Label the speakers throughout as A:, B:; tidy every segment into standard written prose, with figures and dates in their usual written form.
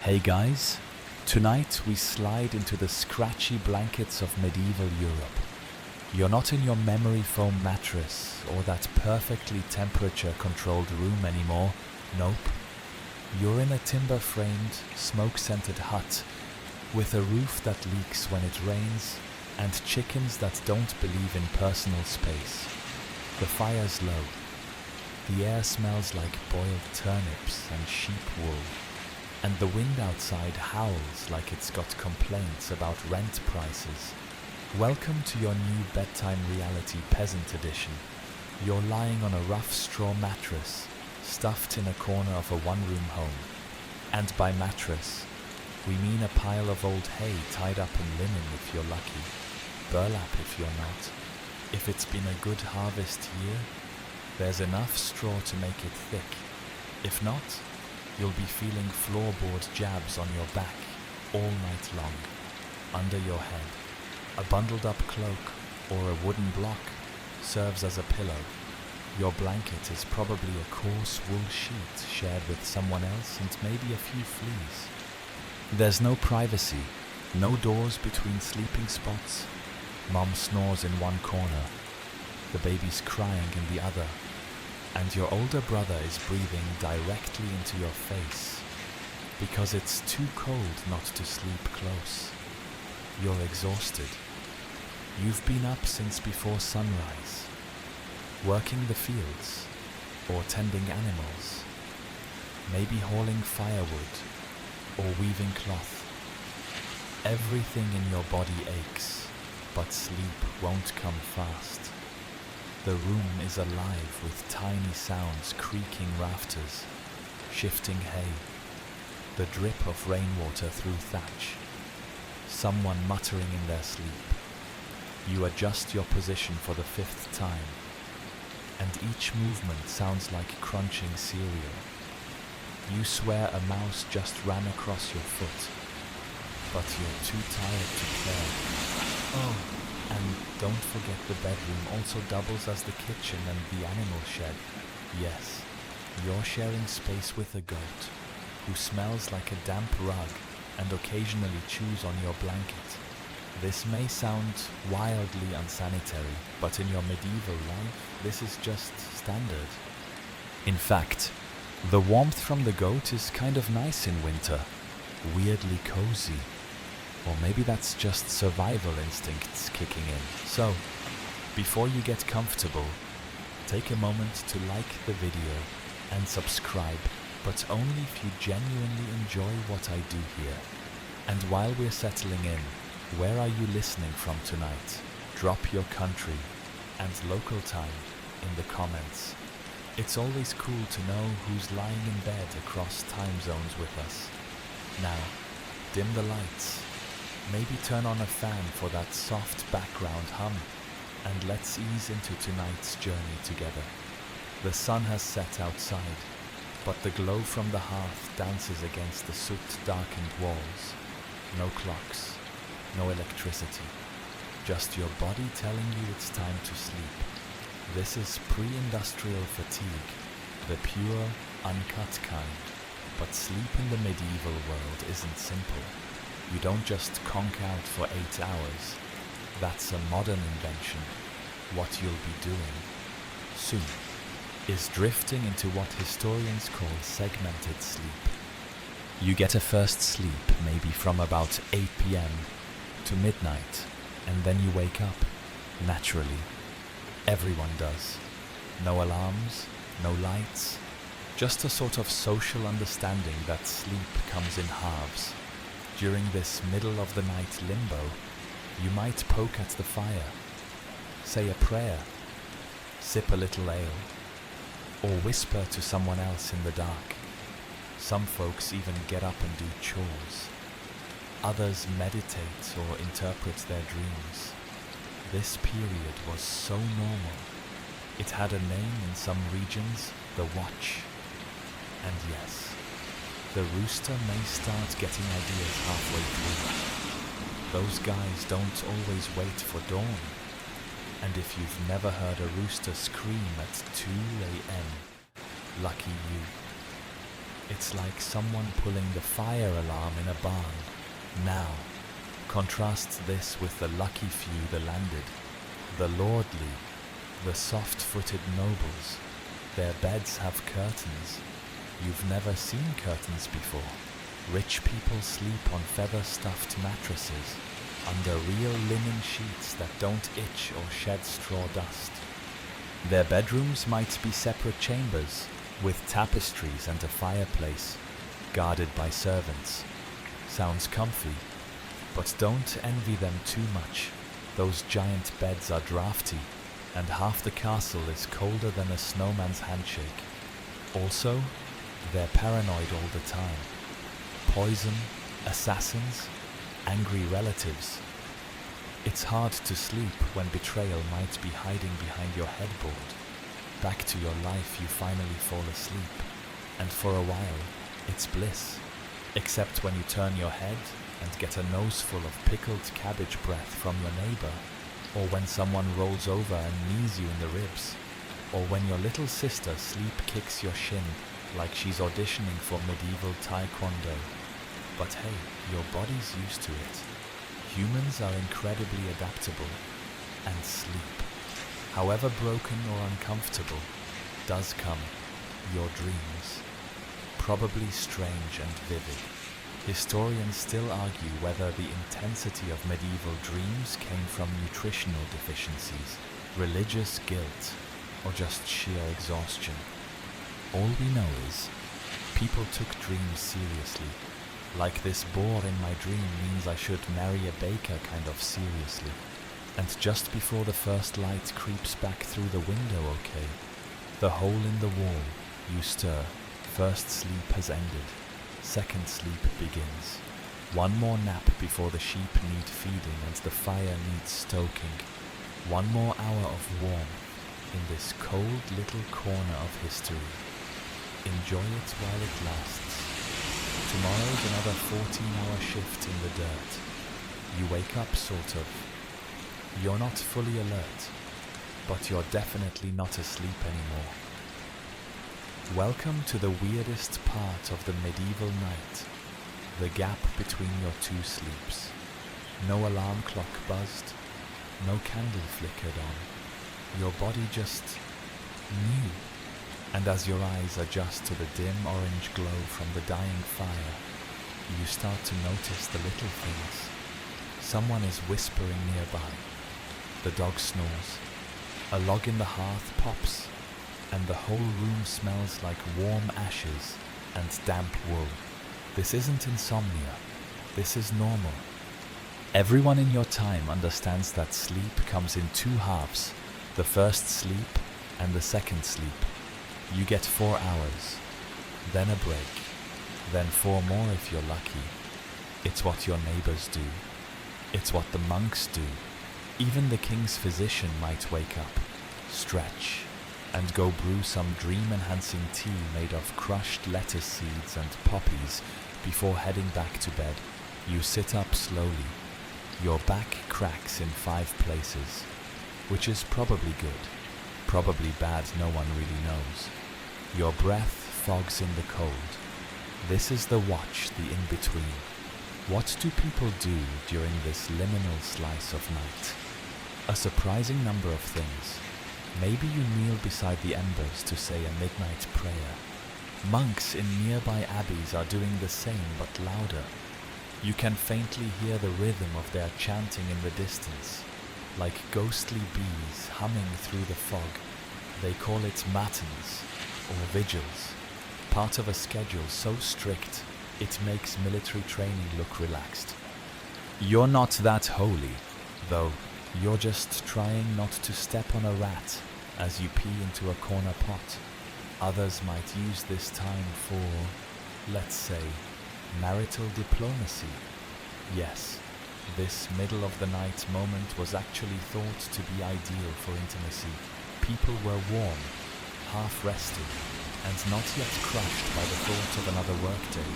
A: Hey guys, tonight we slide into the scratchy blankets of medieval Europe. You're not in your memory foam mattress or that perfectly temperature-controlled room anymore. Nope. You're in a timber-framed, smoke-scented hut with a roof that leaks when it rains and chickens that don't believe in personal space. The fire's low. The air smells like boiled turnips and sheep wool. And the wind outside howls like it's got complaints about rent prices. Welcome to your new bedtime reality peasant edition. You're lying on a rough straw mattress, stuffed in a corner of a one-room home. And by mattress, we mean a pile of old hay tied up in linen if you're lucky, burlap if you're not. If it's been a good harvest year, there's enough straw to make it thick. If not, you'll be feeling floorboard jabs on your back all night long. Under your head, a bundled up cloak or a wooden block serves as a pillow. Your blanket is probably a coarse wool sheet shared with someone else and maybe a few fleas. There's no privacy, no doors between sleeping spots. Mom snores in one corner, the baby's crying in the other, and your older brother is breathing directly into your face because it's too cold not to sleep close. You're exhausted. You've been up since before sunrise, working the fields or tending animals, maybe hauling firewood or weaving cloth. Everything in your body aches, but sleep won't come fast. The room is alive with tiny sounds, creaking rafters, shifting hay, the drip of rainwater through thatch, someone muttering in their sleep. You adjust your position for the 5th time, and each movement sounds like crunching cereal. You swear a mouse just ran across your foot, but you're too tired to care. Oh, and don't forget the bedroom also doubles as the kitchen and the animal shed. Yes, you're sharing space with a goat who smells like a damp rug and occasionally chews on your blanket. This may sound wildly unsanitary, but in your medieval life, this is just standard. In fact, the warmth from the goat is kind of nice in winter, weirdly cozy. Or maybe that's just survival instincts kicking in. So, before you get comfortable, take a moment to like the video and subscribe, but only if you genuinely enjoy what I do here. And while we're settling in, where are you listening from tonight? Drop your country and local time in the comments. It's always cool to know who's lying in bed across time zones with us. Now, dim the lights. Maybe turn on a fan for that soft background hum, and let's ease into tonight's journey together. The sun has set outside, but the glow from the hearth dances against the soot-darkened walls. No clocks, no electricity, just your body telling you it's time to sleep. This is pre-industrial fatigue, the pure, uncut kind, but sleep in the medieval world isn't simple. You don't just conk out for 8 hours. That's a modern invention. What you'll be doing soon is drifting into what historians call segmented sleep. You get a first sleep maybe from about 8 p.m. to midnight, and then you wake up, naturally. Everyone does. No alarms, no lights, just a sort of social understanding that sleep comes in halves. During this middle-of-the-night limbo, you might poke at the fire, say a prayer, sip a little ale, or whisper to someone else in the dark. Some folks even get up and do chores. Others meditate or interpret their dreams. This period was so normal. It had a name in some regions, the watch. And yes, the rooster may start getting ideas halfway through. Those guys don't always wait for dawn. And if you've never heard a rooster scream at 2 a.m., lucky you. It's like someone pulling the fire alarm in a barn. Now, contrast this with the lucky few that landed. The lordly, the soft-footed nobles. Their beds have curtains. You've never seen curtains before. Rich people sleep on feather-stuffed mattresses, under real linen sheets that don't itch or shed straw dust. Their bedrooms might be separate chambers, with tapestries and a fireplace, guarded by servants. Sounds comfy, but don't envy them too much. Those giant beds are drafty, and half the castle is colder than a snowman's handshake. Also, they're paranoid all the time. Poison, assassins, angry relatives. It's hard to sleep when betrayal might be hiding behind your headboard. Back to your life, you finally fall asleep, and for a while, it's bliss. Except when you turn your head and get a noseful of pickled cabbage breath from your neighbor, or when someone rolls over and knees you in the ribs, or when your little sister sleep kicks your shin like she's auditioning for medieval taekwondo. But hey, your body's used to it. Humans are incredibly adaptable, and sleep, however broken or uncomfortable, does come. Your dreams, probably strange and vivid. Historians still argue whether the intensity of medieval dreams came from nutritional deficiencies, religious guilt, or just sheer exhaustion. All we know is, people took dreams seriously. Like this boar in my dream means I should marry a baker kind of seriously. And just before the first light creeps back through the window, okay, the hole in the wall, you stir. First sleep has ended. Second sleep begins. One more nap before the sheep need feeding and the fire needs stoking. One more hour of warmth in this cold little corner of history. Enjoy it while it lasts. Tomorrow's another 14-hour shift in the dirt. You wake up, sort of. You're not fully alert, but you're definitely not asleep anymore. Welcome to the weirdest part of the medieval night, the gap between your two sleeps. No alarm clock buzzed, no candle flickered on. Your body just knew. And as your eyes adjust to the dim orange glow from the dying fire, you start to notice the little things. Someone is whispering nearby. The dog snores. A log in the hearth pops, and the whole room smells like warm ashes and damp wool. This isn't insomnia. This is normal. Everyone in your time understands that sleep comes in two halves, the first sleep and the second sleep. You get 4 hours, then a break, then 4 more if you're lucky. It's what your neighbors do. It's what the monks do. Even the king's physician might wake up, stretch, and go brew some dream-enhancing tea made of crushed lettuce seeds and poppies before heading back to bed. You sit up slowly. Your back cracks in 5 places, which is probably good. Probably bad, no one really knows. Your breath fogs in the cold. This is the watch, the in-between. What do people do during this liminal slice of night? A surprising number of things. Maybe you kneel beside the embers to say a midnight prayer. Monks in nearby abbeys are doing the same but louder. You can faintly hear the rhythm of their chanting in the distance, like ghostly bees humming through the fog. They call it matins, or vigils, part of a schedule so strict it makes military training look relaxed. You're not that holy, though. You're just trying not to step on a rat as you pee into a corner pot. Others might use this time for, let's say, marital diplomacy. Yes, this middle-of-the-night moment was actually thought to be ideal for intimacy. People were warm, half-rested, and not yet crushed by the thought of another workday.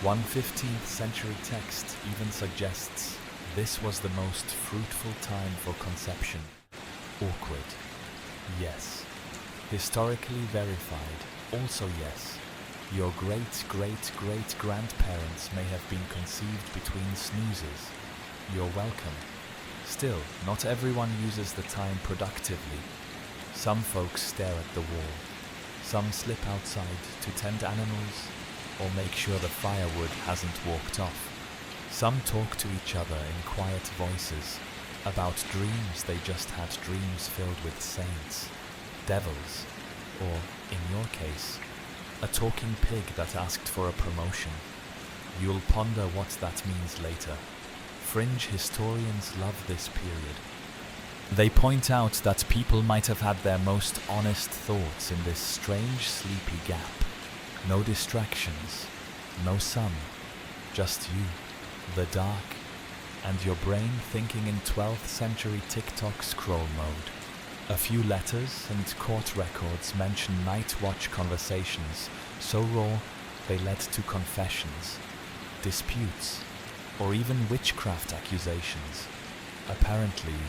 A: One 15th century text even suggests this was the most fruitful time for conception. Awkward. Yes. Historically verified. Also yes. Your great-great-great-grandparents may have been conceived between snoozes. You're welcome. Still, not everyone uses the time productively. Some folks stare at the wall. Some slip outside to tend animals or make sure the firewood hasn't walked off. Some talk to each other in quiet voices about dreams they just had, dreams filled with saints, devils, or, in your case, a talking pig that asked for a promotion. You'll ponder what that means later. Fringe historians love this period. They point out that people might have had their most honest thoughts in this strange sleepy gap. No distractions, no sun, just you, the dark, and your brain thinking in 12th century TikTok scroll mode. A few letters and court records mention night watch conversations, so raw they led to confessions, disputes, or even witchcraft accusations. Apparently,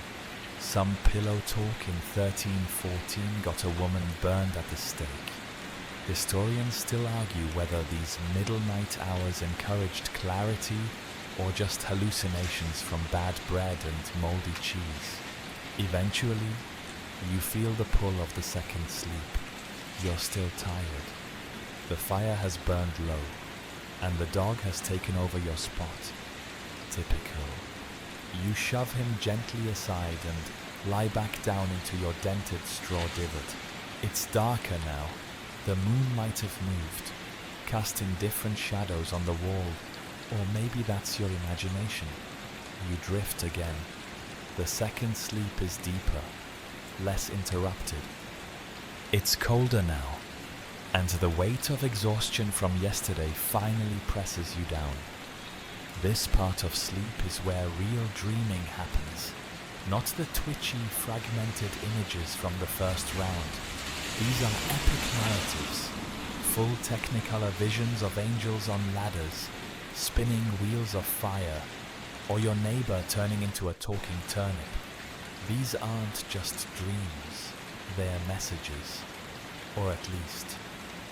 A: some pillow talk in 1314 got a woman burned at the stake. Historians still argue whether these middle night hours encouraged clarity or just hallucinations from bad bread and moldy cheese. Eventually, you feel the pull of the second sleep. You're still tired. The fire has burned low, and the dog has taken over your spot. Typical. You shove him gently aside and lie back down into your dented straw divot. It's darker now. The moon might have moved, casting different shadows on the wall, or maybe that's your imagination. You drift again. The second sleep is deeper, less interrupted. It's colder now, and the weight of exhaustion from yesterday finally presses you down. This part of sleep is where real dreaming happens, not the twitchy, fragmented images from the first round. These are epic narratives, full technicolor visions of angels on ladders, spinning wheels of fire, or your neighbor turning into a talking turnip. These aren't just dreams, they're messages. Or at least,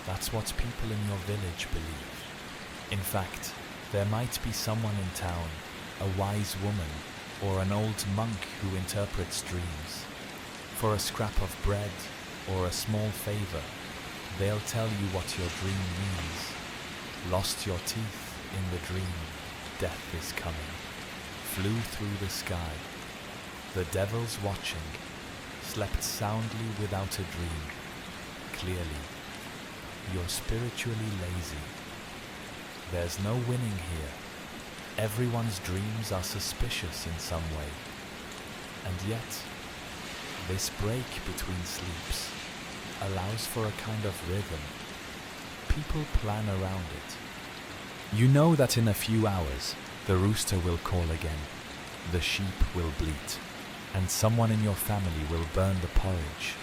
A: that's what people in your village believe. In fact, there might be someone in town, a wise woman, or an old monk who interprets dreams. For a scrap of bread or a small favor, they'll tell you what your dream means. Lost your teeth in the dream, death is coming. Flew through the sky. The devil's watching. Slept soundly without a dream. Clearly, you're spiritually lazy. There's no winning here. Everyone's dreams are suspicious in some way. And yet, this break between sleeps allows for a kind of rhythm. People plan around it. You know that in a few hours, the rooster will call again, the sheep will bleat, and someone in your family will burn the porridge.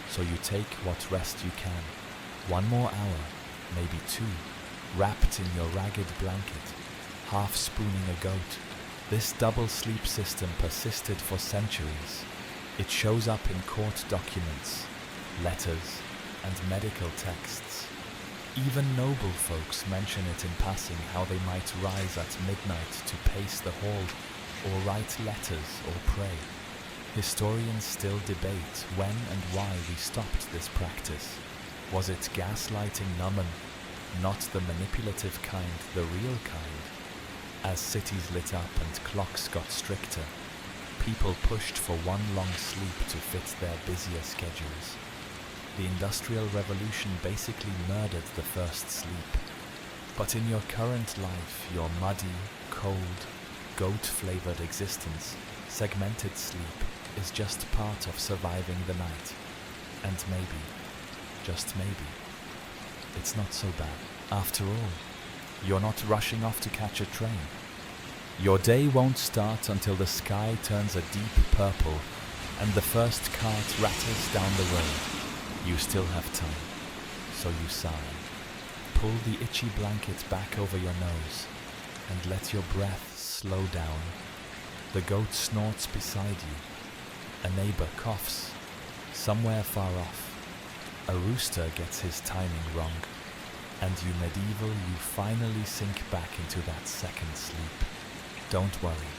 A: So you take what rest you can. One more hour, maybe two, wrapped in your ragged blanket, half spooning a goat. This double sleep system persisted for centuries. It shows up in court documents, letters, and medical texts. Even noble folks mention it in passing, how they might rise at midnight to pace the hall, or write letters or pray. Historians still debate when and why we stopped this practice. Was it gaslighting numbing? Not the manipulative kind, the real kind. As cities lit up and clocks got stricter, people pushed for one long sleep to fit their busier schedules. The Industrial Revolution basically murdered the first sleep. But in your current life, your muddy, cold, goat-flavored existence, segmented sleep is just part of surviving the night. And maybe, just maybe, it's not so bad. After all, you're not rushing off to catch a train. Your day won't start until the sky turns a deep purple and the first cart rattles down the road. You still have time, so you sigh. Pull the itchy blanket back over your nose and let your breath slow down. The goat snorts beside you. A neighbor coughs somewhere far off. A rooster gets his timing wrong. and you finally sink back into that second sleep. Don't worry,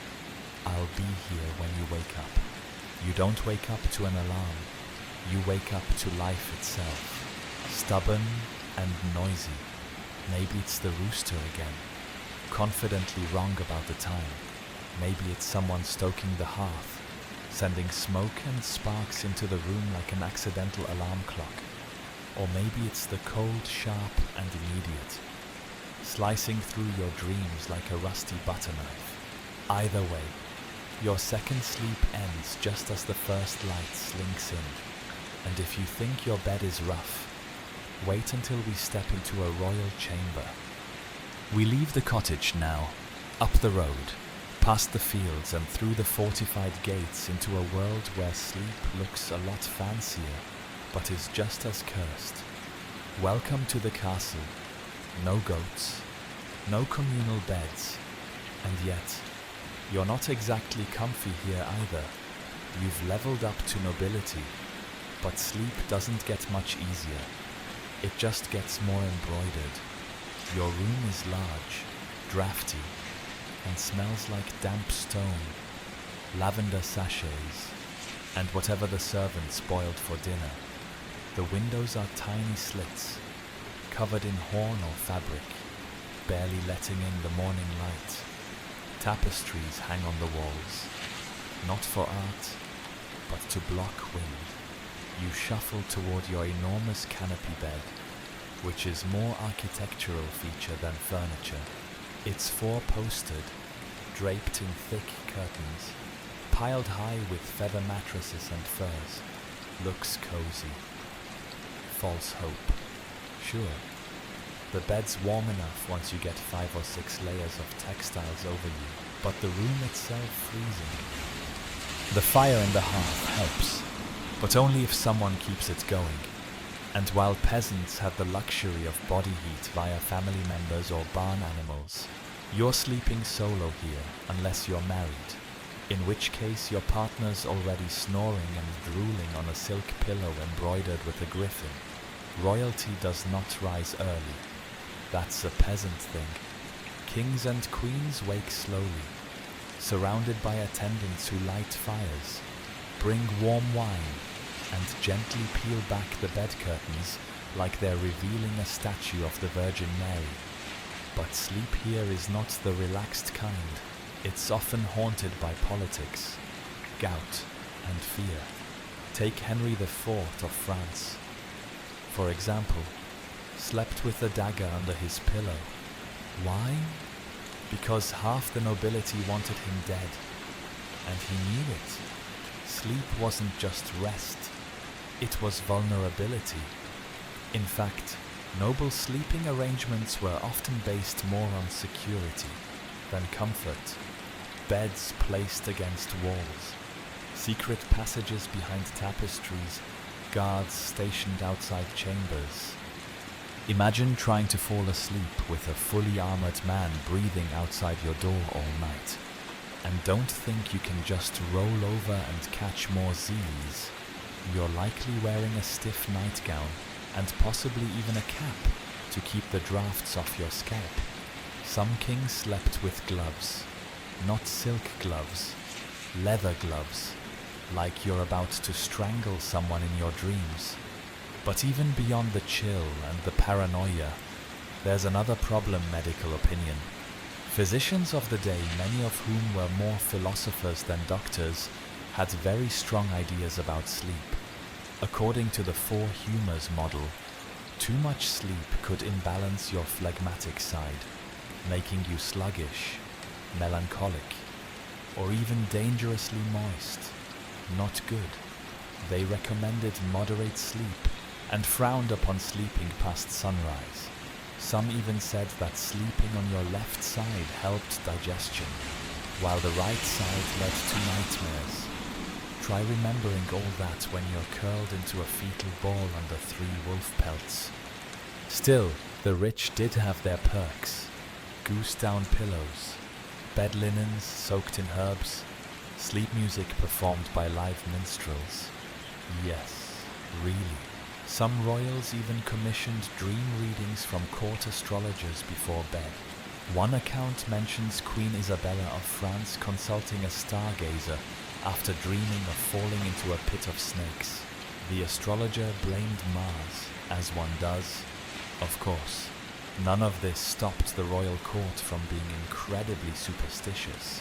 A: I'll be here when you wake up. You don't wake up to an alarm, you wake up to life itself. Stubborn and noisy. Maybe it's the rooster again, confidently wrong about the time. Maybe it's someone stoking the hearth, sending smoke and sparks into the room like an accidental alarm clock. Or maybe it's the cold, sharp and immediate, slicing through your dreams like a rusty butter knife. Either way, your second sleep ends just as the first light slinks in. And if you think your bed is rough, wait until we step into a royal chamber. We leave the cottage now, up the road, past the fields and through the fortified gates into a world where sleep looks a lot fancier, but is just as cursed. Welcome to the castle. No goats, no communal beds, and yet, you're not exactly comfy here either. You've leveled up to nobility, but sleep doesn't get much easier. It just gets more embroidered. Your room is large, drafty, and smells like damp stone, lavender sachets, and whatever the servants boiled for dinner. The windows are tiny slits, covered in horn or fabric, barely letting in the morning light. Tapestries hang on the walls, not for art, but to block wind. You shuffle toward your enormous canopy bed, which is more architectural feature than furniture. It's four-posted, draped in thick curtains, piled high with feather mattresses and furs. Looks cozy. False hope. Sure, the bed's warm enough once you get 5 or 6 layers of textiles over you, but the room itself freezing. The fire in the hearth helps, but only if someone keeps it going. And while peasants have the luxury of body heat via family members or barn animals, you're sleeping solo here unless you're married, in which case your partner's already snoring and drooling on a silk pillow embroidered with a griffin. Royalty does not rise early. That's a peasant thing. Kings and queens wake slowly, surrounded by attendants who light fires, bring warm wine, and gently peel back the bed curtains like they're revealing a statue of the Virgin Mary. But sleep here is not the relaxed kind. It's often haunted by politics, gout, and fear. Take Henry IV of France, for example, slept with a dagger under his pillow. Why? Because half the nobility wanted him dead, and he knew it. Sleep wasn't just rest, it was vulnerability. In fact, noble sleeping arrangements were often based more on security than comfort. Beds placed against walls, secret passages behind tapestries, guards stationed outside chambers. Imagine trying to fall asleep with a fully armored man breathing outside your door all night. And don't think you can just roll over and catch more Z's. You're likely wearing a stiff nightgown and possibly even a cap to keep the drafts off your scalp. Some kings slept with gloves, not silk gloves, leather gloves, like you're about to strangle someone in your dreams. But even beyond the chill and the paranoia, there's another problem: medical opinion. Physicians of the day, many of whom were more philosophers than doctors, had very strong ideas about sleep. According to the 4 humors model, too much sleep could imbalance your phlegmatic side, making you sluggish, melancholic, or even dangerously moist. Not good. They recommended moderate sleep and frowned upon sleeping past sunrise. Some even said that sleeping on your left side helped digestion, while the right side led to nightmares. Try remembering all that when you're curled into a fetal ball under 3 wolf pelts. Still, the rich did have their perks. Goose-down pillows, bed linens soaked in herbs, sleep music performed by live minstrels. Yes, really, Some royals even commissioned dream readings from court astrologers before bed. One account mentions Queen Isabella of France consulting a stargazer after dreaming of falling into a pit of snakes. The astrologer blamed Mars, as one does. Of course, none of this stopped the royal court from being incredibly superstitious.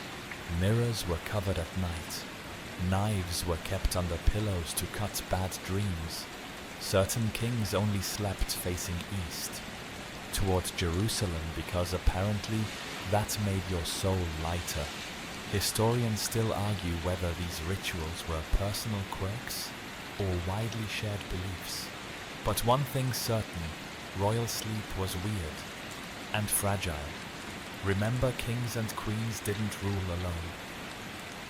A: Mirrors were covered at night. Knives were kept under pillows to cut bad dreams. Certain kings only slept facing east, toward Jerusalem, because apparently that made your soul lighter. Historians still argue whether these rituals were personal quirks or widely shared beliefs. But one thing's certain, royal sleep was weird and fragile. Remember, kings and queens didn't rule alone.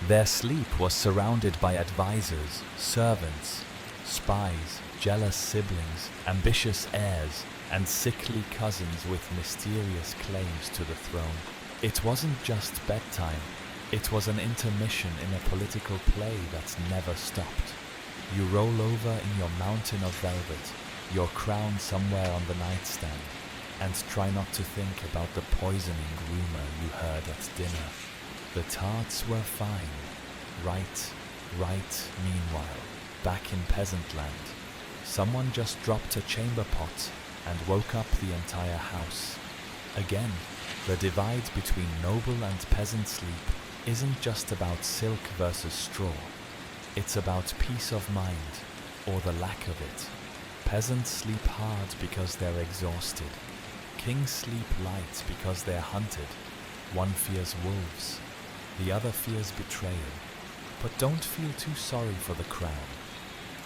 A: Their sleep was surrounded by advisors, servants, spies, jealous siblings, ambitious heirs, and sickly cousins with mysterious claims to the throne. It wasn't just bedtime, it was an intermission in a political play that never stopped. You roll over in your mountain of velvet, your crown somewhere on the nightstand, and try not to think about the poisoning rumor you heard at dinner. The tarts were fine. Right, meanwhile, back in peasant land, someone just dropped a chamber pot and woke up the entire house. Again, the divide between noble and peasant sleep isn't just about silk versus straw. It's about peace of mind, or the lack of it. Peasants sleep hard because they're exhausted. Kings sleep light because they're hunted. One fears wolves, the other fears betrayal. But don't feel too sorry for the crown.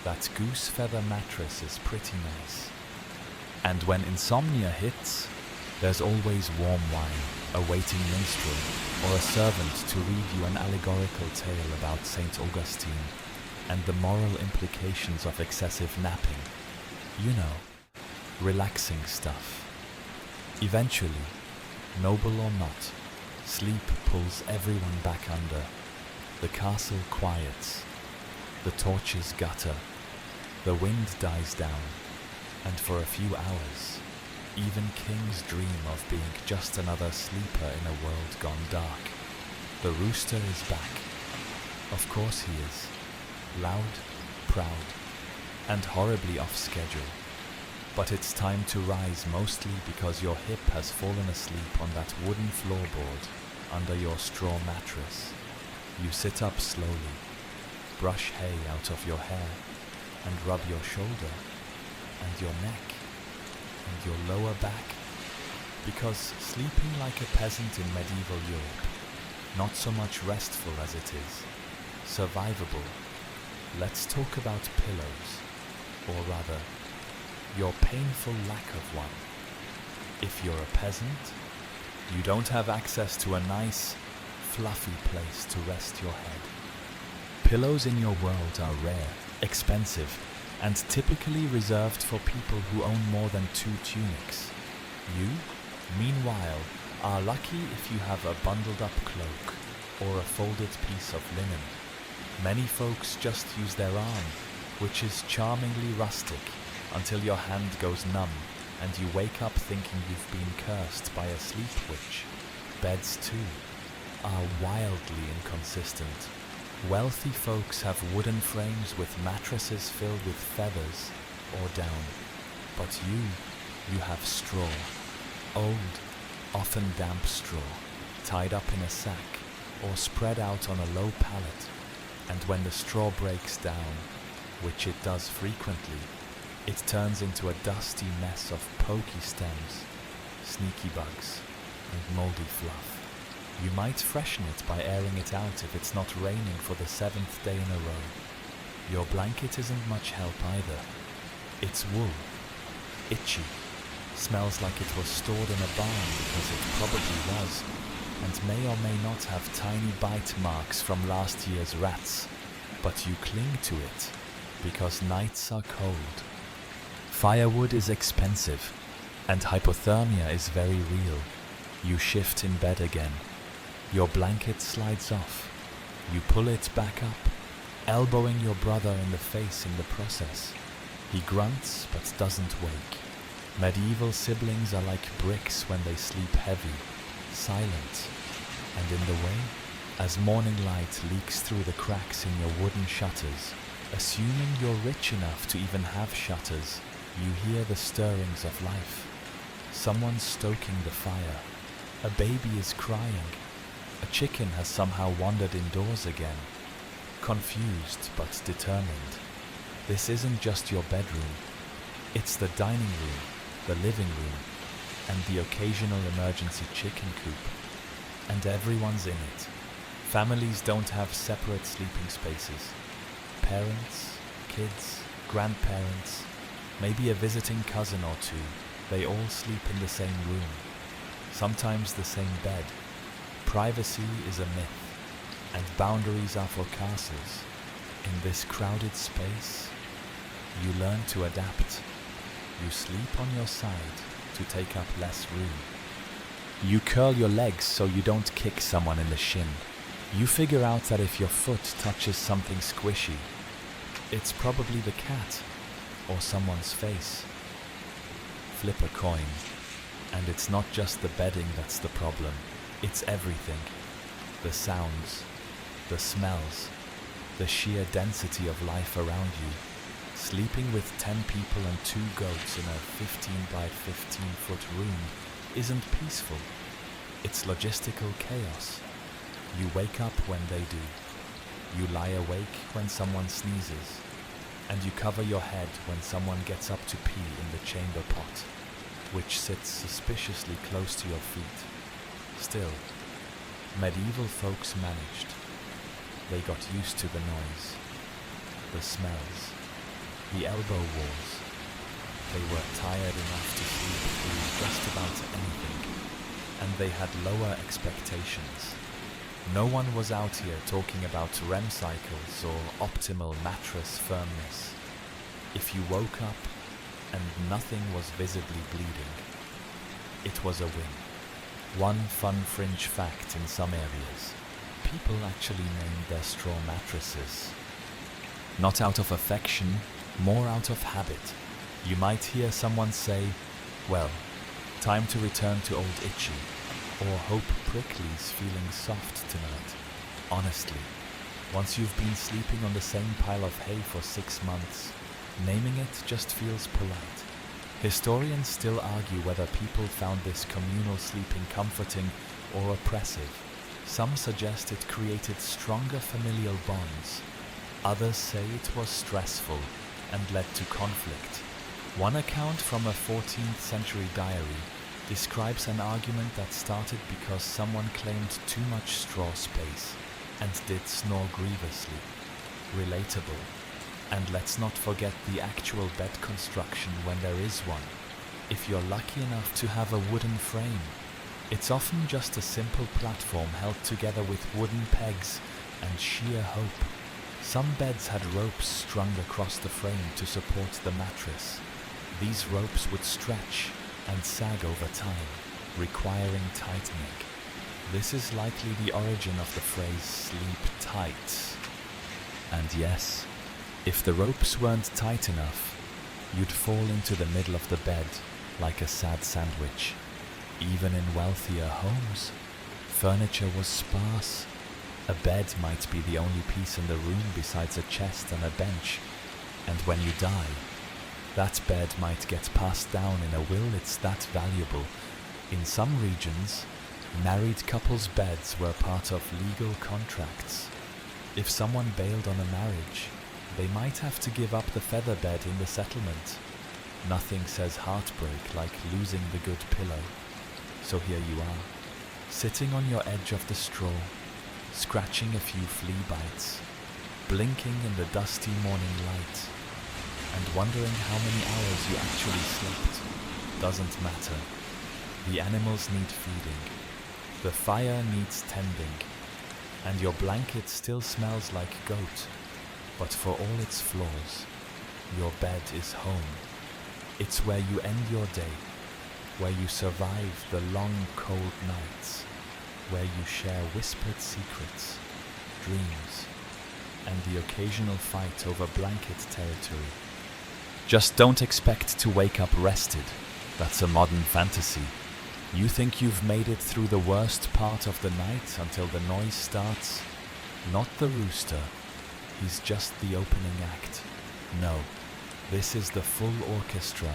A: That goose feather mattress is pretty nice. And when insomnia hits, there's always warm wine, a waiting minstrel, or a servant to read you an allegorical tale about St. Augustine and the moral implications of excessive napping. You know, relaxing stuff. Eventually, noble or not, sleep pulls everyone back under. The castle quiets, the torches gutter, the wind dies down, and for a few hours, even kings dream of being just another sleeper in a world gone dark. The rooster is back. Of course he is. Loud, proud, and horribly off schedule. But it's time to rise, mostly because your hip has fallen asleep on that wooden floorboard under your straw mattress. You sit up slowly, brush hay out of your hair, and rub your shoulder, and your neck, and your lower back, because sleeping like a peasant in medieval Europe, not so much restful as it is survivable. Let's talk about pillows, or rather, your painful lack of one. If you're a peasant, you don't have access to a nice, fluffy place to rest your head. Pillows in your world are rare, expensive, and typically reserved for people who own more than 2 tunics. You, meanwhile, are lucky if you have a bundled up cloak or a folded piece of linen. Many folks just use their arm, which is charmingly rustic, until your hand goes numb and you wake up thinking you've been cursed by a sleep witch. Beds, too, are wildly inconsistent. Wealthy folks have wooden frames with mattresses filled with feathers or down, but you have straw. Old, often damp straw, tied up in a sack or spread out on a low pallet, and when the straw breaks down, which it does frequently, it turns into a dusty mess of pokey stems, sneaky bugs, and moldy fluff. You might freshen it by airing it out if it's not raining for the 7th day in a row. Your blanket isn't much help either. It's wool, itchy, smells like it was stored in a barn because it probably was, and may or may not have tiny bite marks from last year's rats, but you cling to it because nights are cold. Firewood is expensive, and hypothermia is very real. You shift in bed again. Your blanket slides off. You pull it back up, elbowing your brother in the face in the process. He grunts but doesn't wake. Medieval siblings are like bricks when they sleep heavy, silent, and in the way, as morning light leaks through the cracks in your wooden shutters, assuming you're rich enough to even have shutters, you hear the stirrings of life. Someone's stoking the fire. A baby is crying. A chicken has somehow wandered indoors again. Confused but determined. This isn't just your bedroom. It's the dining room, the living room, and the occasional emergency chicken coop. And everyone's in it. Families don't have separate sleeping spaces. Parents, kids, grandparents, maybe a visiting cousin or two, they all sleep in the same room, sometimes the same bed. Privacy is a myth, and boundaries are for castles. In this crowded space, you learn to adapt. You sleep on your side to take up less room. You curl your legs so you don't kick someone in the shin. You figure out that if your foot touches something squishy, it's probably the cat or someone's face. Flip a coin, and it's not just the bedding that's the problem. It's everything. The sounds, the smells, the sheer density of life around you. Sleeping with 10 people and 2 goats in a 15 by 15 foot room isn't peaceful. It's logistical chaos. You wake up when they do. You lie awake when someone sneezes. And you cover your head when someone gets up to pee in the chamber pot, which sits suspiciously close to your feet. Still, medieval folks managed. They got used to the noise, the smells, the elbow wars. They were tired enough to sleep through just about anything, and they had lower expectations. No one was out here talking about REM cycles or optimal mattress firmness. If you woke up and nothing was visibly bleeding, it was a win. One fun fringe fact in some areas: people actually named their straw mattresses. Not out of affection, more out of habit. You might hear someone say, well, time to return to old Itchy, or hope Prickly's feeling soft tonight. Honestly, once you've been sleeping on the same pile of hay for 6 months, naming it just feels polite. Historians still argue whether people found this communal sleeping comforting or oppressive. Some suggest it created stronger familial bonds. Others say it was stressful and led to conflict. One account from a 14th century diary describes an argument that started because someone claimed too much straw space and did snore grievously. Relatable. And let's not forget the actual bed construction when there is one. If you're lucky enough to have a wooden frame, it's often just a simple platform held together with wooden pegs and sheer hope. Some beds had ropes strung across the frame to support the mattress. These ropes would stretch and sag over time, requiring tightening. This is likely the origin of the phrase sleep tight. And yes, if the ropes weren't tight enough, you'd fall into the middle of the bed like a sad sandwich. Even in wealthier homes, furniture was sparse. A bed might be the only piece in the room besides a chest and a bench, and when you die, that bed might get passed down in a will. It's that valuable. In some regions, married couples' beds were part of legal contracts. If someone bailed on a marriage, they might have to give up the feather bed in the settlement. Nothing says heartbreak like losing the good pillow. So here you are, sitting on your edge of the straw, scratching a few flea bites, blinking in the dusty morning light, and wondering how many hours you actually slept. Doesn't matter. The animals need feeding, the fire needs tending, and your blanket still smells like goat. But for all its flaws, your bed is home. It's where you end your day, where you survive the long cold nights, where you share whispered secrets, dreams, and the occasional fight over blanket territory. Just don't expect to wake up rested. That's a modern fantasy. You think you've made it through the worst part of the night until the noise starts? Not the rooster. He's just the opening act. No, this is the full orchestra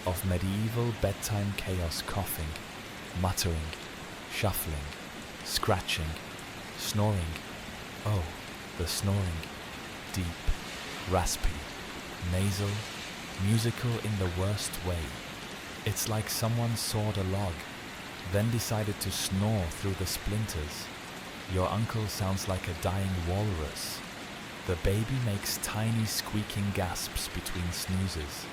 A: of medieval bedtime chaos, coughing, muttering, shuffling, scratching, snoring. Oh, the snoring. Deep, raspy, nasal, musical in the worst way. It's like someone sawed a log, then decided to snore through the splinters. Your uncle sounds like a dying walrus. The baby makes tiny squeaking gasps between snoozes.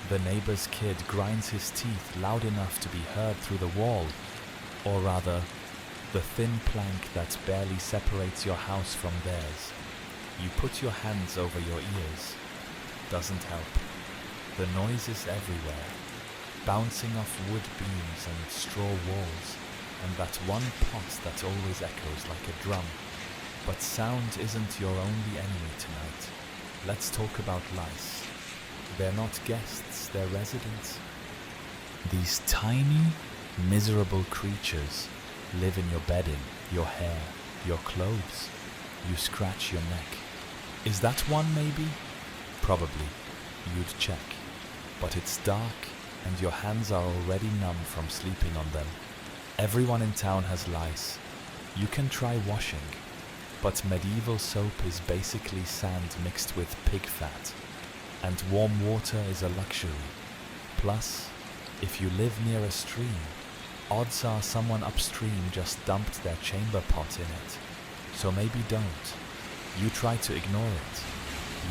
A: The neighbor's kid grinds his teeth loud enough to be heard through the wall, or rather, the thin plank that barely separates your house from theirs. You put your hands over your ears. Doesn't help. The noise is everywhere, bouncing off wood beams and straw walls, and that one pot that always echoes like a drum. But sound isn't your only enemy tonight. Let's talk about lice. They're not guests, they're residents. These tiny, miserable creatures live in your bedding, your hair, your clothes. You scratch your neck. Is that one maybe? Probably. You'd check. But it's dark and your hands are already numb from sleeping on them. Everyone in town has lice. You can try washing, but medieval soap is basically sand mixed with pig fat, and warm water is a luxury. Plus, if you live near a stream, odds are someone upstream just dumped their chamber pot in it. So maybe don't. You try to ignore it.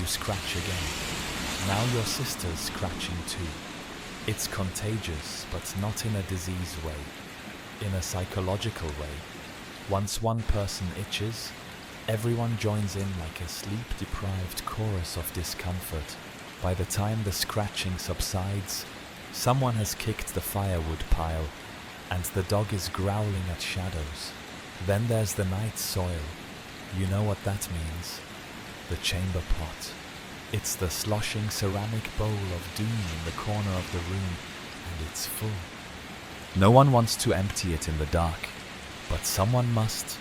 A: You scratch again. Now your sister's scratching too. It's contagious, but not in a disease way. In a psychological way. Once one person itches, everyone joins in like a sleep-deprived chorus of discomfort. By the time the scratching subsides, someone has kicked the firewood pile, and the dog is growling at shadows. Then there's the night soil. You know what that means. The chamber pot. It's the sloshing ceramic bowl of doom in the corner of the room, and it's full. No one wants to empty it in the dark, but someone must.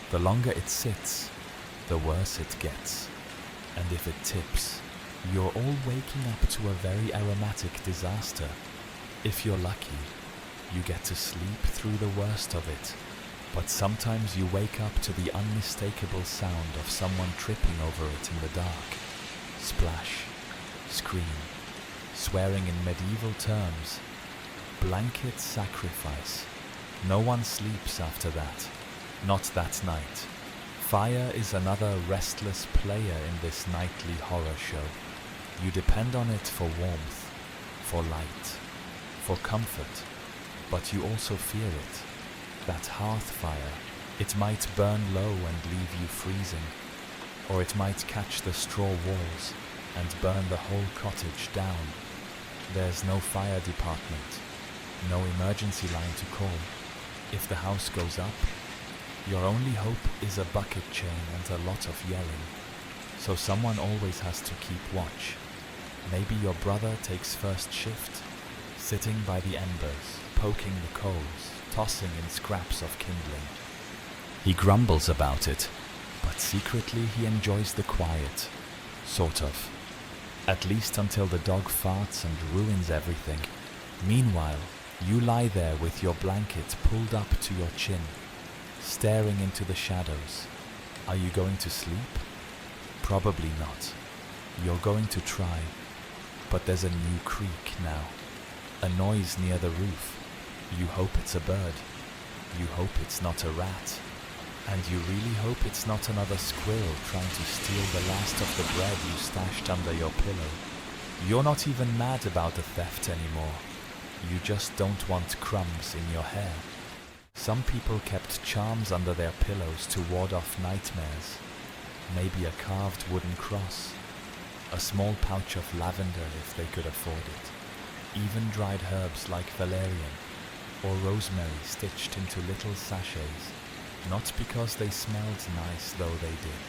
A: The longer it sits, the worse it gets. And if it tips, you're all waking up to a very aromatic disaster. If you're lucky, you get to sleep through the worst of it. But sometimes you wake up to the unmistakable sound of someone tripping over it in the dark. Splash, scream, swearing in medieval terms. Blanket sacrifice. No one sleeps after that. Not that night. Fire is another restless player in this nightly horror show. You depend on it for warmth, for light, for comfort, but you also fear it. That hearth fire, it might burn low and leave you freezing, or it might catch the straw walls and burn the whole cottage down. There's no fire department, no emergency line to call. If the house goes up, your only hope is a bucket chain and a lot of yelling. So someone always has to keep watch. Maybe your brother takes first shift, sitting by the embers, poking the coals, tossing in scraps of kindling. He grumbles about it, but secretly he enjoys the quiet. Sort of. At least until the dog farts and ruins everything. Meanwhile, you lie there with your blanket pulled up to your chin, staring into the shadows. Are you going to sleep? Probably not. You're going to try, but there's a new creak now. A noise near the roof. You hope it's a bird. You hope it's not a rat. And you really hope it's not another squirrel trying to steal the last of the bread you stashed under your pillow. You're not even mad about the theft anymore. You just don't want crumbs in your hair. Some people kept charms under their pillows to ward off nightmares. Maybe a carved wooden cross. A small pouch of lavender if they could afford it. Even dried herbs like valerian or rosemary stitched into little sachets. Not because they smelled nice though they did,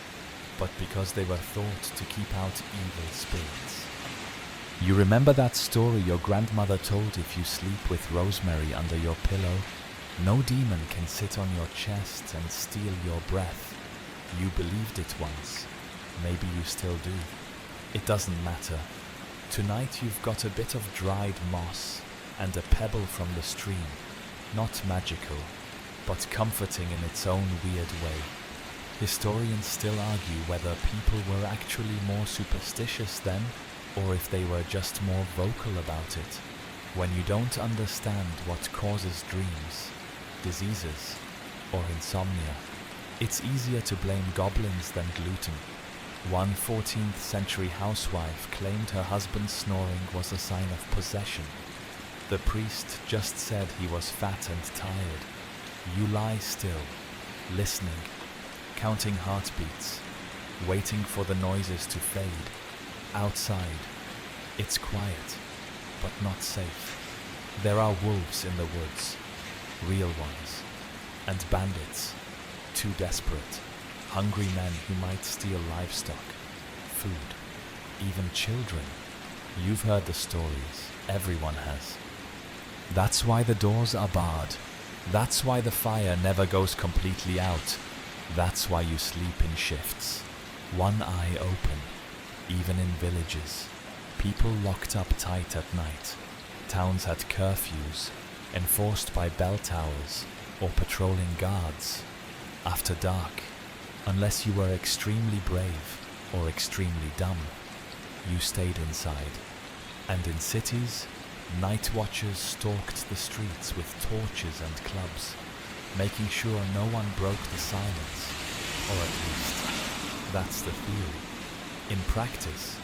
A: but because they were thought to keep out evil spirits. You remember that story your grandmother told? If you sleep with rosemary under your pillow, no demon can sit on your chest and steal your breath. You believed it once. Maybe you still do. It doesn't matter. Tonight you've got a bit of dried moss and a pebble from the stream. Not magical, but comforting in its own weird way. Historians still argue whether people were actually more superstitious then, or if they were just more vocal about it. When you don't understand what causes dreams, diseases, or insomnia, it's easier to blame goblins than gluten. One 14th century housewife claimed her husband's snoring was a sign of possession. The priest just said he was fat and tired. You lie still, listening, counting heartbeats, waiting for the noises to fade. Outside, it's quiet, but not safe. There are wolves in the woods, real ones, and bandits, too desperate, hungry men who might steal livestock, food, even children. You've heard the stories, everyone has. That's why the doors are barred. That's why the fire never goes completely out. That's why you sleep in shifts, one eye open, even in villages. People locked up tight at night. Towns had curfews, enforced by bell towers or patrolling guards. After dark, unless you were extremely brave or extremely dumb, you stayed inside. And in cities, night watchers stalked the streets with torches and clubs, making sure no one broke the silence, or at least, that's the theory. In practice,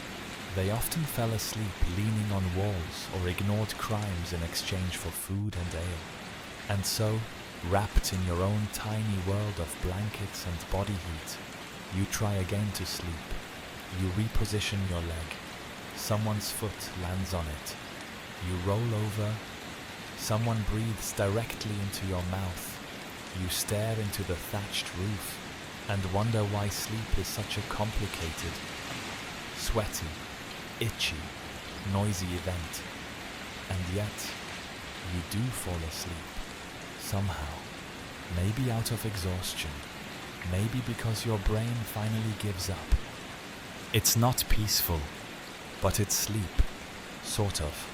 A: they often fell asleep leaning on walls or ignored crimes in exchange for food and ale. And so, wrapped in your own tiny world of blankets and body heat, you try again to sleep. You reposition your leg. Someone's foot lands on it. You roll over. Someone breathes directly into your mouth. You stare into the thatched roof and wonder why sleep is such a complicated, sweaty, itchy, noisy event. And yet, you do fall asleep, somehow. Maybe out of exhaustion, maybe because your brain finally gives up. It's not peaceful, but it's sleep, sort of.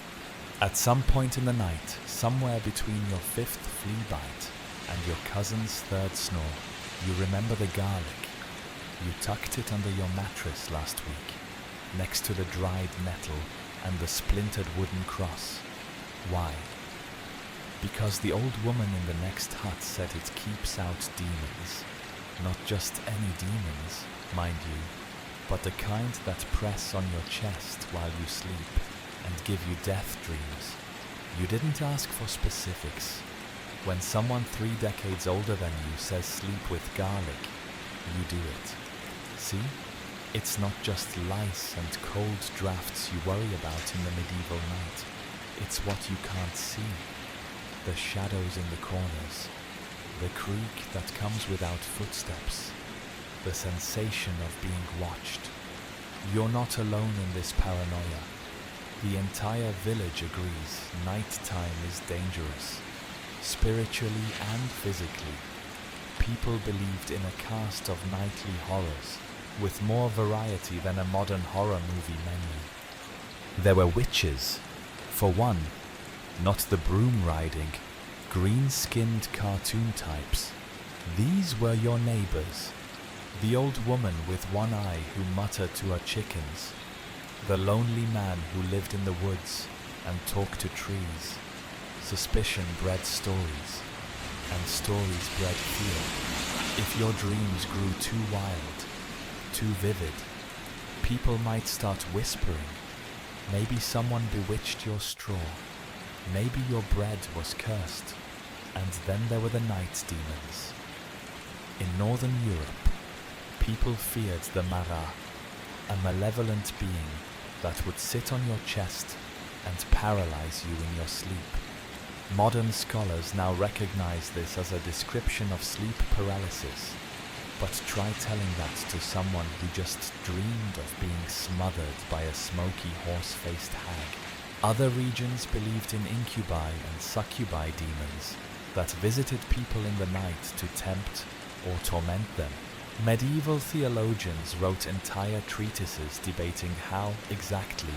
A: At some point in the night, somewhere between your 5th flea bite and your cousin's 3rd snore, you remember the garlic. You tucked it under your mattress last week, next to the dried nettle and the splintered wooden cross. Why? Because the old woman in the next hut said it keeps out demons. Not just any demons, mind you, but the kind that press on your chest while you sleep and give you death dreams. You didn't ask for specifics. When someone 3 decades older than you says sleep with garlic, you do it. See? It's not just lice and cold drafts you worry about in the medieval night. It's what you can't see. The shadows in the corners. The creak that comes without footsteps. The sensation of being watched. You're not alone in this paranoia. The entire village agrees nighttime is dangerous, spiritually and physically. People believed in a cast of nightly horrors, with more variety than a modern horror movie menu. There were witches, for one, not the broom-riding, green-skinned cartoon types. These were your neighbors. The old woman with one eye who muttered to her chickens. The lonely man who lived in the woods and talked to trees. Suspicion bred stories, and stories bred fear. If your dreams grew too wild, too vivid, people might start whispering. Maybe someone bewitched your straw. Maybe your bread was cursed. And then there were the night demons. In Northern Europe, people feared the Mara, a malevolent being that would sit on your chest and paralyze you in your sleep. Modern scholars now recognize this as a description of sleep paralysis, But try telling that to someone who just dreamed of being smothered by a smoky horse-faced hag. Other regions believed in incubi and succubi demons that visited people in the night to tempt or torment them. Medieval theologians wrote entire treatises debating how exactly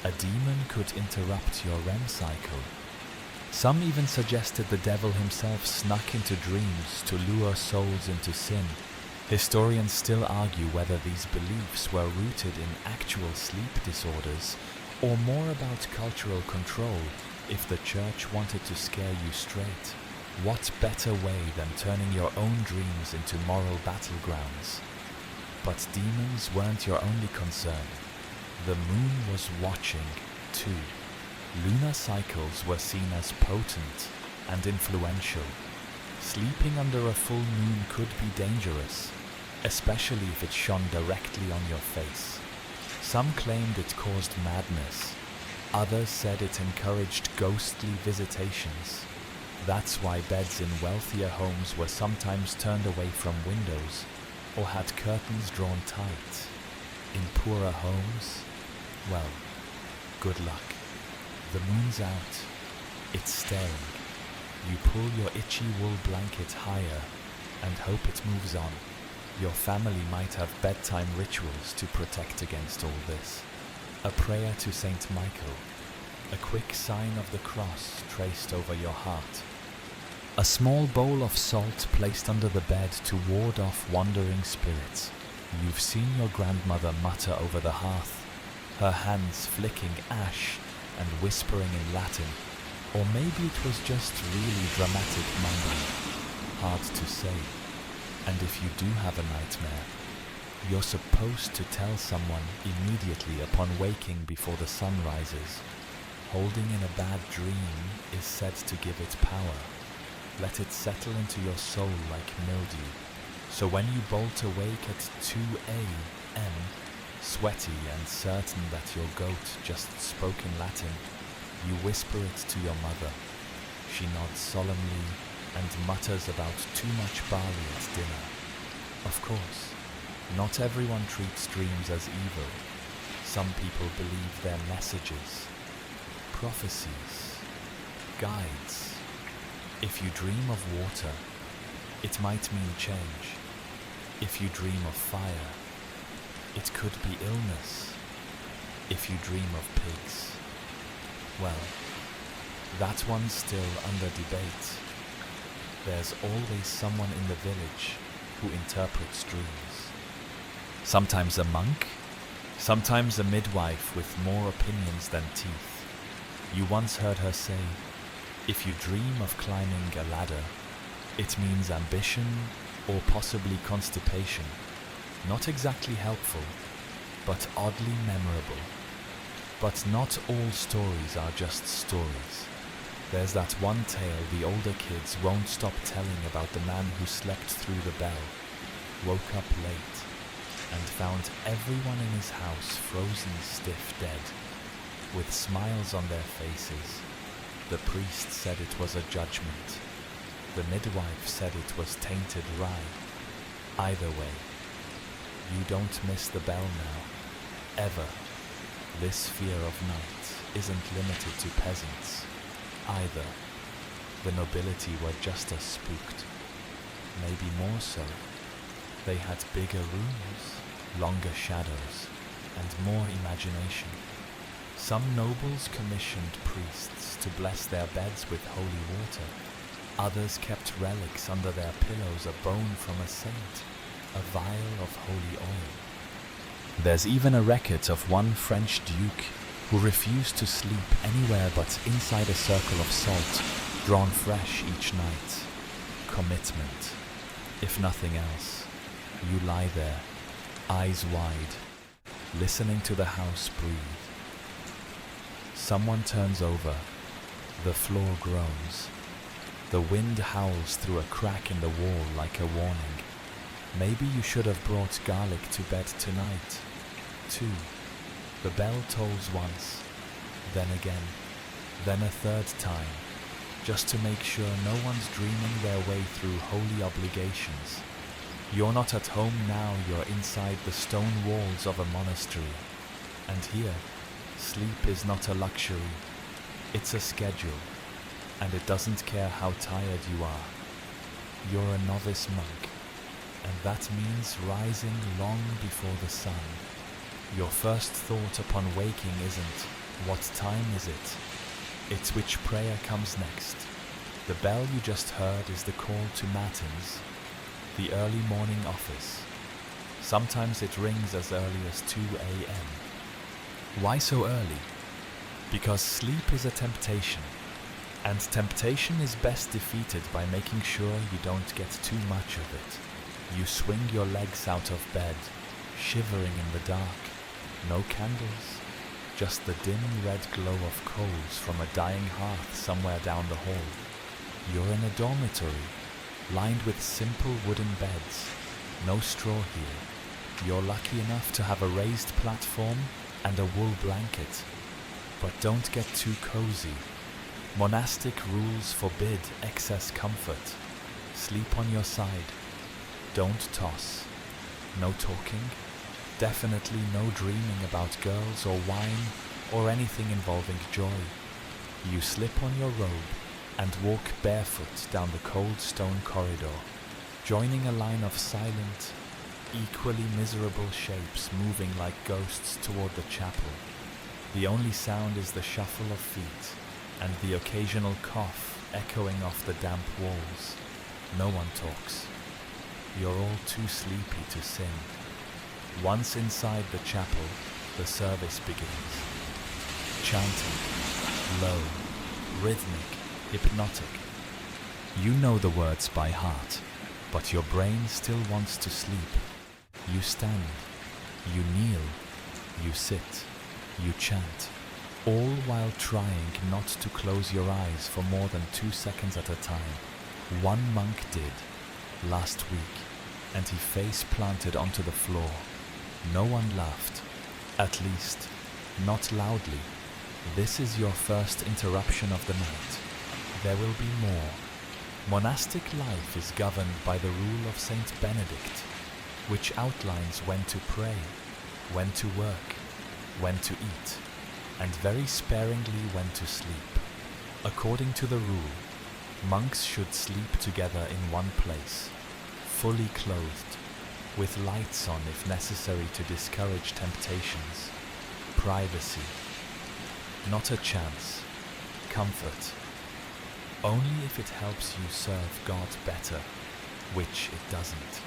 A: a demon could interrupt your REM cycle. Some even suggested the devil himself snuck into dreams to lure souls into sin. Historians still argue whether these beliefs were rooted in actual sleep disorders or more about cultural control if the church wanted to scare you straight. What better way than turning your own dreams into moral battlegrounds? But demons weren't your only concern. The moon was watching, too. Lunar cycles were seen as potent and influential. Sleeping under a full moon could be dangerous, especially if it shone directly on your face. Some claimed it caused madness. Others said it encouraged ghostly visitations. That's why beds in wealthier homes were sometimes turned away from windows or had curtains drawn tight. In poorer homes, well, good luck. The moon's out. It's staring. You pull your itchy wool blanket higher and hope it moves on. Your family might have bedtime rituals to protect against all this. A prayer to Saint Michael. A quick sign of the cross traced over your heart. A small bowl of salt placed under the bed to ward off wandering spirits. You've seen your grandmother mutter over the hearth, her hands flicking ash and whispering in Latin. Or maybe it was just really dramatic mumbling. Hard to say. And if you do have a nightmare, you're supposed to tell someone immediately upon waking before the sun rises. Holding in a bad dream is said to give it power. Let it settle into your soul like mildew. So when you bolt awake at 2 a.m., sweaty and certain that your goat just spoke in Latin, you whisper it to your mother. She nods solemnly and mutters about too much barley at dinner. Of course, not everyone treats dreams as evil. Some people believe they're messages, prophecies, guides. If you dream of water, it might mean change. If you dream of fire, it could be illness. If you dream of pigs, well, that one's still under debate. There's always someone in the village who interprets dreams. Sometimes a monk, sometimes a midwife with more opinions than teeth. You once heard her say, if you dream of climbing a ladder, it means ambition or possibly constipation. Not exactly helpful, but oddly memorable. But not all stories are just stories. There's that one tale the older kids won't stop telling about the man who slept through the bell, woke up late, and found everyone in his house frozen stiff dead, with smiles on their faces. The priest said it was a judgment. The midwife said it was tainted rye. Either way, you don't miss the bell now, ever. This fear of night isn't limited to peasants, either. The nobility were just as spooked, maybe more so. They had bigger rooms, longer shadows, and more imagination. Some nobles commissioned priests to bless their beds with holy water. Others kept relics under their pillows, a bone from a saint, a vial of holy oil. There's even a record of one French duke who refused to sleep anywhere but inside a circle of salt, drawn fresh each night. Commitment. If nothing else, you lie there, eyes wide, listening to the house breathe. Someone turns over, the floor groans. The wind howls through a crack in the wall like a warning. Maybe you should have brought garlic to bed tonight, too. The bell tolls once, then again, then a third time, just to make sure no one's dreaming their way through holy obligations. You're not at home now, you're inside the stone walls of a monastery. And here, sleep is not a luxury, it's a schedule, and it doesn't care how tired you are. You're a novice monk, and that means rising long before the sun. Your first thought upon waking isn't, what time is it? It's which prayer comes next. The bell you just heard is the call to matins, the early morning office. Sometimes it rings as early as 2 a.m. Why so early? Because sleep is a temptation, and temptation is best defeated by making sure you don't get too much of it. You swing your legs out of bed, shivering in the dark. No candles, just the dim red glow of coals from a dying hearth somewhere down the hall. You're in a dormitory, lined with simple wooden beds. No straw here. You're lucky enough to have a raised platform and a wool blanket. But don't get too cozy. Monastic rules forbid excess comfort. Sleep on your side. Don't toss. No talking. Definitely no dreaming about girls or wine or anything involving joy. You slip on your robe and walk barefoot down the cold stone corridor, joining a line of silent, equally miserable shapes moving like ghosts toward the chapel. The only sound is the shuffle of feet and the occasional cough echoing off the damp walls. No one talks. You're all too sleepy to sing. Once inside the chapel, the service begins. Chanting, low, rhythmic, hypnotic. You know the words by heart, but your brain still wants to sleep. You stand, you kneel, you sit, you chant, all while trying not to close your eyes for more than 2 seconds at a time. One monk did, last week, and he face planted onto the floor. No one laughed, at least, not loudly. This is your first interruption of the night. There will be more. Monastic life is governed by the rule of Saint Benedict, which outlines when to pray, when to work, when to eat, and very sparingly when to sleep. According to the rule, monks should sleep together in one place, fully clothed, with lights on if necessary to discourage temptations. Privacy. Not a chance. Comfort. Only if it helps you serve God better, which it doesn't.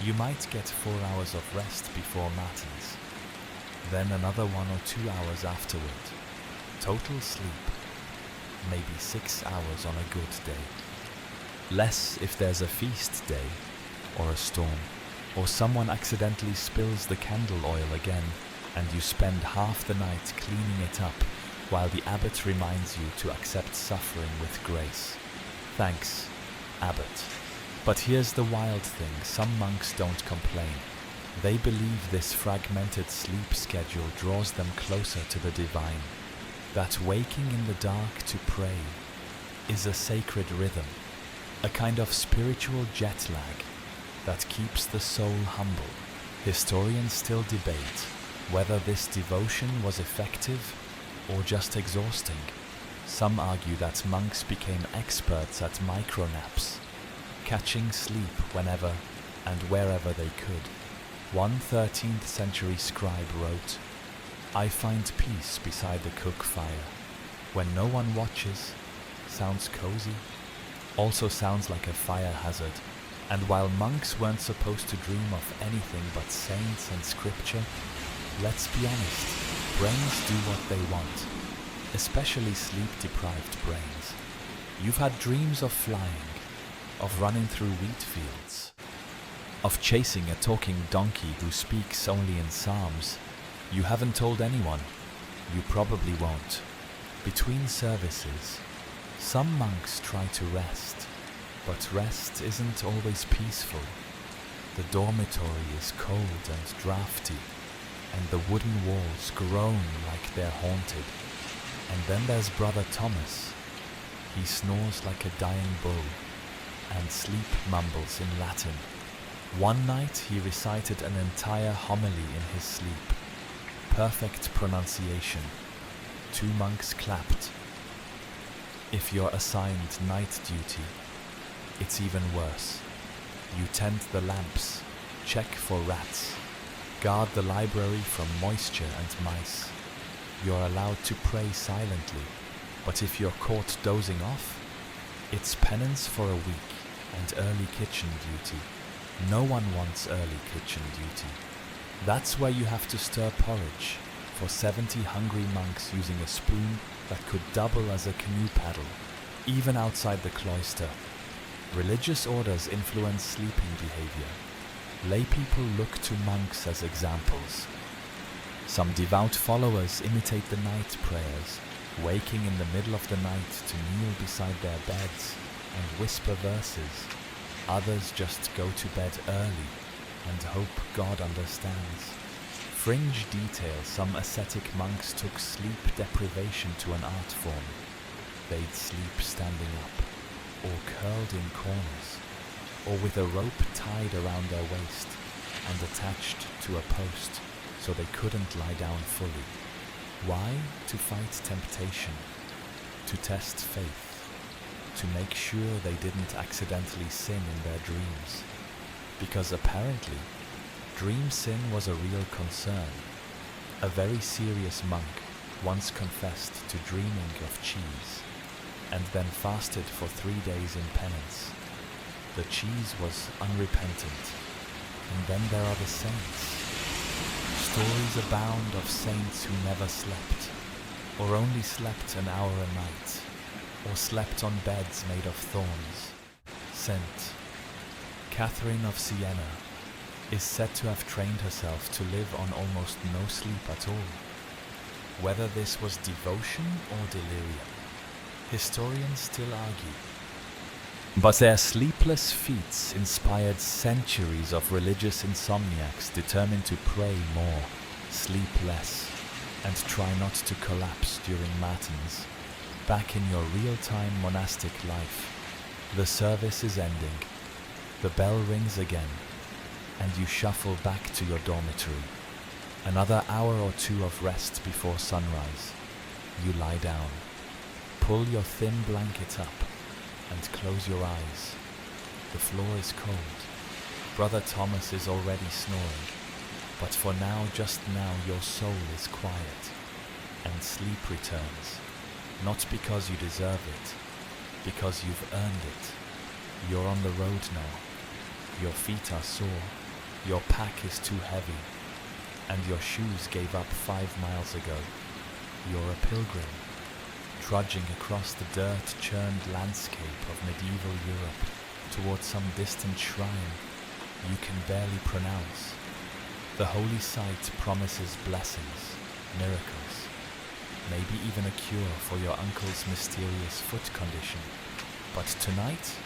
A: You might get 4 hours of rest before matins, then another 1 or 2 hours afterward. Total sleep. Maybe 6 hours on a good day. Less if there's a feast day, or a storm, or someone accidentally spills the candle oil again, and you spend half the night cleaning it up, while the abbot reminds you to accept suffering with grace. Thanks, abbot. But here's the wild thing, some monks don't complain. They believe this fragmented sleep schedule draws them closer to the divine. That waking in the dark to pray is a sacred rhythm, a kind of spiritual jet lag that keeps the soul humble. Historians still debate whether this devotion was effective or just exhausting. Some argue that monks became experts at micronaps, catching sleep whenever and wherever they could. One 13th century scribe wrote, "I find peace beside the cook fire. When no one watches, sounds cozy, also sounds like a fire hazard." And while monks weren't supposed to dream of anything but saints and scripture, let's be honest, brains do what they want, especially sleep-deprived brains. You've had dreams of flying, of running through wheat fields, of chasing a talking donkey who speaks only in psalms. You haven't told anyone. You probably won't. Between services, some monks try to rest, but rest isn't always peaceful. The dormitory is cold and drafty, and the wooden walls groan like they're haunted. And then there's Brother Thomas. He snores like a dying bull, and sleep mumbles in Latin. One night he recited an entire homily in his sleep. Perfect pronunciation. 2 monks clapped. If you're assigned night duty, it's even worse. You tend the lamps, check for rats, guard the library from moisture and mice. You're allowed to pray silently, but if you're caught dozing off, it's penance for a week and early kitchen duty. No one wants early kitchen duty. That's where you have to stir porridge for 70 hungry monks using a spoon that could double as a canoe paddle, even outside the cloister. Religious orders influence sleeping behavior. Lay people look to monks as examples. Some devout followers imitate the night prayers, waking in the middle of the night to kneel beside their beds and whisper verses. Others just go to bed early and hope God understands. Fringe detail, some ascetic monks took sleep deprivation to an art form. They'd sleep standing up, or curled in corners, or with a rope tied around their waist and attached to a post so they couldn't lie down fully. Why? To fight temptation, to test faith, to make sure they didn't accidentally sin in their dreams. Because apparently, dream sin was a real concern. A very serious monk once confessed to dreaming of cheese, and then fasted for 3 days in penance. The cheese was unrepentant. And then there are the saints. Stories abound of saints who never slept, or only slept an hour a night, or slept on beds made of thorns. Saint Catherine of Siena is said to have trained herself to live on almost no sleep at all. Whether this was devotion or delirium, historians still argue. But their sleepless feats inspired centuries of religious insomniacs determined to pray more, sleep less, and try not to collapse during matins. Back in your real-time monastic life, the service is ending, the bell rings again, and you shuffle back to your dormitory. Another hour or 2 of rest before sunrise. You lie down, pull your thin blanket up, and close your eyes. The floor is cold. Brother Thomas is already snoring, but for now, just now, your soul is quiet, and sleep returns, not because you deserve it, because you've earned it. You're on the road now. Your feet are sore, your pack is too heavy, and your shoes gave up 5 miles ago. You're a pilgrim, trudging across the dirt-churned landscape of medieval Europe towards some distant shrine you can barely pronounce. The holy site promises blessings, miracles, maybe even a cure for your uncle's mysterious foot condition. But tonight,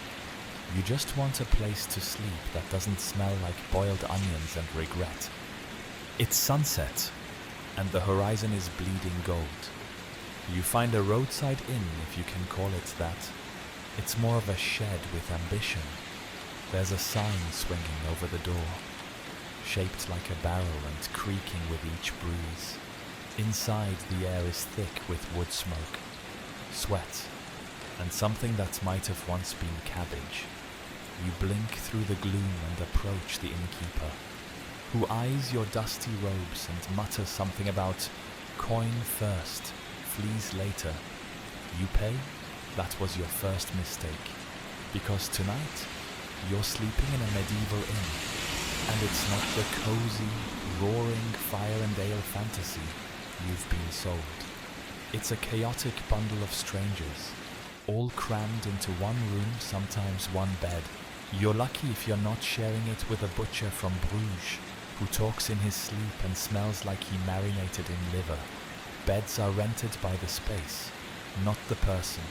A: you just want a place to sleep that doesn't smell like boiled onions and regret. It's sunset, and the horizon is bleeding gold. You find a roadside inn, if you can call it that. It's more of a shed with ambition. There's a sign swinging over the door, shaped like a barrel and creaking with each breeze. Inside, the air is thick with wood smoke, sweat, and something that might have once been cabbage. You blink through the gloom and approach the innkeeper, who eyes your dusty robes and mutters something about coin first, fleas later. You pay? That was your first mistake, because tonight you're sleeping in a medieval inn, and it's not the cozy, roaring fire and ale fantasy you've been sold. It's a chaotic bundle of strangers, all crammed into one room, sometimes one bed. You're lucky if you're not sharing it with a butcher from Bruges, who talks in his sleep and smells like he marinated in liver. Beds are rented by the space, not the person.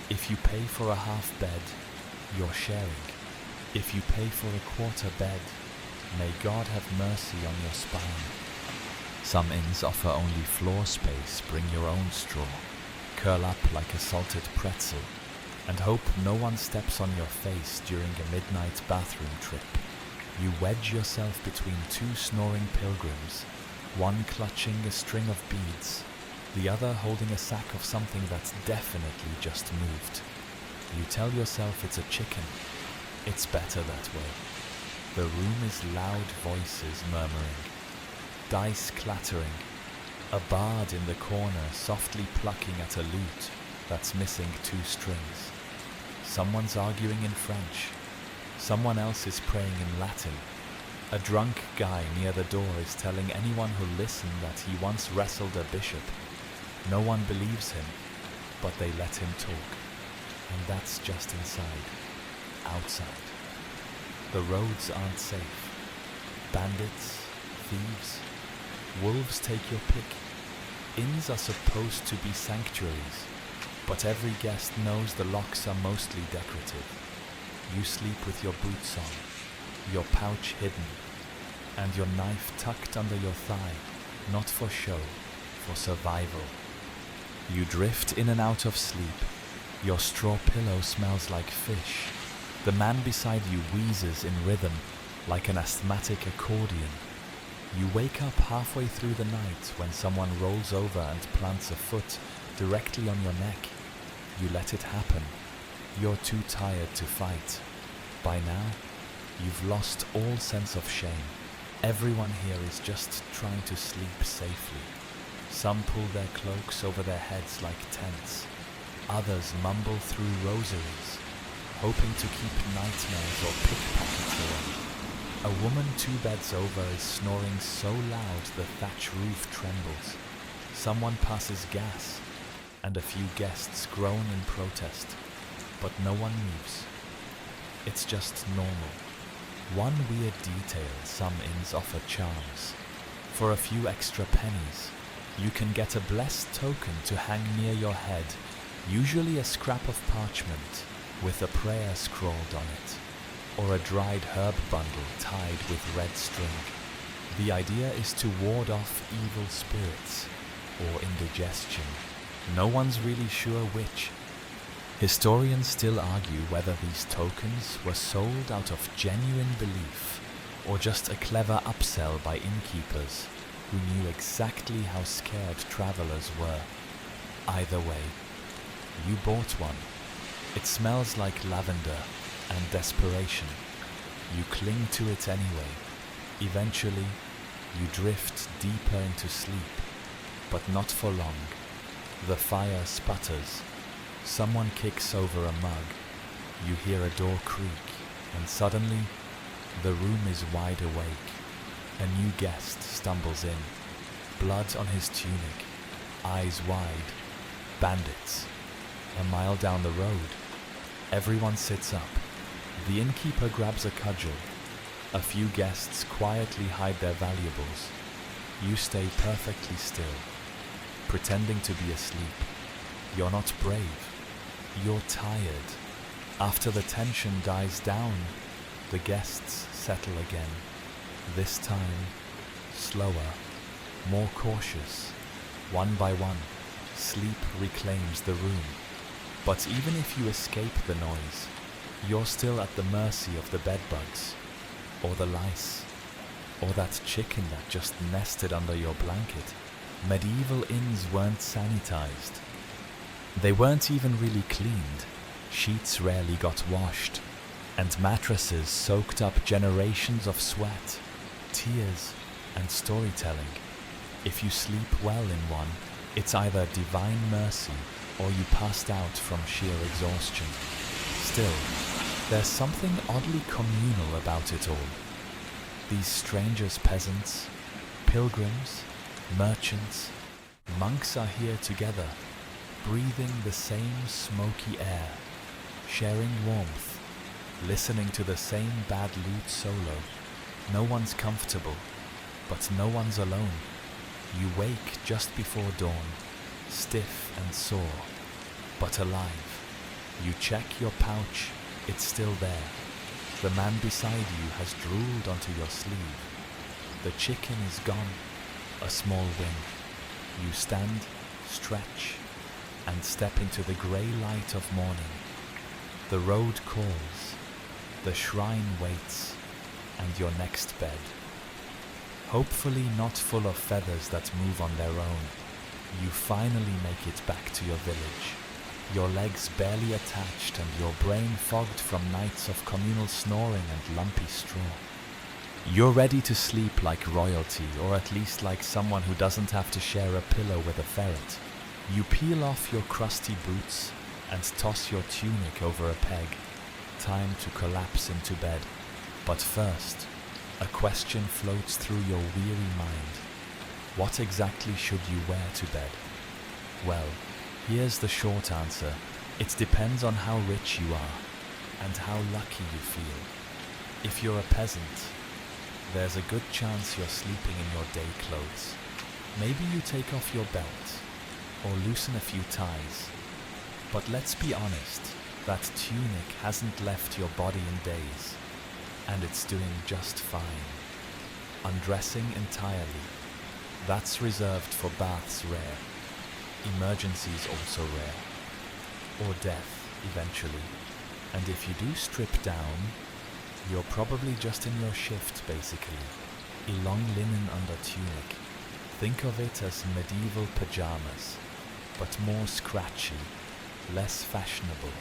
A: If you pay for a half bed, you're sharing. If you pay for a quarter bed, may God have mercy on your spine. Some inns offer only floor space. Bring your own straw. Curl up like a salted pretzel, and hope no one steps on your face during a midnight bathroom trip. You wedge yourself between two snoring pilgrims, one clutching a string of beads, the other holding a sack of something that's definitely just moved. You tell yourself it's a chicken. It's better that way. The room is loud voices murmuring, dice clattering, a bard in the corner softly plucking at a lute that's missing two strings. Someone's arguing in French. Someone else is praying in Latin. A drunk guy near the door is telling anyone who'll listen that he once wrestled a bishop. No one believes him, but they let him talk. And that's just inside. Outside. The roads aren't safe. Bandits, thieves, wolves take your pick. Inns are supposed to be sanctuaries, but every guest knows the locks are mostly decorative. You sleep with your boots on, your pouch hidden, and your knife tucked under your thigh, not for show, for survival. You drift in and out of sleep. Your straw pillow smells like fish. The man beside you wheezes in rhythm like an asthmatic accordion. You wake up halfway through the night when someone rolls over and plants a foot directly on your neck. You let it happen. You're too tired to fight. By now, you've lost all sense of shame. Everyone here is just trying to sleep safely. Some pull their cloaks over their heads like tents. Others mumble through rosaries, hoping to keep nightmares or pickpockets away. A woman 2 beds over is snoring so loud the thatch roof trembles. Someone passes gas, and a few guests groan in protest, but no one moves. It's just normal. One weird detail: some inns offer charms. For a few extra pennies, you can get a blessed token to hang near your head, usually a scrap of parchment with a prayer scrawled on it, or a dried herb bundle tied with red string. The idea is to ward off evil spirits or indigestion. No one's really sure which. Historians still argue whether these tokens were sold out of genuine belief or just a clever upsell by innkeepers who knew exactly how scared travelers were. Either way, you bought one. It smells like lavender and desperation. You cling to it anyway. Eventually, you drift deeper into sleep, but not for long. The fire sputters. Someone kicks over a mug. You hear a door creak, and suddenly, the room is wide awake. A new guest stumbles in, blood on his tunic, eyes wide. Bandits. A mile down the road, everyone sits up. The innkeeper grabs a cudgel. A few guests quietly hide their valuables. You stay perfectly still, pretending to be asleep. You're not brave. You're tired. After the tension dies down, the guests settle again. This time, slower, more cautious. One by one, sleep reclaims the room. But even if you escape the noise, you're still at the mercy of the bedbugs, or the lice, or that chicken that just nested under your blanket. Medieval inns weren't sanitized. They weren't even really cleaned. Sheets rarely got washed, and mattresses soaked up generations of sweat, tears, and storytelling. If you sleep well in one, it's either divine mercy or you passed out from sheer exhaustion. Still, there's something oddly communal about it all. These strangers, peasants, pilgrims, merchants, monks are here together, breathing the same smoky air, sharing warmth, listening to the same bad lute solo. No one's comfortable, but no one's alone. You wake just before dawn, stiff and sore, but alive. You check your pouch, it's still there. The man beside you has drooled onto your sleeve. The chicken is gone, a small wing. You stand, stretch, and step into the grey light of morning. The road calls, the shrine waits, and your next bed. Hopefully not full of feathers that move on their own, you finally make it back to your village, your legs barely attached and your brain fogged from nights of communal snoring and lumpy straw. You're ready to sleep like royalty, or at least like someone who doesn't have to share a pillow with a ferret. You peel off your crusty boots and toss your tunic over a peg. Time to collapse into bed. But first, a question floats through your weary mind. What exactly should you wear to bed? Well, here's the short answer. It depends on how rich you are and how lucky you feel. If you're a peasant, there's a good chance you're sleeping in your day clothes. Maybe you take off your belt or loosen a few ties. But let's be honest, that tunic hasn't left your body in days, and it's doing just fine. Undressing entirely, that's reserved for baths rare, emergencies also rare, or death eventually. And if you do strip down, you're probably just in your shift basically. A long linen under tunic. Think of it as medieval pajamas, but more scratchy, less fashionable,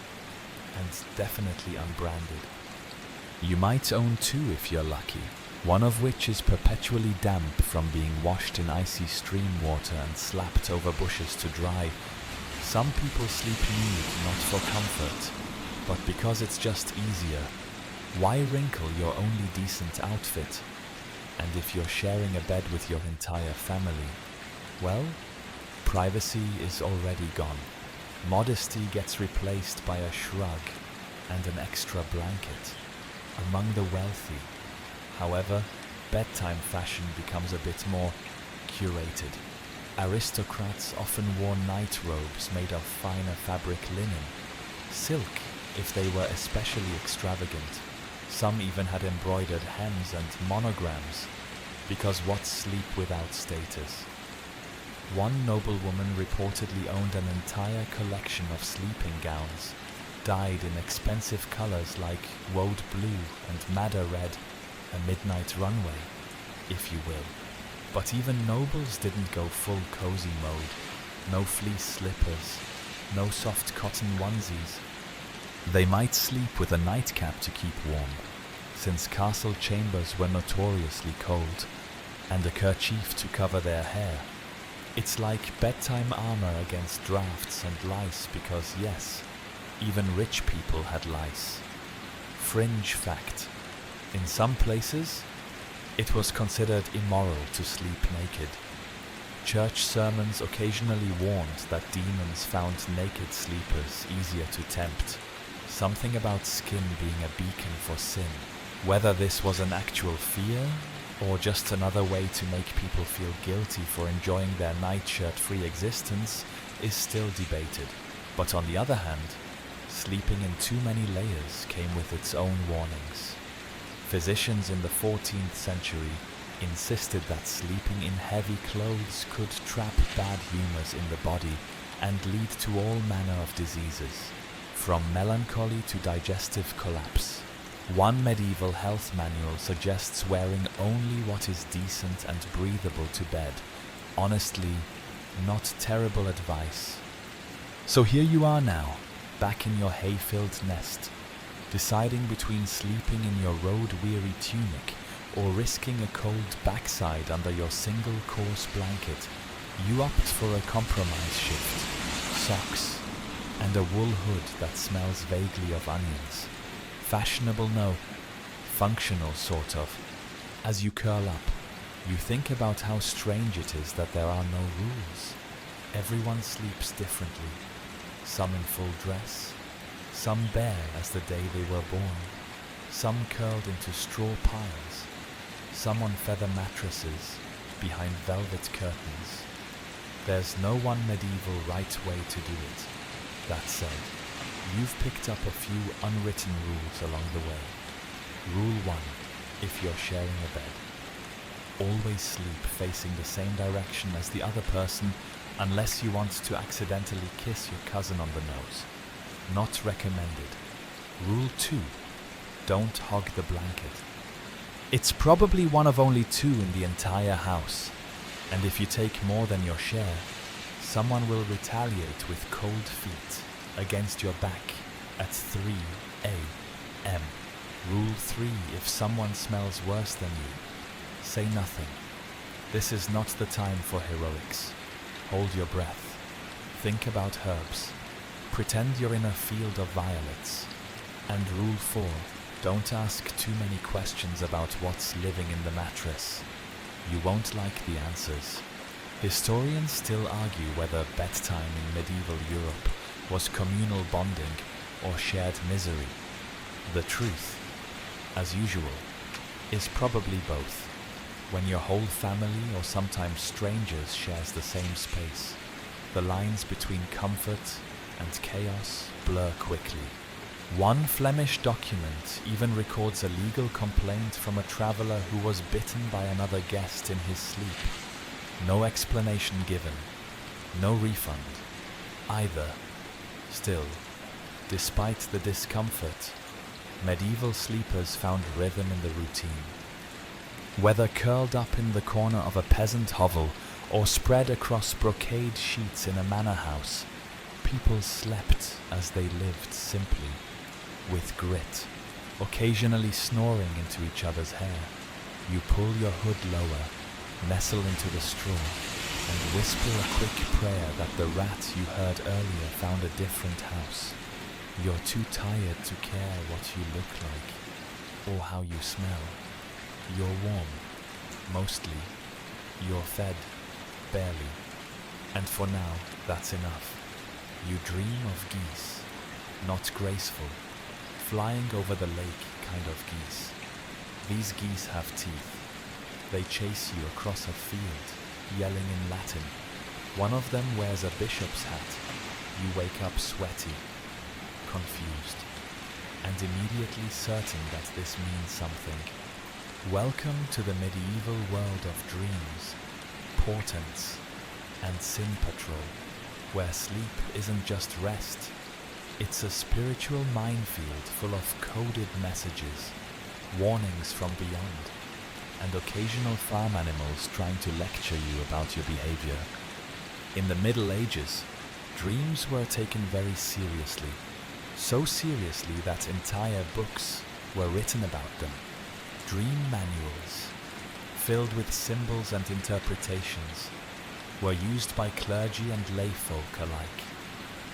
A: and definitely unbranded. You might own two if you're lucky, one of which is perpetually damp from being washed in icy stream water and slapped over bushes to dry. Some people sleep nude not for comfort, but because it's just easier. Why wrinkle your only decent outfit? And if you're sharing a bed with your entire family, well, privacy is already gone. Modesty gets replaced by a shrug and an extra blanket. Among the wealthy, however, bedtime fashion becomes a bit more curated. Aristocrats often wore night robes made of finer fabric linen, silk if they were especially extravagant. Some even had embroidered hems and monograms, because what's sleep without status? One noblewoman reportedly owned an entire collection of sleeping gowns, dyed in expensive colors like woad blue and madder red, a midnight runway, if you will. But even nobles didn't go full cozy mode. No fleece slippers, no soft cotton onesies. They might sleep with a nightcap to keep warm, since castle chambers were notoriously cold, and a kerchief to cover their hair. It's like bedtime armor against drafts and lice because, yes, even rich people had lice. Fringe fact: in some places, it was considered immoral to sleep naked. Church sermons occasionally warned that demons found naked sleepers easier to tempt. Something about skin being a beacon for sin. Whether this was an actual fear, or just another way to make people feel guilty for enjoying their nightshirt-free existence, is still debated. But on the other hand, sleeping in too many layers came with its own warnings. Physicians in the 14th century insisted that sleeping in heavy clothes could trap bad humors in the body and lead to all manner of diseases, from melancholy to digestive collapse. One medieval health manual suggests wearing only what is decent and breathable to bed. Honestly, not terrible advice. So here you are now, back in your hay-filled nest, deciding between sleeping in your road-weary tunic or risking a cold backside under your single coarse blanket. You opt for a compromise shift, socks, and a wool hood that smells vaguely of onions. Fashionable, no. Functional, sort of. As you curl up, you think about how strange it is that there are no rules. Everyone sleeps differently. Some in full dress, some bare as the day they were born, some curled into straw piles, some on feather mattresses behind velvet curtains. There's no one medieval right way to do it. That said, you've picked up a few unwritten rules along the way. Rule 1, if you're sharing a bed. Always sleep facing the same direction as the other person unless you want to accidentally kiss your cousin on the nose. Not recommended. Rule 2, don't hog the blanket. It's probably one of only two in the entire house, and if you take more than your share, someone will retaliate with cold feet against your back at 3 a.m. Rule 3: if someone smells worse than you, say nothing. This is not the time for heroics. Hold your breath. Think about herbs. Pretend you're in a field of violets. And rule 4: don't ask too many questions about what's living in the mattress. You won't like the answers. Historians still argue whether bedtime in medieval Europe was communal bonding or shared misery. The truth, as usual, is probably both. When your whole family or sometimes strangers shares the same space, the lines between comfort and chaos blur quickly. One Flemish document even records a legal complaint from a traveller who was bitten by another guest in his sleep. No explanation given, no refund, either. Still, despite the discomfort, medieval sleepers found rhythm in the routine. Whether curled up in the corner of a peasant hovel or spread across brocade sheets in a manor house, people slept as they lived simply, with grit, occasionally snoring into each other's hair. You pull your hood lower, nestle into the straw, and whisper a quick prayer that the rat you heard earlier found a different house. You're too tired to care what you look like, or how you smell. You're warm, mostly. You're fed, barely. And for now, that's enough. You dream of geese, not graceful, flying over the lake kind of geese. These geese have teeth. They chase you across a field, yelling in Latin. One of them wears a bishop's hat. You wake up sweaty, confused, and immediately certain that this means something. Welcome to the medieval world of dreams, portents, and sin patrol, where sleep isn't just rest. It's a spiritual minefield full of coded messages, warnings from beyond, and occasional farm animals trying to lecture you about your behavior. In the Middle Ages, dreams were taken very seriously, so seriously that entire books were written about them. Dream manuals, filled with symbols and interpretations, were used by clergy and layfolk alike.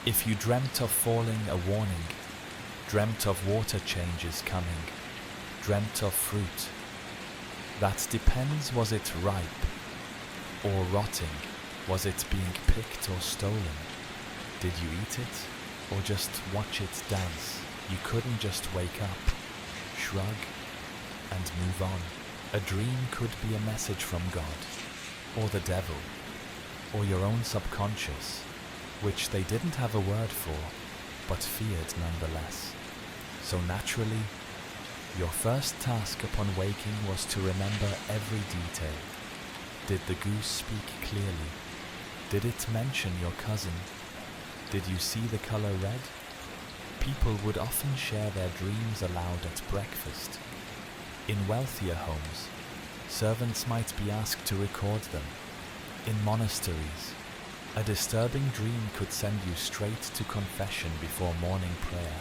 A: If you dreamt of falling, a warning, dreamt of water changes coming, dreamt of fruit. That depends, was it ripe or rotting? Was it being picked or stolen? Did you eat it or just watch it dance? You couldn't just wake up, shrug, and move on. A dream could be a message from God, or the devil, or your own subconscious, which they didn't have a word for, but feared nonetheless. So naturally, your first task upon waking was to remember every detail. Did the goose speak clearly? Did it mention your cousin? Did you see the color red? People would often share their dreams aloud at breakfast. In wealthier homes, servants might be asked to record them. In monasteries, a disturbing dream could send you straight to confession before morning prayer.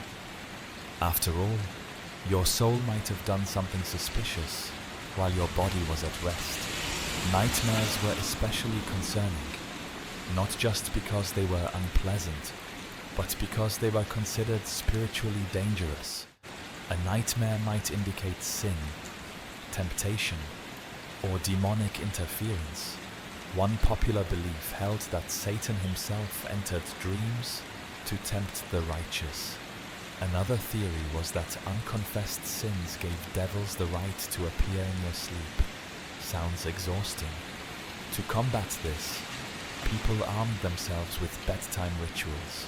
A: After all, your soul might have done something suspicious while your body was at rest. Nightmares were especially concerning, not just because they were unpleasant, but because they were considered spiritually dangerous. A nightmare might indicate sin, temptation, or demonic interference. One popular belief held that Satan himself entered dreams to tempt the righteous. Another theory was that unconfessed sins gave devils the right to appear in your sleep. Sounds exhausting. To combat this, people armed themselves with bedtime rituals,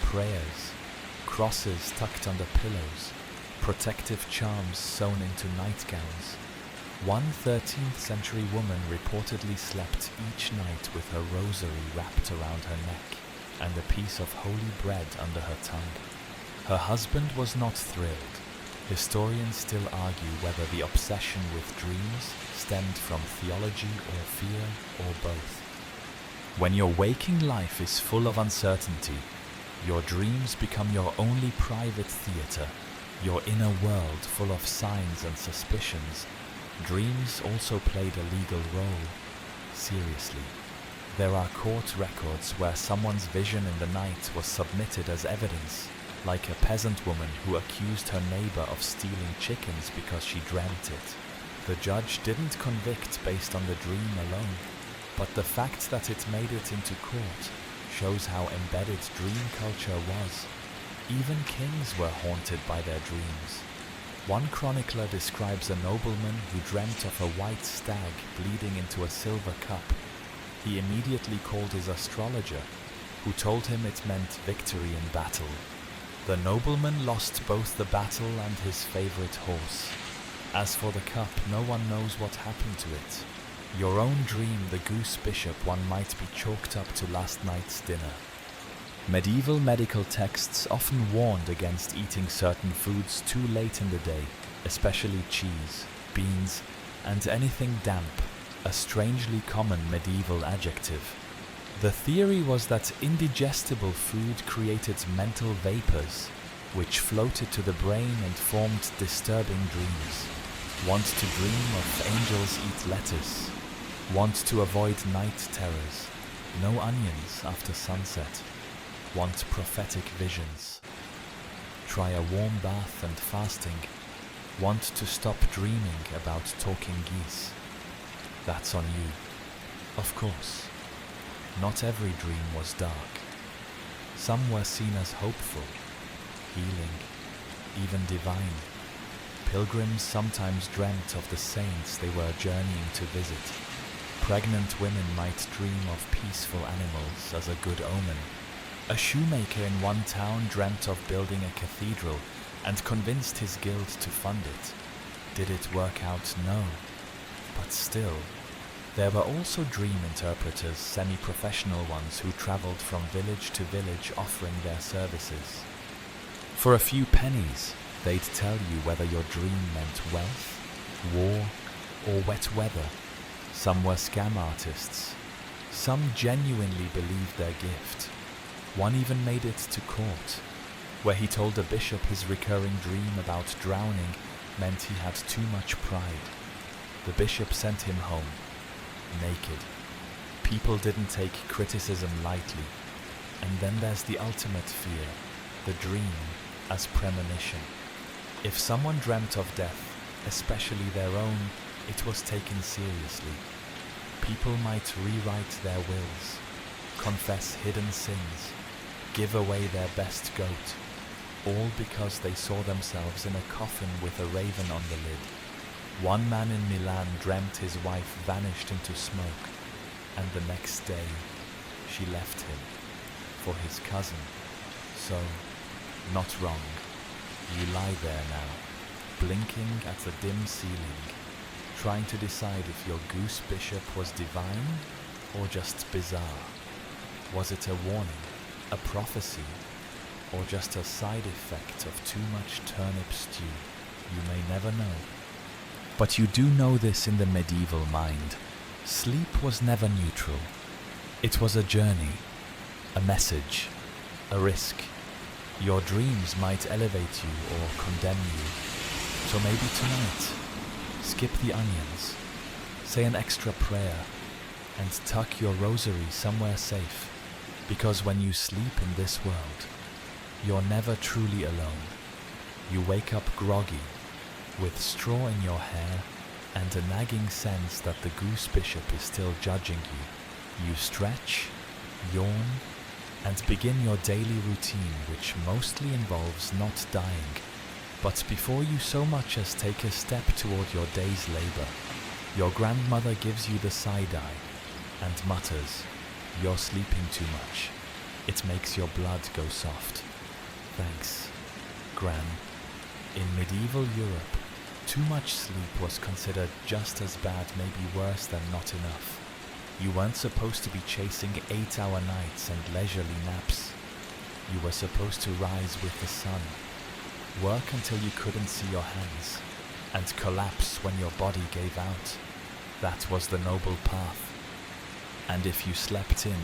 A: prayers, crosses tucked under pillows, protective charms sewn into nightgowns. One 13th century woman reportedly slept each night with her rosary wrapped around her neck and a piece of holy bread under her tongue. Her husband was not thrilled. Historians still argue whether the obsession with dreams stemmed from theology or fear or both. When your waking life is full of uncertainty, your dreams become your only private theater, your inner world full of signs and suspicions. Dreams also played a legal role. Seriously. There are court records where someone's vision in the night was submitted as evidence, like a peasant woman who accused her neighbor of stealing chickens because she dreamt it. The judge didn't convict based on the dream alone, but the fact that it made it into court shows how embedded dream culture was. Even kings were haunted by their dreams. One chronicler describes a nobleman who dreamt of a white stag bleeding into a silver cup. He immediately called his astrologer, who told him it meant victory in battle. The nobleman lost both the battle and his favorite horse. As for the cup, no one knows what happened to it. Your own dream, the goose bishop, one might be chalked up to last night's dinner. Medieval medical texts often warned against eating certain foods too late in the day, especially cheese, beans, and anything damp, a strangely common medieval adjective. The theory was that indigestible food created mental vapors, which floated to the brain and formed disturbing dreams. Want to dream of angels eat lettuce. Want to avoid night terrors. No onions after sunset. Want prophetic visions. Try a warm bath and fasting. Want to stop dreaming about talking geese. That's on you. Of course. Not every dream was dark. Some were seen as hopeful, healing, even divine. Pilgrims sometimes dreamt of the saints they were journeying to visit. Pregnant women might dream of peaceful animals as a good omen. A shoemaker in one town dreamt of building a cathedral and convinced his guild to fund it. Did it work out? No. But still, there were also dream interpreters, semi-professional ones who traveled from village to village offering their services. For a few pennies, they'd tell you whether your dream meant wealth, war, or wet weather. Some were scam artists. Some genuinely believed their gift. One even made it to court, where he told a bishop his recurring dream about drowning meant he had too much pride. The bishop sent him home, naked. People didn't take criticism lightly. And then there's the ultimate fear, the dream as premonition. If someone dreamt of death, especially their own, it was taken seriously. People might rewrite their wills, confess hidden sins, give away their best goat, all because they saw themselves in a coffin with a raven on the lid. One man in Milan dreamt his wife vanished into smoke, and the next day she left him for his cousin. So, not wrong. You lie there now, blinking at the dim ceiling, trying to decide if your goose bishop was divine or just bizarre. Was it a warning, a prophecy, or just a side effect of too much turnip stew? You may never know. But you do know this in the medieval mind. Sleep was never neutral. It was a journey, a message, a risk. Your dreams might elevate you or condemn you. So maybe tonight, skip the onions, say an extra prayer, and tuck your rosary somewhere safe. Because when you sleep in this world, you're never truly alone. You wake up groggy, with straw in your hair and a nagging sense that the goose bishop is still judging you. You stretch, yawn, and begin your daily routine, which mostly involves not dying. But before you so much as take a step toward your day's labor, your grandmother gives you the side-eye and mutters, "You're sleeping too much. It makes your blood go soft." Thanks, Gran. In medieval Europe, too much sleep was considered just as bad, maybe worse than not enough. You weren't supposed to be chasing 8-hour nights and leisurely naps. You were supposed to rise with the sun, Work until you couldn't see your hands, and collapse when your body gave out. That was the noble path. And if you slept in,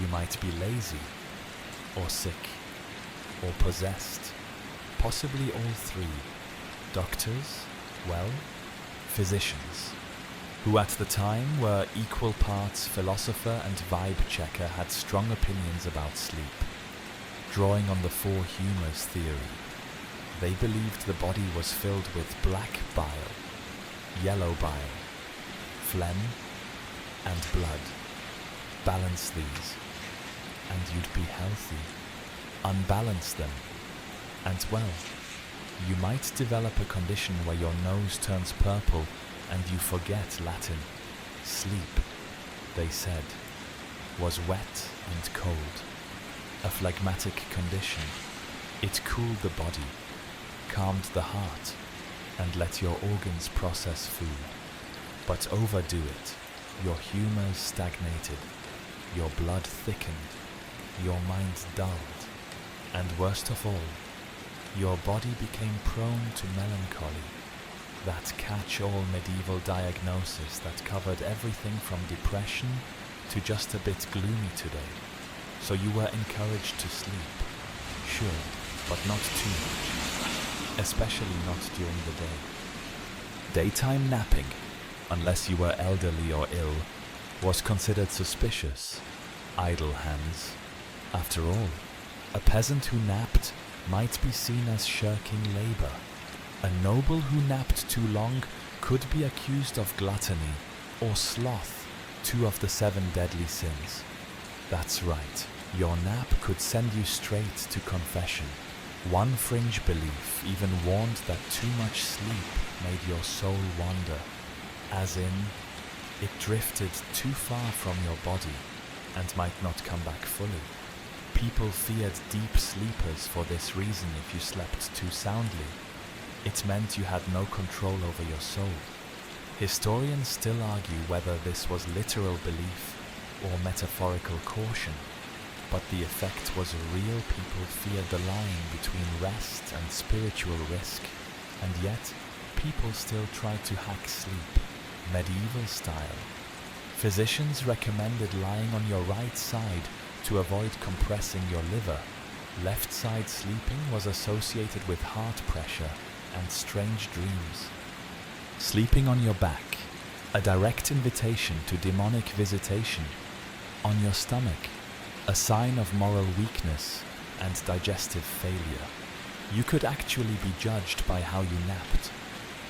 A: you might be lazy, or sick, or possessed, possibly all three. Doctors, well, physicians, who at the time were equal parts philosopher and vibe checker, had strong opinions about sleep. Drawing on the four humours theory, they believed the body was filled with black bile, yellow bile, phlegm, and blood. Balance these, and you'd be healthy. Unbalance them, and well, you might develop a condition where your nose turns purple and you forget Latin. Sleep, they said, was wet and cold, a phlegmatic condition. It cooled the body, calmed the heart, and let your organs process food. But overdo it, your humours stagnated, your blood thickened, your mind dulled, and worst of all, your body became prone to melancholy, that catch-all medieval diagnosis that covered everything from depression to just a bit gloomy today. So you were encouraged to sleep, sure, but not too much, especially not during the day. Daytime napping, unless you were elderly or ill, was considered suspicious. Idle hands. After all, a peasant who napped might be seen as shirking labour. A noble who napped too long could be accused of gluttony or sloth, 2 of the 7 deadly sins. That's right, your nap could send you straight to confession. One fringe belief even warned that too much sleep made your soul wander, as in, it drifted too far from your body and might not come back fully. People feared deep sleepers for this reason. If you slept too soundly, it meant you had no control over your soul. Historians still argue whether this was literal belief or metaphorical caution, but the effect was real. People feared the line between rest and spiritual risk, and yet people still tried to hack sleep, medieval style. Physicians recommended lying on your right side to avoid compressing your liver. Left side sleeping was associated with heart pressure and strange dreams. Sleeping on your back, a direct invitation to demonic visitation. On your stomach, a sign of moral weakness and digestive failure. You could actually be judged by how you napped.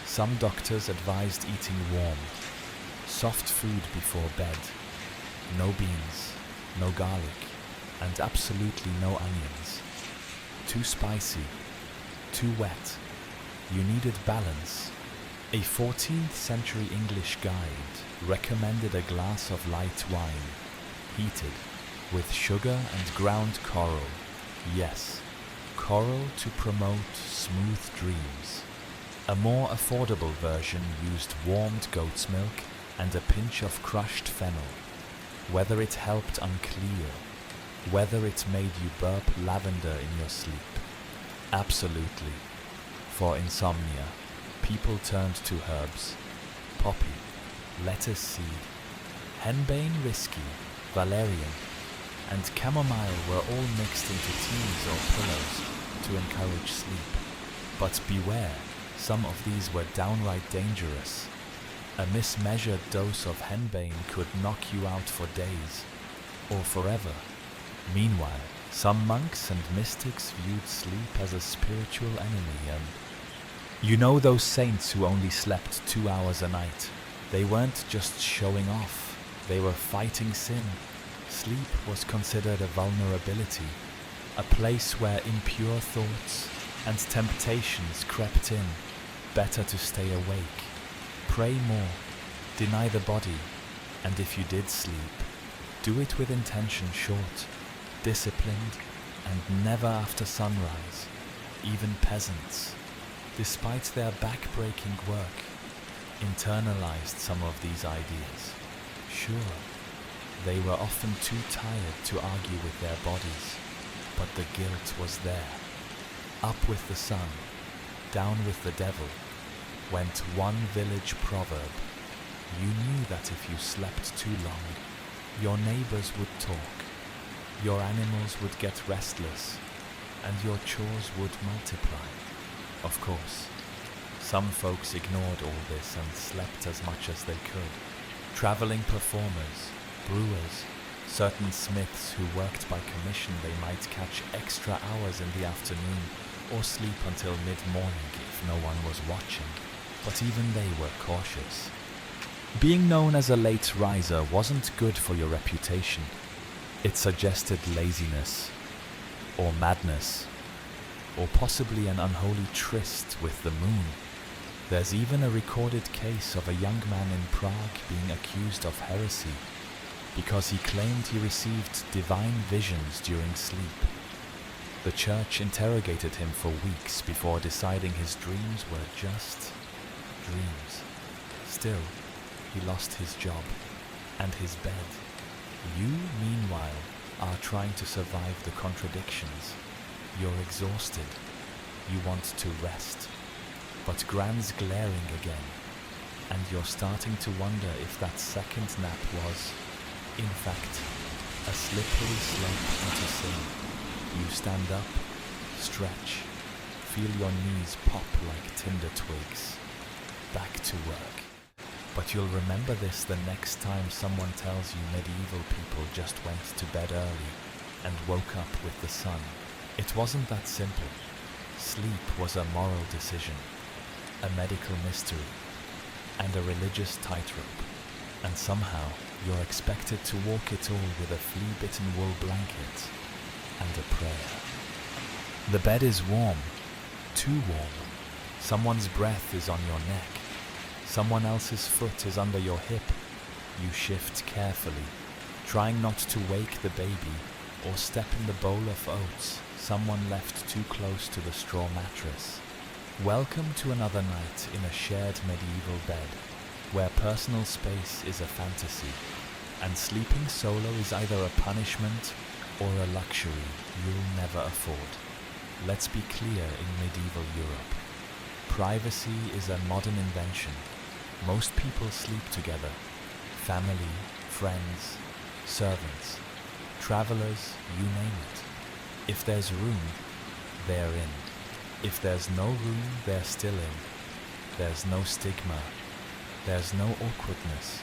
A: Some doctors advised eating warm, soft food before bed, no beans, no garlic, and absolutely no onions. Too spicy, too wet. You needed balance. A 14th century English guide recommended a glass of light wine, heated, with sugar and ground coral. Yes, coral to promote smooth dreams. A more affordable version used warmed goat's milk and a pinch of crushed fennel. Whether it helped unclear, whether it made you burp lavender in your sleep. Absolutely. For insomnia, people turned to herbs. Poppy, lettuce seed, henbane risky, valerian, and chamomile were all mixed into teas or pillows to encourage sleep. But beware, some of these were downright dangerous. A mismeasured dose of henbane could knock you out for days, or forever. Meanwhile, some monks and mystics viewed sleep as a spiritual enemy, and you know those saints who only slept 2 hours a night? They weren't just showing off, they were fighting sin. Sleep was considered a vulnerability, a place where impure thoughts and temptations crept in. Better to stay awake, pray more, deny the body, and if you did sleep, do it with intention short, disciplined, and never after sunrise. Even peasants, despite their back-breaking work, internalized some of these ideas. Sure, they were often too tired to argue with their bodies, but the guilt was there. Up with the sun, down with the devil, went one village proverb. You knew that if you slept too long, your neighbors would talk, your animals would get restless, and your chores would multiply. Of course, some folks ignored all this and slept as much as they could. Traveling performers, brewers, certain smiths who worked by commission, they might catch extra hours in the afternoon or sleep until mid-morning if no one was watching, but even they were cautious. Being known as a late riser wasn't good for your reputation. It suggested laziness, or madness, or possibly an unholy tryst with the moon. There's even a recorded case of a young man in Prague being accused of heresy because he claimed he received divine visions during sleep. The church interrogated him for weeks before deciding his dreams were just dreams. Still, he lost his job and his bed. You, meanwhile, are trying to survive the contradictions. You're exhausted. You want to rest. But Gran's glaring again, and you're starting to wonder if that second nap was, in fact, a slippery slope into sin. You stand up, stretch, feel your knees pop like tinder twigs. Back to work. But you'll remember this the next time someone tells you medieval people just went to bed early and woke up with the sun. It wasn't that simple. Sleep was a moral decision, a medical mystery, and a religious tightrope. And somehow you're expected to walk it all with a flea-bitten wool blanket and a prayer. The bed is warm, too warm. Someone's breath is on your neck. Someone else's foot is under your hip. You shift carefully, trying not to wake the baby or step in the bowl of oats someone left too close to the straw mattress. Welcome to another night in a shared medieval bed, where personal space is a fantasy, and sleeping solo is either a punishment or a luxury you'll never afford. Let's be clear in medieval Europe. Privacy is a modern invention. Most people sleep together. Family, friends, servants, travelers, you name it. If there's room, they're in. If there's no room, they're still in. There's no stigma. There's no awkwardness.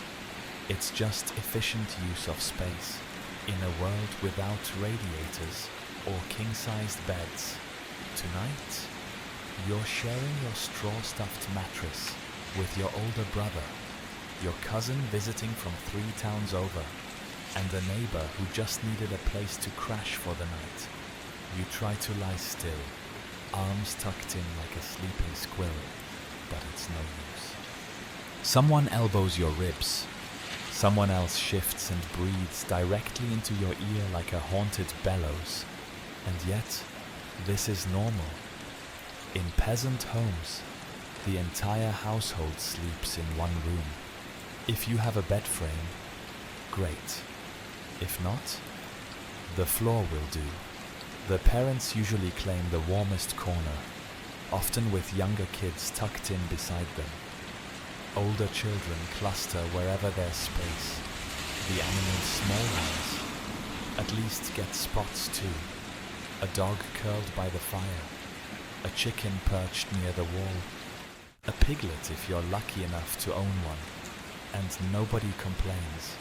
A: It's just efficient use of space in a world without radiators or king-sized beds. Tonight, you're sharing your straw-stuffed mattress with your older brother, your cousin visiting from 3 towns over, and a neighbor who just needed a place to crash for the night. You try to lie still, arms tucked in like a sleeping squirrel, but it's no use. Someone elbows your ribs. Someone else shifts and breathes directly into your ear like a haunted bellows. And yet, this is normal. In peasant homes, the entire household sleeps in one room. If you have a bed frame, great. If not, the floor will do. The parents usually claim the warmest corner, often with younger kids tucked in beside them. Older children cluster wherever there's space. The animals' small ones at least get spots too. A dog curled by the fire, a chicken perched near the wall, a piglet if you're lucky enough to own one, and nobody complains,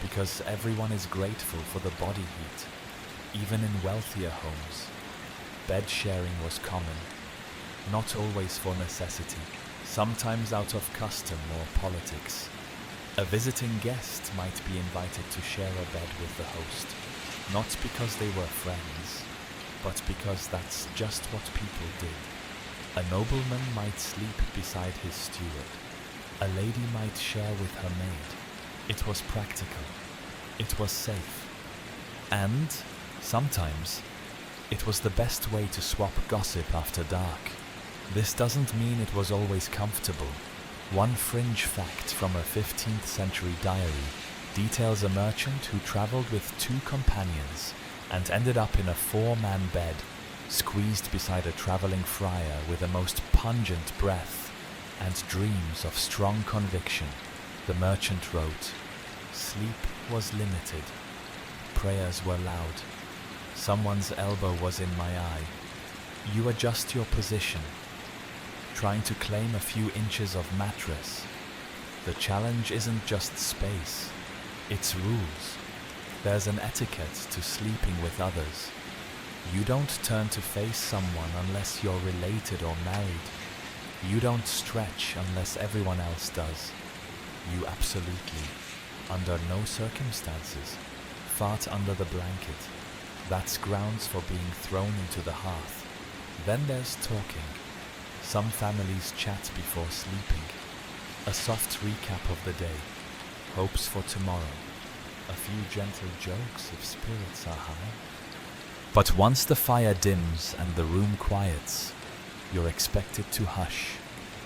A: because everyone is grateful for the body heat. Even in wealthier homes, bed sharing was common, not always for necessity, sometimes out of custom or politics. A visiting guest might be invited to share a bed with the host, not because they were friends, but because that's just what people did. A nobleman might sleep beside his steward. A lady might share with her maid. It was practical. It was safe. And sometimes, it was the best way to swap gossip after dark. This doesn't mean it was always comfortable. One fringe fact from a 15th century diary details a merchant who traveled with 2 companions and ended up in a 4-man bed squeezed beside a traveling friar with a most pungent breath and dreams of strong conviction, the merchant wrote, "Sleep was limited, prayers were loud, someone's elbow was in my eye. You adjust your position, trying to claim a few inches of mattress. The challenge isn't just space, it's rules. There's an etiquette to sleeping with others. You don't turn to face someone unless you're related or married. You don't stretch unless everyone else does. You absolutely, under no circumstances, fart under the blanket. That's grounds for being thrown into the hearth. Then there's talking. Some families chat before sleeping. A soft recap of the day, hopes for tomorrow, a few gentle jokes if spirits are high. But once the fire dims and the room quiets, you're expected to hush.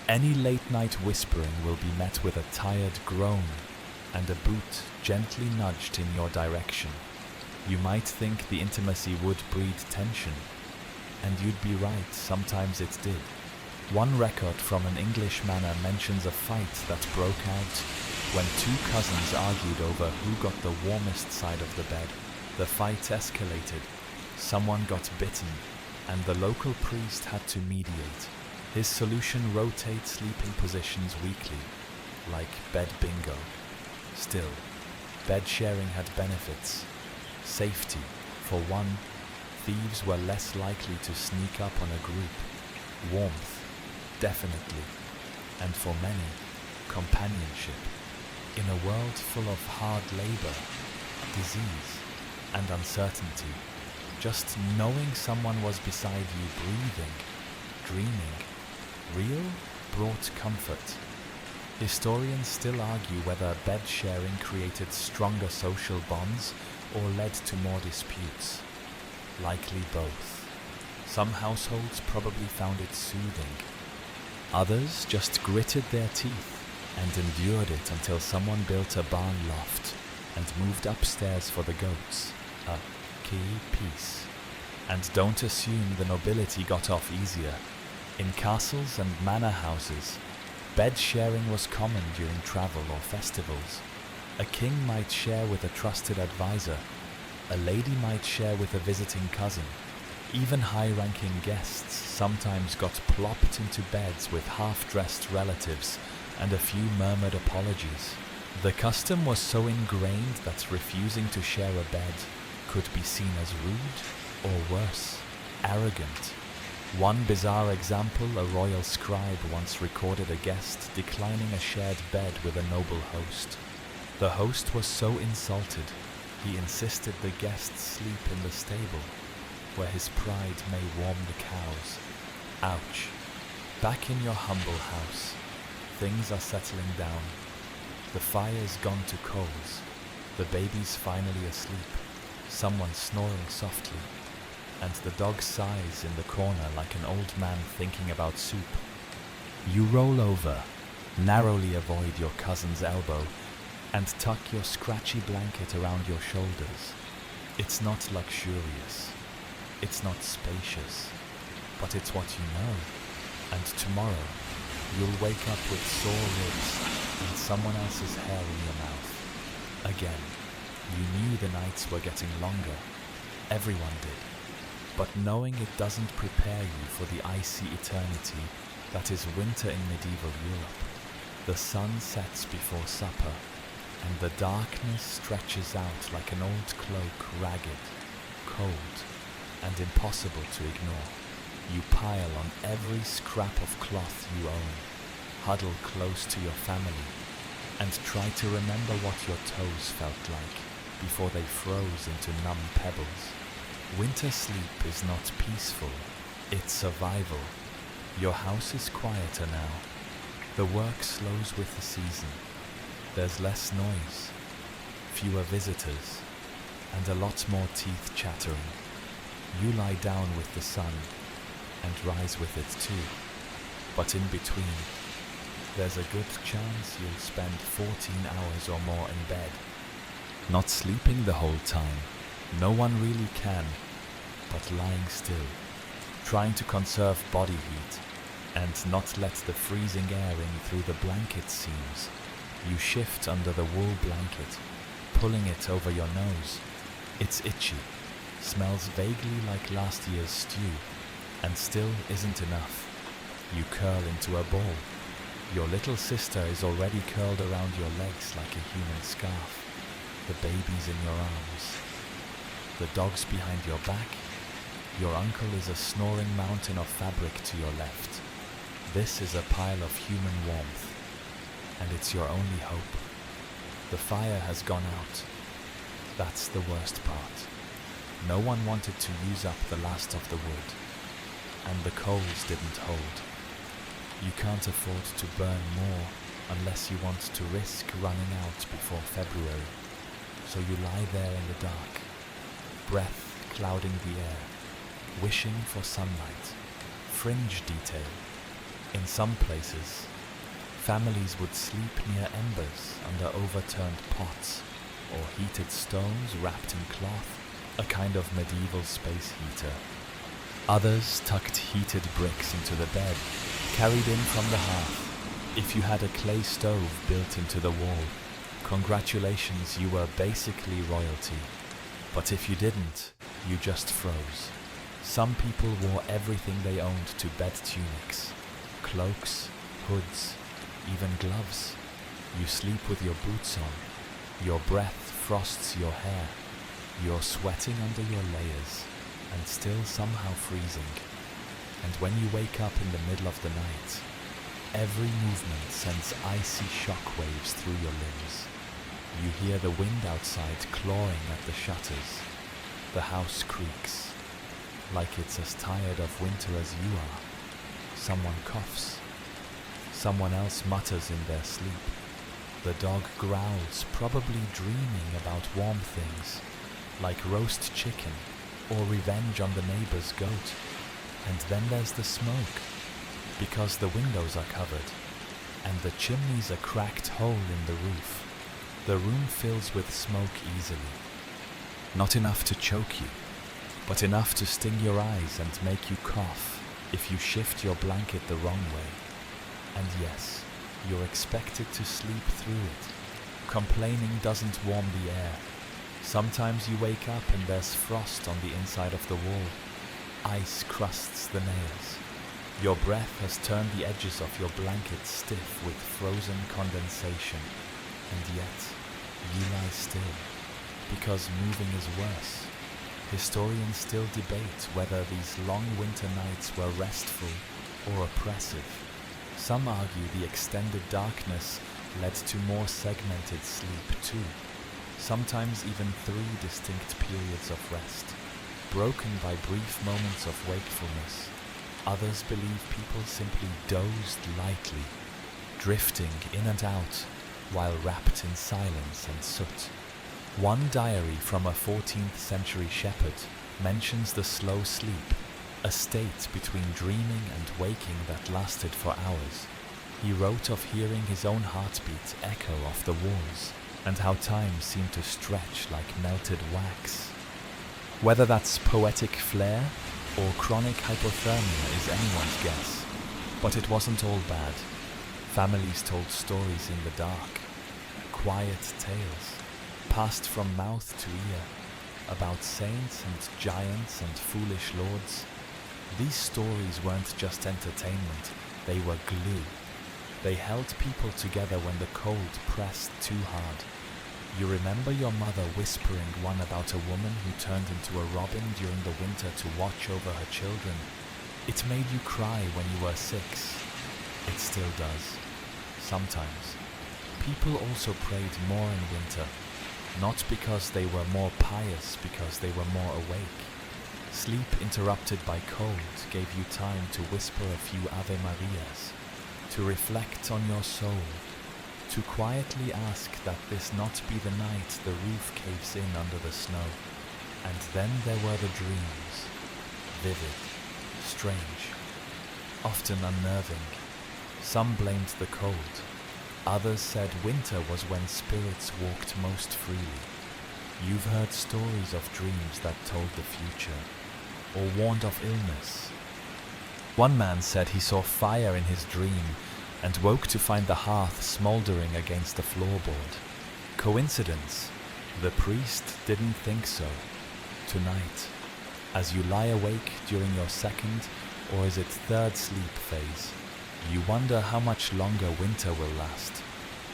A: Any late-night whispering will be met with a tired groan and a boot gently nudged in your direction. You might think the intimacy would breed tension, and you'd be right, sometimes it did. One record from an English manor mentions a fight that broke out when two cousins argued over who got the warmest side of the bed. The fight escalated, someone got bitten, and the local priest had to mediate. His solution: rotate sleeping positions weekly, like bed bingo. Still, bed sharing had benefits. Safety. For one, thieves were less likely to sneak up on a group. Warmth. Definitely. And for many, companionship. In a world full of hard labor, disease, and uncertainty, just knowing someone was beside you breathing, dreaming, real, brought comfort. Historians still argue whether bed sharing created stronger social bonds or led to more disputes. Likely both. Some households probably found it soothing. Others just gritted their teeth and endured it until someone built a barn loft and moved upstairs for the goats. A key piece. And don't assume the nobility got off easier. In castles and manor houses, bed sharing was common during travel or festivals. A king might share with a trusted advisor. A lady might share with a visiting cousin. Even high-ranking guests sometimes got plopped into beds with half-dressed relatives and a few murmured apologies. The custom was so ingrained that refusing to share a bed could be seen as rude, or worse, arrogant. One bizarre example: a royal scribe once recorded a guest declining a shared bed with a noble host. The host was so insulted, he insisted the guests sleep in the stable, where his pride may warm the cows. Ouch. Back in your humble house, things are settling down. The fire's gone to coals, the baby's finally asleep, someone snoring softly, and the dog sighs in the corner like an old man thinking about soup. You roll over, narrowly avoid your cousin's elbow, and tuck your scratchy blanket around your shoulders. It's not luxurious, it's not spacious, but it's what you know. And tomorrow, you'll wake up with sore ribs and someone else's hair in your mouth. Again, you knew the nights were getting longer. Everyone did. But knowing it doesn't prepare you for the icy eternity that is winter in medieval Europe. The sun sets before supper, and the darkness stretches out like an old cloak, ragged, cold, and impossible to ignore. You pile on every scrap of cloth you own, huddle close to your family, and try to remember what your toes felt like before they froze into numb pebbles. Winter sleep is not peaceful, it's survival. Your house is quieter now. The work slows with the season. There's less noise, fewer visitors, and a lot more teeth chattering. You lie down with the sun and rise with it too. But in between, there's a good chance you'll spend 14 hours or more in bed. Not sleeping the whole time, no one really can, but lying still, trying to conserve body heat and not let the freezing air in through the blanket seams. You shift under the wool blanket, pulling it over your nose. It's itchy, smells vaguely like last year's stew, and still isn't enough. You curl into a ball. Your little sister is already curled around your legs like a human scarf. The baby's in your arms. The dog's behind your back. Your uncle is a snoring mountain of fabric to your left. This is a pile of human warmth, and it's your only hope. The fire has gone out. That's the worst part. No one wanted to use up the last of the wood, and the coals didn't hold. You can't afford to burn more unless you want to risk running out before February. So you lie there in the dark, breath clouding the air, wishing for sunlight. Fringe detail. In some places, families would sleep near embers under overturned pots or heated stones wrapped in cloth, a kind of medieval space heater. Others tucked heated bricks into the bed, carried in from the hearth. If you had a clay stove built into the wall, congratulations, you were basically royalty. But if you didn't, you just froze. Some people wore everything they owned to bed tunics, cloaks, hoods, even gloves. You sleep with your boots on. Your breath frosts your hair. You're sweating under your layers and still somehow freezing. And when you wake up in the middle of the night, every movement sends icy shock waves through your limbs. You hear the wind outside clawing at the shutters. The house creaks, like it's as tired of winter as you are. Someone coughs. Someone else mutters in their sleep. The dog growls, probably dreaming about warm things, like roast chicken or revenge on the neighbor's goat. And then there's the smoke, because the windows are covered, and the chimney's a cracked hole in the roof. The room fills with smoke easily. Not enough to choke you, but enough to sting your eyes and make you cough if you shift your blanket the wrong way. And yes, you're expected to sleep through it. Complaining doesn't warm the air. Sometimes you wake up and there's frost on the inside of the wall. Ice crusts the nails. Your breath has turned the edges of your blanket stiff with frozen condensation. And yet, you lie still, because moving is worse. Historians still debate whether these long winter nights were restful or oppressive. Some argue the extended darkness led to more segmented sleep too, sometimes even 3 distinct periods of rest, broken by brief moments of wakefulness. Others believe people simply dozed lightly, drifting in and out while wrapped in silence and soot. One diary from a 14th century shepherd mentions the slow sleep, a state between dreaming and waking that lasted for hours. He wrote of hearing his own heartbeat echo off the walls, and how time seemed to stretch like melted wax. Whether that's poetic flair or chronic hypothermia is anyone's guess, but it wasn't all bad. Families told stories in the dark, quiet tales, passed from mouth to ear, about saints and giants and foolish lords. These stories weren't just entertainment, they were glue. They held people together when the cold pressed too hard. You remember your mother whispering one about a woman who turned into a robin during the winter to watch over her children. It made you cry when you were 6. It still does. Sometimes. People also prayed more in winter, not because they were more pious, because they were more awake. Sleep interrupted by cold gave you time to whisper a few Ave Marias, to reflect on your soul, to quietly ask that this not be the night the roof caves in under the snow. And then there were the dreams, vivid, strange, often unnerving. Some blamed the cold. Others said winter was when spirits walked most freely. You've heard stories of dreams that told the future, or warned of illness, One man said he saw fire in his dream and woke to find the hearth smouldering against the floorboard. Coincidence? The priest didn't think so. Tonight, as you lie awake during your second, or is it third sleep phase, you wonder how much longer winter will last.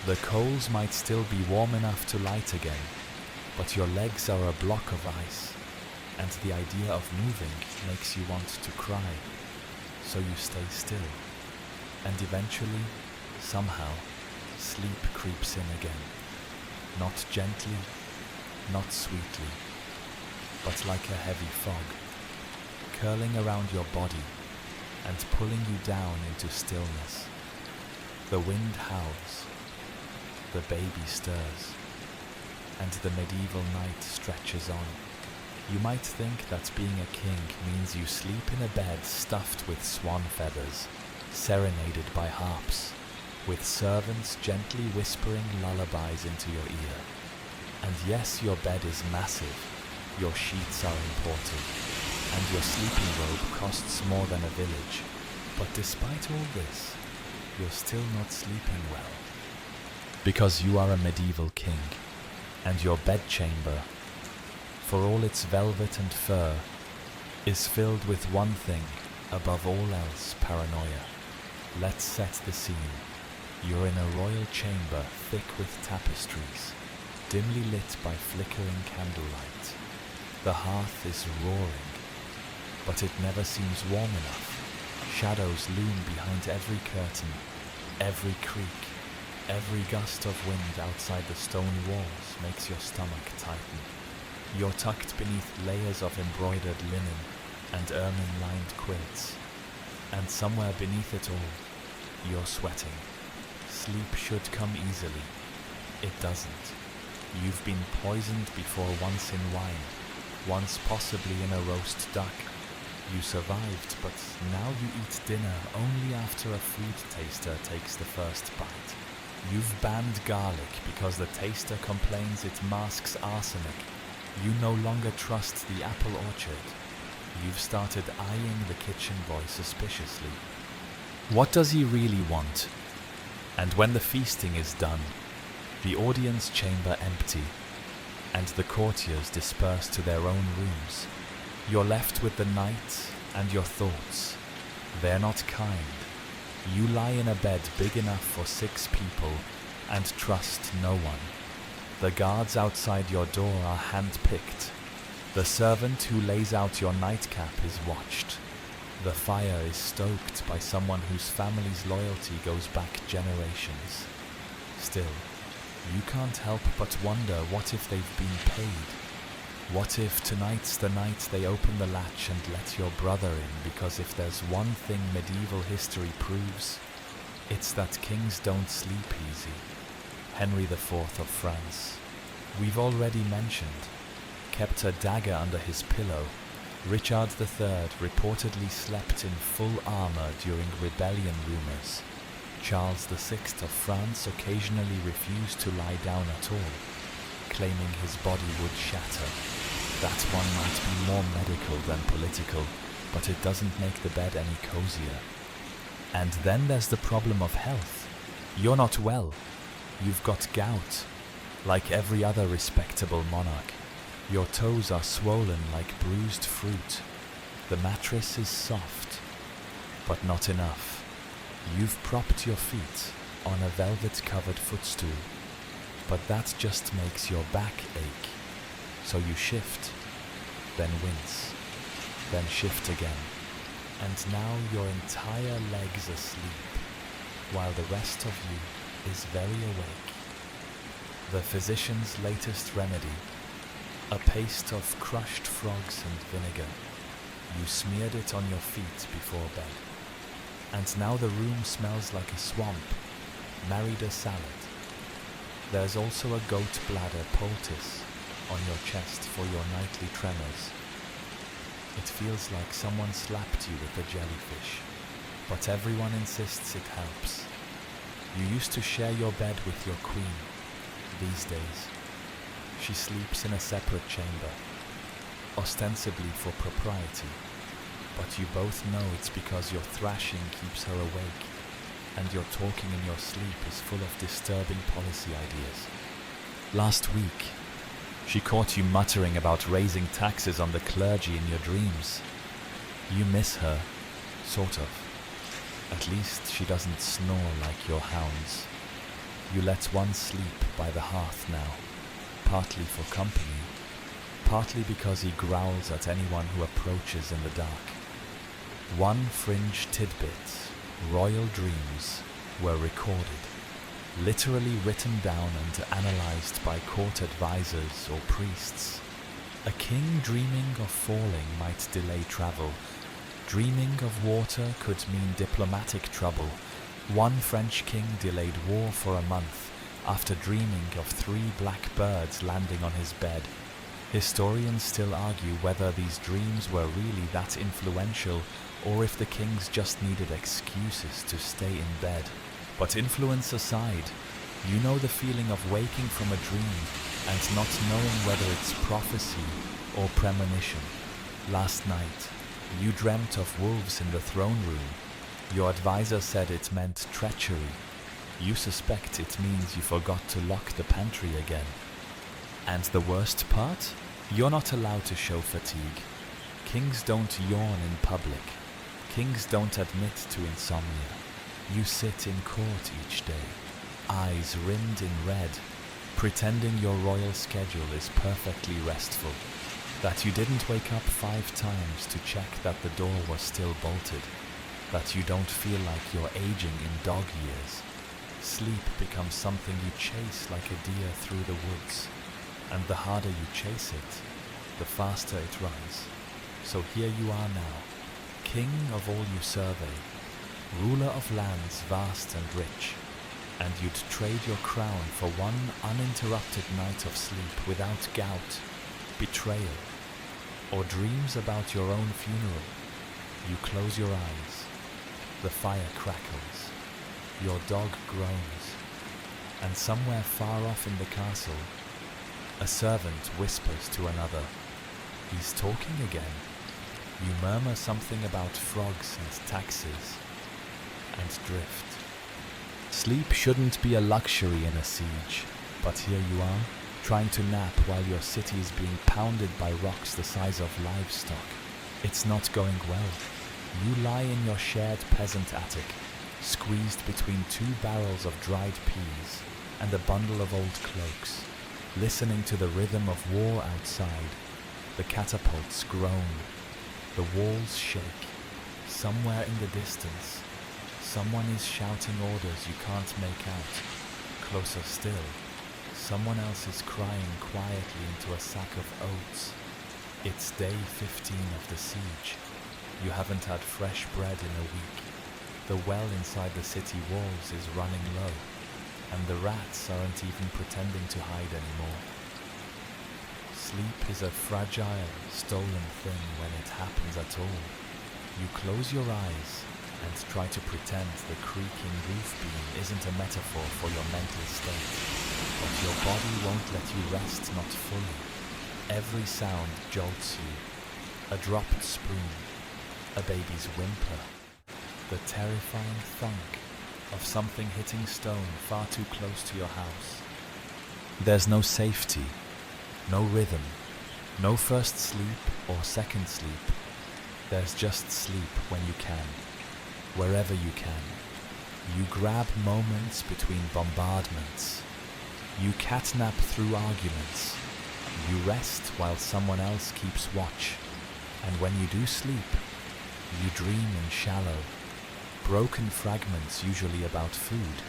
A: The coals might still be warm enough to light again, but your legs are a block of ice, and the idea of moving makes you want to cry, so you stay still, and eventually, somehow, sleep creeps in again. Not gently, not sweetly, but like a heavy fog, curling around your body and pulling you down into stillness. The wind howls, the baby stirs, and the medieval night stretches on. You might think that being a king means you sleep in a bed stuffed with swan feathers, serenaded by harps, with servants gently whispering lullabies into your ear. And yes, your bed is massive, your sheets are imported, and your sleeping robe costs more than a village. But despite all this, you're still not sleeping well. Because you are a medieval king, and your bedchamber, for all its velvet and fur, is filled with one thing, above all else, paranoia. Let's set the scene. You're in a royal chamber thick with tapestries, dimly lit by flickering candlelight. The hearth is roaring, but it never seems warm enough. Shadows loom behind every curtain, every creak, every gust of wind outside the stone walls makes your stomach tighten. You're tucked beneath layers of embroidered linen and ermine-lined quilts, and somewhere beneath it all, you're sweating. Sleep should come easily. It doesn't. You've been poisoned before, once in wine, once possibly in a roast duck. You survived, but now you eat dinner only after a food taster takes the first bite. You've banned garlic because the taster complains it masks arsenic. You no longer trust the apple orchard. You've started eyeing the kitchen boy suspiciously. What does he really want? And when the feasting is done, the audience chamber empty, and the courtiers disperse to their own rooms, you're left with the night and your thoughts. They're not kind. You lie in a bed big enough for 6 people and trust no one. The guards outside your door are hand-picked. The servant who lays out your nightcap is watched. The fire is stoked by someone whose family's loyalty goes back generations. Still, you can't help but wonder, what if they've been paid? What if tonight's the night they open the latch and let your brother in? Because if there's one thing medieval history proves, it's that kings don't sleep easy. Henry IV of France, we've already mentioned, kept a dagger under his pillow. Richard III reportedly slept in full armor during rebellion rumors. Charles VI of France occasionally refused to lie down at all, claiming his body would shatter. That one might be more medical than political, but it doesn't make the bed any cozier. And then there's the problem of health. You're not well. You've got gout, like every other respectable monarch. Your toes are swollen like bruised fruit. The mattress is soft, but not enough. You've propped your feet on a velvet-covered footstool, but that just makes your back ache. So you shift, then wince, then shift again, and now your entire leg's asleep, while the rest of you is very awake. The physician's latest remedy, a paste of crushed frogs and vinegar. You smeared it on your feet before bed, and now the room smells like a swamp, married a salad. There's also a goat bladder poultice on your chest for your nightly tremors. It feels like someone slapped you with a jellyfish, but everyone insists it helps. You used to share your bed with your queen. These days, she sleeps in a separate chamber, ostensibly for propriety, but you both know it's because your thrashing keeps her awake, and your talking in your sleep is full of disturbing policy ideas. Last week, she caught you muttering about raising taxes on the clergy in your dreams. You miss her, sort of. At least she doesn't snore like your hounds. You let one sleep by the hearth now, partly for company, partly because he growls at anyone who approaches in the dark. One fringe tidbit, royal dreams, were recorded, literally written down and analyzed by court advisors or priests. A king dreaming of falling might delay travel. Dreaming of water could mean diplomatic trouble. One French king delayed war for a month after dreaming of 3 black birds landing on his bed. Historians still argue whether these dreams were really that influential or if the kings just needed excuses to stay in bed. But influence aside, you know the feeling of waking from a dream and not knowing whether it's prophecy or premonition. Last night, you dreamt of wolves in the throne room. Your advisor said it meant treachery. You suspect it means you forgot to lock the pantry again. And the worst part? You're not allowed to show fatigue. Kings don't yawn in public. Kings don't admit to insomnia. You sit in court each day, eyes rimmed in red, pretending your royal schedule is perfectly restful, that you didn't wake up 5 times to check that the door was still bolted, that you don't feel like you're aging in dog years. Sleep becomes something you chase like a deer through the woods, and the harder you chase it, the faster it runs. So here you are now, king of all you survey, ruler of lands vast and rich, and you'd trade your crown for one uninterrupted night of sleep without gout, betrayal, or dreams about your own funeral. You close your eyes, the fire crackles, your dog groans, and somewhere far off in the castle, a servant whispers to another. He's talking again. You murmur something about frogs and taxes, and drift. Sleep shouldn't be a luxury in a siege, but here you are, trying to nap while your city is being pounded by rocks the size of livestock. It's not going well. You lie in your shared peasant attic, squeezed between 2 barrels of dried peas and a bundle of old cloaks, listening to the rhythm of war outside. The catapults groan, the walls shake. Somewhere in the distance, someone is shouting orders you can't make out. Closer still, someone else is crying quietly into a sack of oats. It's day 15 of the siege. You haven't had fresh bread in a week. The well inside the city walls is running low, and the rats aren't even pretending to hide anymore. Sleep is a fragile, stolen thing when it happens at all. You close your eyes and try to pretend the creaking roof beam isn't a metaphor for your mental state, but your body won't let you rest not fully. Every sound jolts you. A dropped spoon, a baby's whimper, the terrifying thunk of something hitting stone far too close to your house. There's no safety, no rhythm, no first sleep or second sleep. There's just sleep when you can, wherever you can. You grab moments between bombardments. You catnap through arguments. You rest while someone else keeps watch. And when you do sleep, you dream in shallow, broken fragments, usually about food.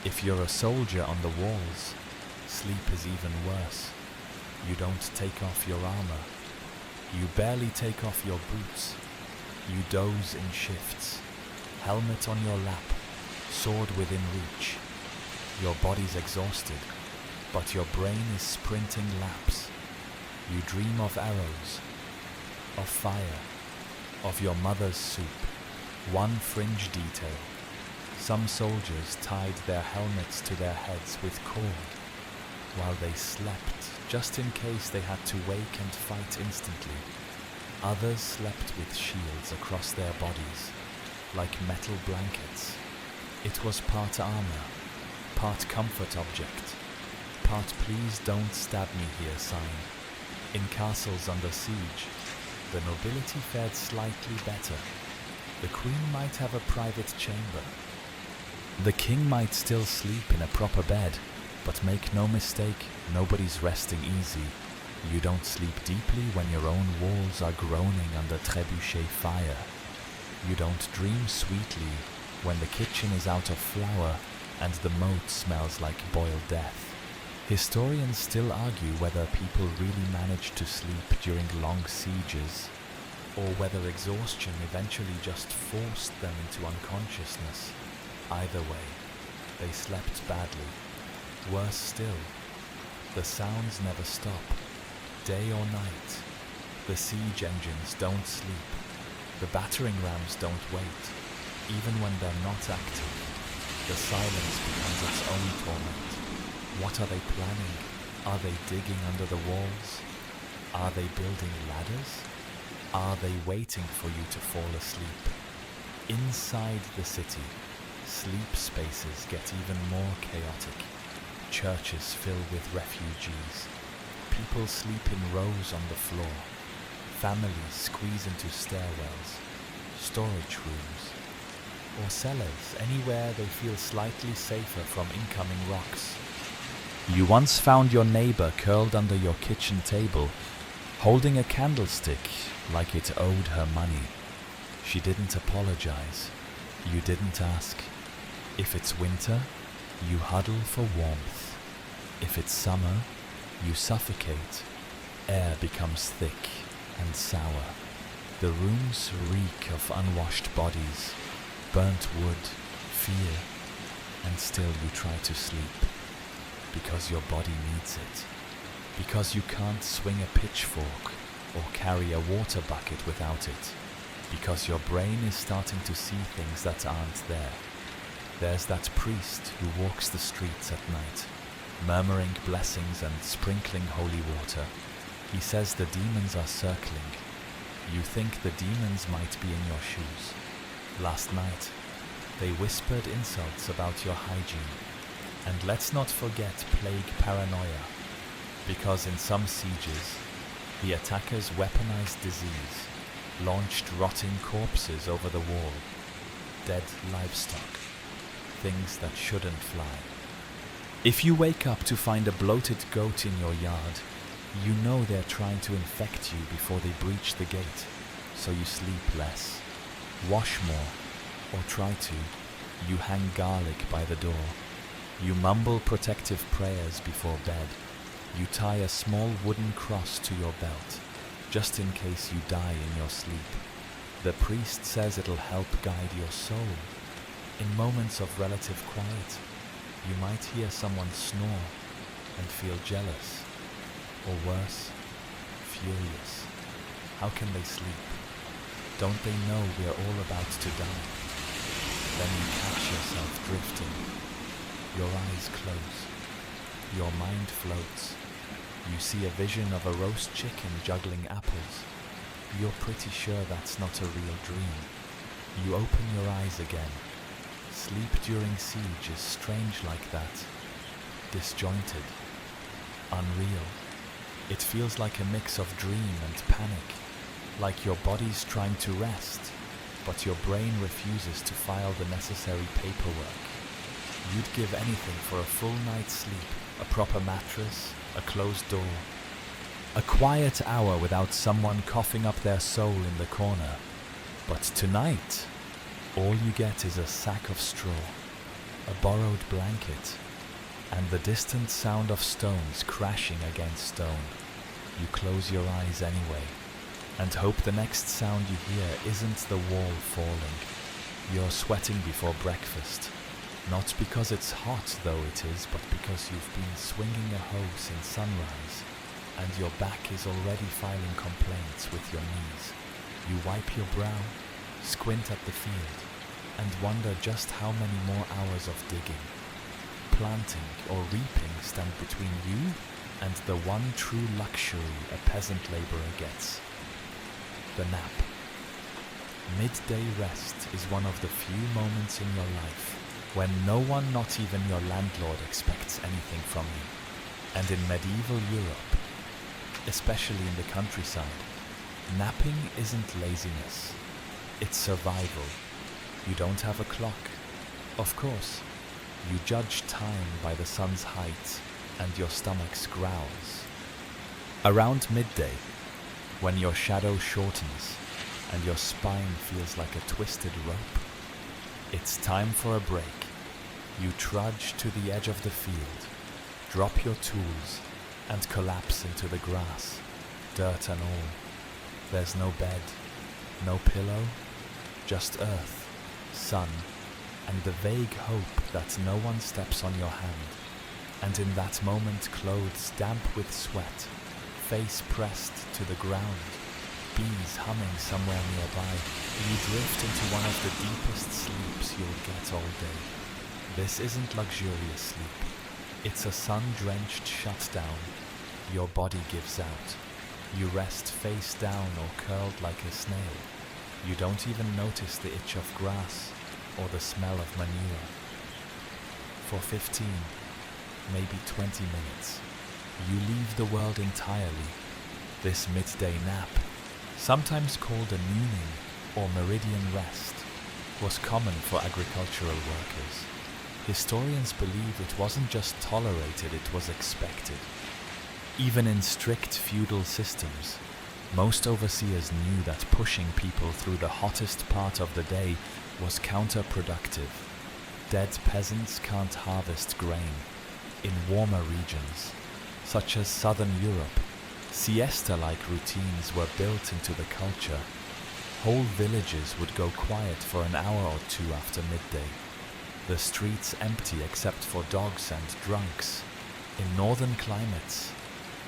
A: If you're a soldier on the walls, sleep is even worse. You don't take off your armor. You barely take off your boots. You doze in shifts, helmet on your lap, sword within reach. Your body's exhausted, but your brain is sprinting laps. You dream of arrows, of fire, of your mother's soup. One fringe detail. Some soldiers tied their helmets to their heads with cord while they slept, just in case they had to wake and fight instantly. Others slept with shields across their bodies, like metal blankets. It was part armor, part comfort object, part please don't stab me here sign. In castles under siege, the nobility fared slightly better. The queen might have a private chamber. The king might still sleep in a proper bed, but make no mistake, nobody's resting easy. You don't sleep deeply when your own walls are groaning under trebuchet fire. You don't dream sweetly when the kitchen is out of flour and the moat smells like boiled death. Historians still argue whether people really managed to sleep during long sieges, or whether exhaustion eventually just forced them into unconsciousness. Either way, they slept badly. Worse still, the sounds never stop. Day or night, the siege engines don't sleep. The battering rams don't wait, even when they're not active. The silence becomes its own torment. What are they planning? Are they digging under the walls? Are they building ladders? Are they waiting for you to fall asleep? Inside the city, sleep spaces get even more chaotic. Churches fill with refugees. People sleep in rows on the floor. Families squeeze into stairwells, storage rooms, or cellars, anywhere they feel slightly safer from incoming rocks. You once found your neighbor curled under your kitchen table, holding a candlestick like it owed her money. She didn't apologize. You didn't ask. If it's winter, you huddle for warmth. If it's summer, you suffocate. Air becomes thick and sour. The rooms reek of unwashed bodies, burnt wood, fear, and still you try to sleep. Because your body needs it. Because you can't swing a pitchfork or carry a water bucket without it. Because your brain is starting to see things that aren't there. There's that priest who walks the streets at night, murmuring blessings and sprinkling holy water. He says the demons are circling. You think the demons might be in your shoes. Last night, they whispered insults about your hygiene. And let's not forget plague paranoia, because in some sieges, the attackers weaponized disease, launched rotting corpses over the wall, dead livestock, things that shouldn't fly. If you wake up to find a bloated goat in your yard, you know they're trying to infect you before they breach the gate, so you sleep less, wash more, or try to. You hang garlic by the door. You mumble protective prayers before bed. You tie a small wooden cross to your belt, just in case you die in your sleep. The priest says it'll help guide your soul. In moments of relative quiet, you might hear someone snore and feel jealous, or worse, furious. How can they sleep? Don't they know we're all about to die? Then you catch yourself drifting. Your eyes close. Your mind floats. You see a vision of a roast chicken juggling apples. You're pretty sure that's not a real dream. You open your eyes again. Sleep during siege is strange like that. Disjointed. Unreal. It feels like a mix of dream and panic. Like your body's trying to rest, but your brain refuses to file the necessary paperwork. You'd give anything for a full night's sleep, a proper mattress, a closed door. A quiet hour without someone coughing up their soul in the corner. But tonight, all you get is a sack of straw, a borrowed blanket, and the distant sound of stones crashing against stone. You close your eyes anyway, and hope the next sound you hear isn't the wall falling. You're sweating before breakfast, not because it's hot though it is, but because you've been swinging a hoe since sunrise, and your back is already filing complaints with your knees. You wipe your brow, squint at the field, and wonder just how many more hours of digging, planting or reaping stand between you and the one true luxury a peasant laborer gets: the nap. Midday rest is one of the few moments in your life when no one, not even your landlord, expects anything from you. And in medieval Europe, especially in the countryside, napping isn't laziness, it's survival. You don't have a clock. Of course, you judge time by the sun's height and your stomach's growls. Around midday, when your shadow shortens and your spine feels like a twisted rope, it's time for a break. You trudge to the edge of the field, drop your tools, and collapse into the grass, dirt and all. There's no bed, no pillow, just earth, sun, and the vague hope that no one steps on your hand. And in that moment, clothes damp with sweat, face pressed to the ground, bees humming somewhere nearby, you drift into one of the deepest sleeps you'll get all day. This isn't luxurious sleep. It's a sun-drenched shutdown. Your body gives out. You rest face down or curled like a snail. You don't even notice the itch of grass or the smell of manure. For 15, maybe 20 minutes, you leave the world entirely. This midday nap, sometimes called a nooning or meridian rest, was common for agricultural workers. Historians believe it wasn't just tolerated, it was expected. Even in strict feudal systems, most overseers knew that pushing people through the hottest part of the day was counterproductive. Dead peasants can't harvest grain. In warmer regions, such as southern Europe, siesta-like routines were built into the culture. Whole villages would go quiet for an hour or two after midday. The streets empty except for dogs and drunks. In northern climates,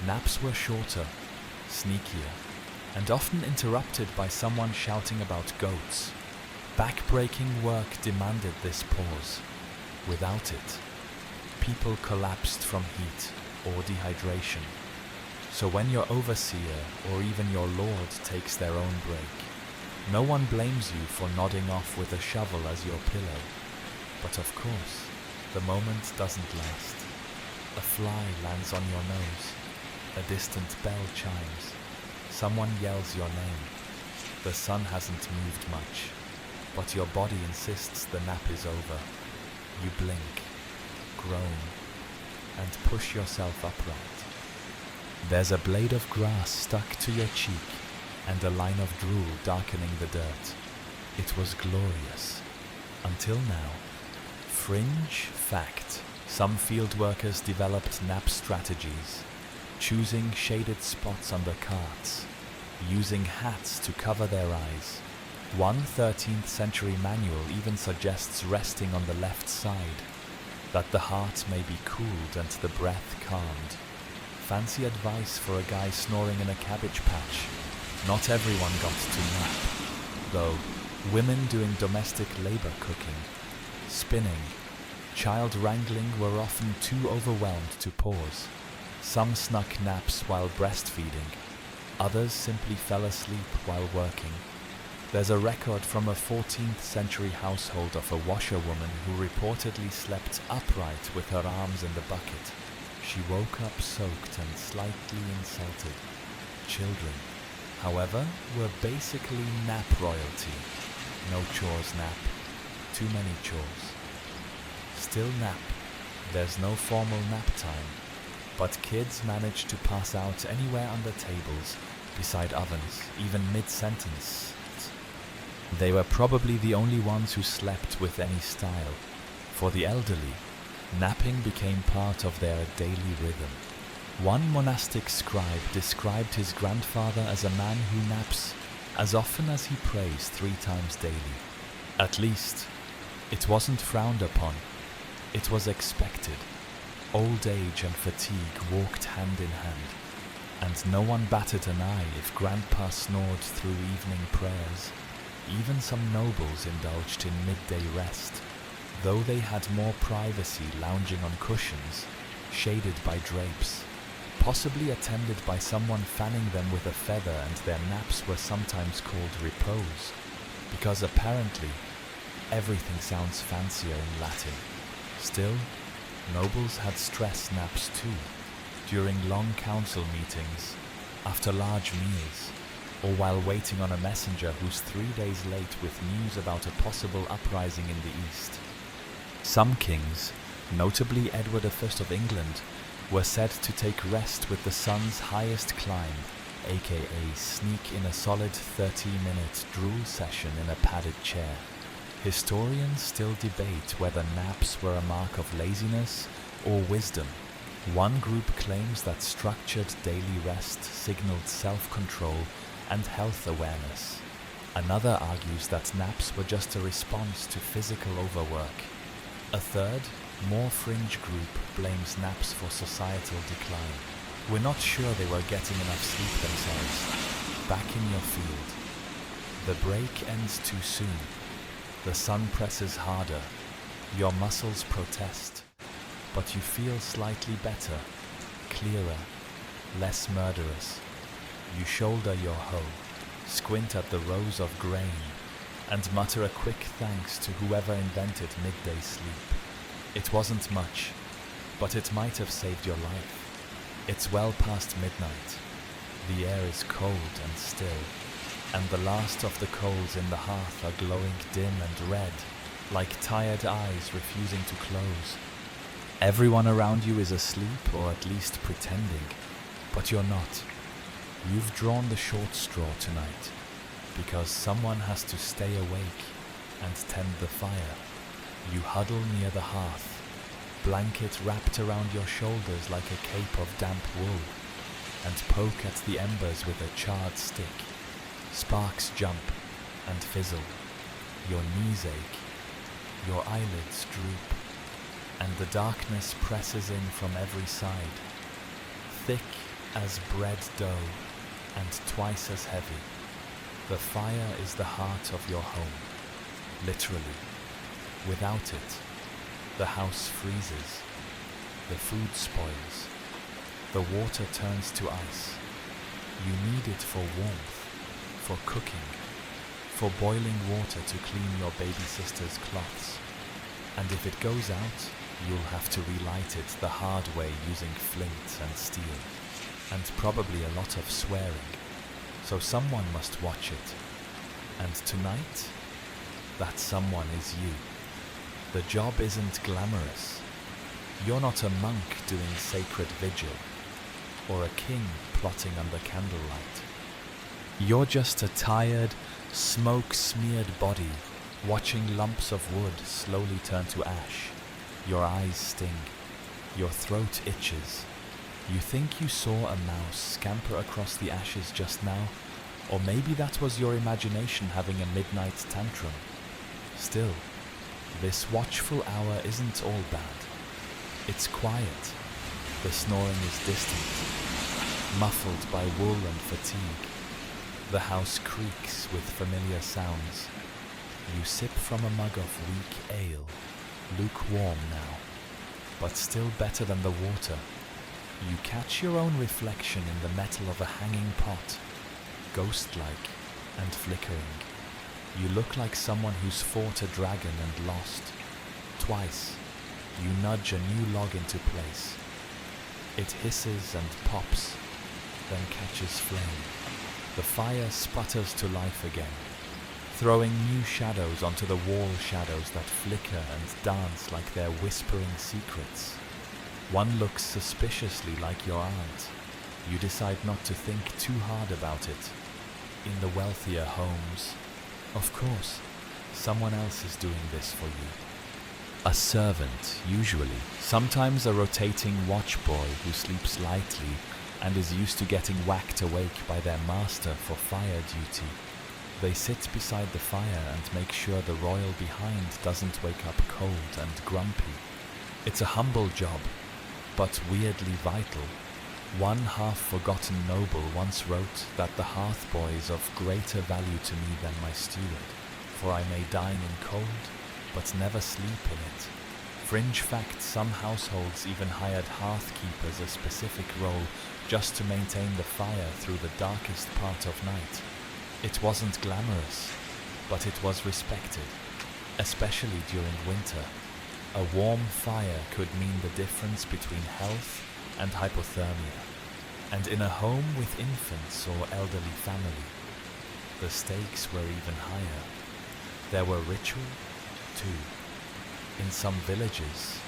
A: naps were shorter, sneakier, and often interrupted by someone shouting about goats. Back-breaking work demanded this pause. Without it, people collapsed from heat or dehydration. So when your overseer or even your lord takes their own break, no one blames you for nodding off with a shovel as your pillow. But of course, the moment doesn't last. A fly lands on your nose. A distant bell chimes. Someone yells your name. The sun hasn't moved much, but your body insists the nap is over. You blink, groan, and push yourself upright. There's a blade of grass stuck to your cheek and a line of drool darkening the dirt. It was glorious. Until now. Fringe fact. Some field workers developed nap strategies, choosing shaded spots under carts, using hats to cover their eyes. One 13th century manual even suggests resting on the left side, that the heart may be cooled and the breath calmed. Fancy advice for a guy snoring in a cabbage patch. Not everyone got to nap, though. Women doing domestic labor, cooking, spinning, child wrangling were often too overwhelmed to pause. Some snuck naps while breastfeeding. Others simply fell asleep while working. There's a record from a 14th century household of a washerwoman who reportedly slept upright with her arms in the bucket. She woke up soaked and slightly insulted. Children, however, were basically nap royalty. No chores nap. Too many chores. Still nap. There's no formal nap time. But kids manage to pass out anywhere under tables, beside ovens, even mid-sentence. They were probably the only ones who slept with any style. For the elderly, napping became part of their daily rhythm. One monastic scribe described his grandfather as a man who naps as often as he prays 3 times daily. At least, it wasn't frowned upon. It was expected. Old age and fatigue walked hand in hand, and no one batted an eye if Grandpa snored through evening prayers. Even some nobles indulged in midday rest, though they had more privacy lounging on cushions, shaded by drapes. possibly attended by someone fanning them with a feather, and their naps were sometimes called repose, because apparently everything sounds fancier in Latin. Still, nobles had stress naps too, during long council meetings, after large meals, or while waiting on a messenger who's 3 days late with news about a possible uprising in the east. Some kings, notably Edward I of England, were said to take rest with the sun's highest climb, aka sneak in a solid 30-minute drool session in a padded chair. Historians still debate whether naps were a mark of laziness or wisdom. One group claims that structured daily rest signaled self-control and health awareness. Another argues that naps were just a response to physical overwork. A third, more fringe group blames naps for societal decline. We're not sure they were getting enough sleep themselves. Back in your field. The break ends too soon. The sun presses harder. Your muscles protest. But you feel slightly better, clearer, less murderous. You shoulder your hoe, squint at the rows of grain, and mutter a quick thanks to whoever invented midday sleep. It wasn't much, but it might have saved your life. It's well past midnight. The air is cold and still, and the last of the coals in the hearth are glowing dim and red, like tired eyes refusing to close. Everyone around you is asleep, or at least pretending, but you're not. You've drawn the short straw tonight, because someone has to stay awake and tend the fire. You huddle near the hearth, blanket wrapped around your shoulders like a cape of damp wool, and poke at the embers with a charred stick. Sparks jump and fizzle. Your knees ache, your eyelids droop, and the darkness presses in from every side, thick as bread dough and twice as heavy. The fire is the heart of your home, literally. Without it, the house freezes, the food spoils, the water turns to ice. You need it for warmth, for cooking, for boiling water to clean your baby sister's cloths. And if it goes out, you'll have to relight it the hard way using flint and steel, and probably a lot of swearing. So someone must watch it. And tonight, that someone is you. The job isn't glamorous. You're not a monk doing sacred vigil, or a king plotting under candlelight. You're just a tired, smoke-smeared body watching lumps of wood slowly turn to ash. Your eyes sting. Your throat itches. You think you saw a mouse scamper across the ashes just now, or maybe that was your imagination having a midnight tantrum. Still, this watchful hour isn't all bad. It's quiet. The snoring is distant, muffled by wool and fatigue. The house creaks with familiar sounds. You sip from a mug of weak ale, lukewarm now, but still better than the water. You catch your own reflection in the metal of a hanging pot, ghost-like and flickering. You look like someone who's fought a dragon and lost. Twice, you nudge a new log into place. It hisses and pops, then catches flame. The fire sputters to life again, throwing new shadows onto the wall shadows that flicker and dance like they're whispering secrets. One looks suspiciously like your aunt. You decide not to think too hard about it. In the wealthier homes, of course, someone else is doing this for you. A servant, usually. Sometimes a rotating watch boy who sleeps lightly and is used to getting whacked awake by their master for fire duty. They sit beside the fire and make sure the royal behind doesn't wake up cold and grumpy. It's a humble job, but weirdly vital. One half-forgotten noble once wrote that the hearth-boy is of greater value to me than my steward, for I may dine in cold, but never sleep in it. Fringe fact, some households even hired hearth-keepers, a specific role just to maintain the fire through the darkest part of night. It wasn't glamorous, but it was respected, especially during winter. A warm fire could mean the difference between health and hypothermia, and in a home with infants or elderly family, the stakes were even higher. There were ritual, too. In some villages,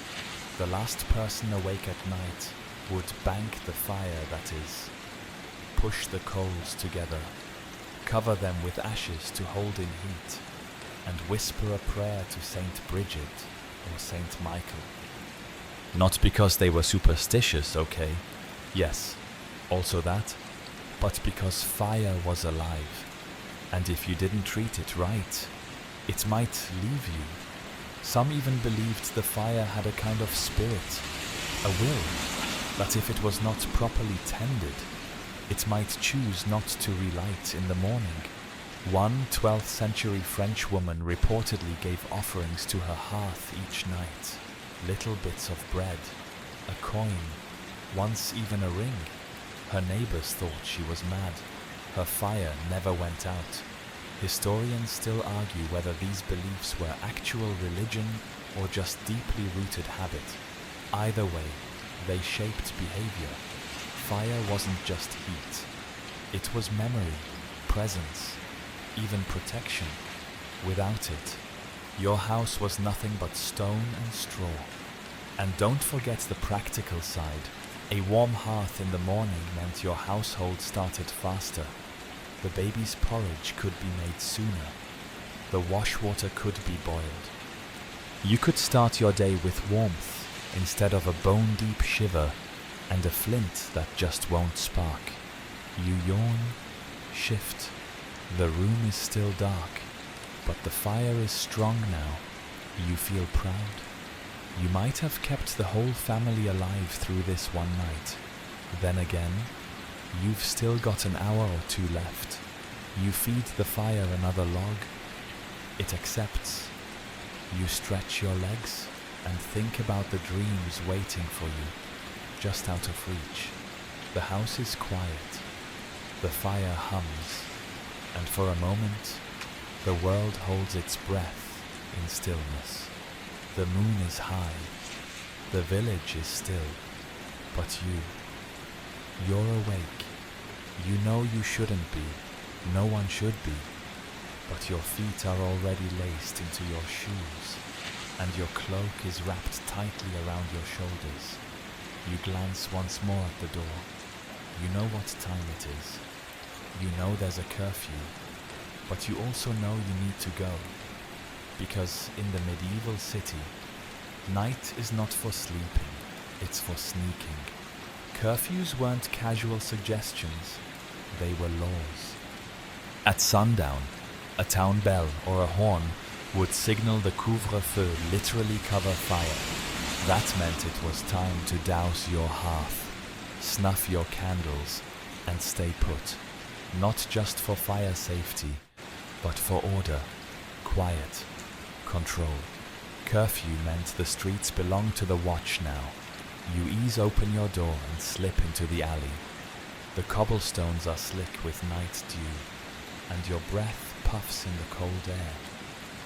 A: the last person awake at night would bank the fire, that is, push the coals together, cover them with ashes to hold in heat, and whisper a prayer to Saint Bridget or Saint Michael. Not because they were superstitious, okay? Yes, also that, but because fire was alive, and if you didn't treat it right, it might leave you. Some even believed the fire had a kind of spirit, a will, that if it was not properly tended, it might choose not to relight in the morning. One 12th century French woman reportedly gave offerings to her hearth each night. Little bits of bread, a coin, once even a ring. Her neighbors thought she was mad. Her fire never went out. Historians still argue whether these beliefs were actual religion or just deeply rooted habit. Either way, they shaped behavior. Fire wasn't just heat. It was memory, presence, even protection. Without it, your house was nothing but stone and straw. And don't forget the practical side. A warm hearth in the morning meant your household started faster. The baby's porridge could be made sooner. The wash water could be boiled. You could start your day with warmth instead of a bone-deep shiver and a flint that just won't spark. You yawn, shift. The room is still dark, but the fire is strong now. You feel proud. You might have kept the whole family alive through this one night. Then again, you've still got an hour or two left. You feed the fire another log. It accepts. You stretch your legs and think about the dreams waiting for you, just out of reach. The house is quiet. The fire hums. And for a moment, the world holds its breath in stillness. The moon is high. The village is still. But you're awake. You know you shouldn't be. No one should be. But your feet are already laced into your shoes, and your cloak is wrapped tightly around your shoulders. You glance once more at the door. You know what time it is. You know there's a curfew, but you also know you need to go. Because in the medieval city, night is not for sleeping, it's for sneaking. Curfews weren't casual suggestions, they were laws. At sundown, a town bell or a horn would signal the couvre-feu, literally cover fire. That meant it was time to douse your hearth, snuff your candles, and stay put. Not just for fire safety, but for order, quiet, control. Curfew meant the streets belonged to the watch now. You ease open your door and slip into the alley. The cobblestones are slick with night dew, and your breath puffs in the cold air.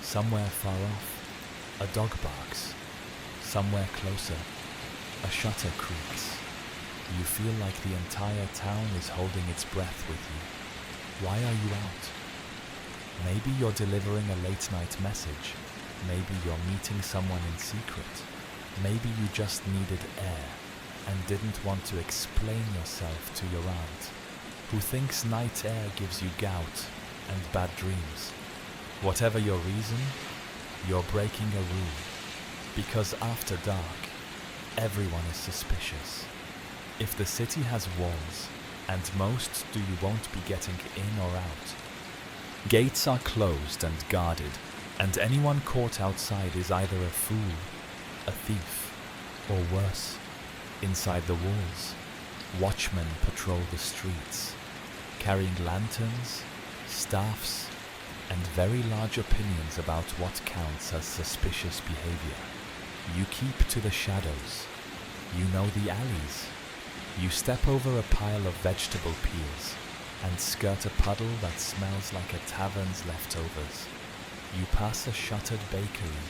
A: Somewhere far off, a dog barks. Somewhere closer, a shutter creaks. You feel like the entire town is holding its breath with you. Why are you out? Maybe you're delivering a late-night message. Maybe you're meeting someone in secret. Maybe you just needed air and didn't want to explain yourself to your aunt, who thinks night air gives you gout and bad dreams. Whatever your reason, you're breaking a rule, because after dark, everyone is suspicious. If the city has walls, and most do, you won't be getting in or out. Gates are closed and guarded, and anyone caught outside is either a fool, a thief, or worse. Inside the walls, watchmen patrol the streets, carrying lanterns, staffs, and very large opinions about what counts as suspicious behavior. You keep to the shadows. You know the alleys. You step over a pile of vegetable peels and skirt a puddle that smells like a tavern's leftovers. You pass a shuttered bakery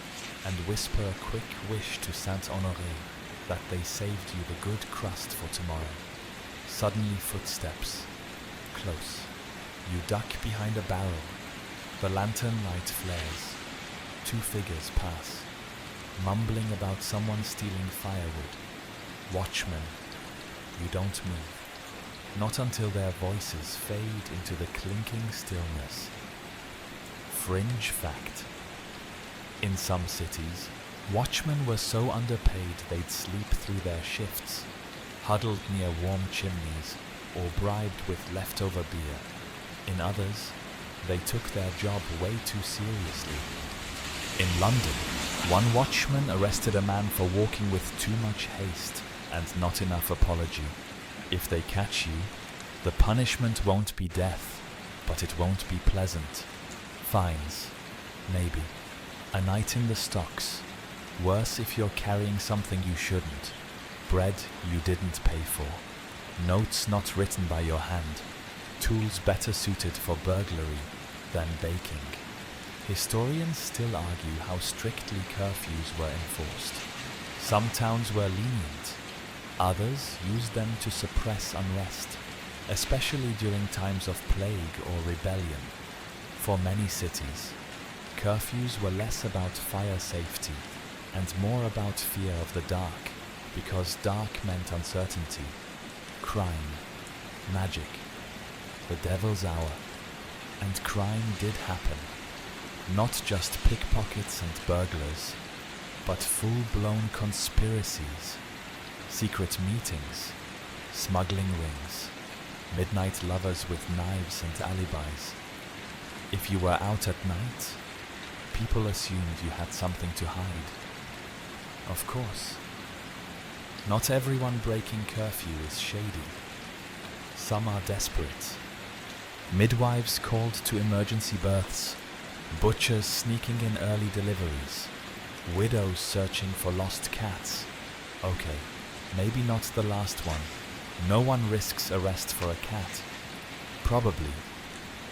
A: and whisper a quick wish to Saint-Honoré that they saved you the good crust for tomorrow. Suddenly footsteps. Close. You duck behind a barrel. The lantern light flares. 2 figures pass, mumbling about someone stealing firewood. Watchmen. You don't move. Not until their voices fade into the clinking stillness. Fringe fact. In some cities, watchmen were so underpaid they'd sleep through their shifts, huddled near warm chimneys or bribed with leftover beer. In others, they took their job way too seriously. In London, one watchman arrested a man for walking with too much haste and not enough apology. If they catch you, the punishment won't be death, but it won't be pleasant. Fines, maybe. A night in the stocks. Worse if you're carrying something you shouldn't. Bread you didn't pay for. Notes not written by your hand. Tools better suited for burglary than baking. Historians still argue how strictly curfews were enforced. Some towns were lenient. Others used them to suppress unrest, especially during times of plague or rebellion. For many cities, curfews were less about fire safety and more about fear of the dark, because dark meant uncertainty, crime, magic, the devil's hour. And crime did happen. Not just pickpockets and burglars, but full-blown conspiracies, secret meetings, smuggling rings, midnight lovers with knives and alibis. If you were out at night, people assumed you had something to hide. Of course. Not everyone breaking curfew is shady. Some are desperate. Midwives called to emergency births, butchers sneaking in early deliveries, widows searching for lost cats. Okay, maybe not the last one. No one risks arrest for a cat. Probably.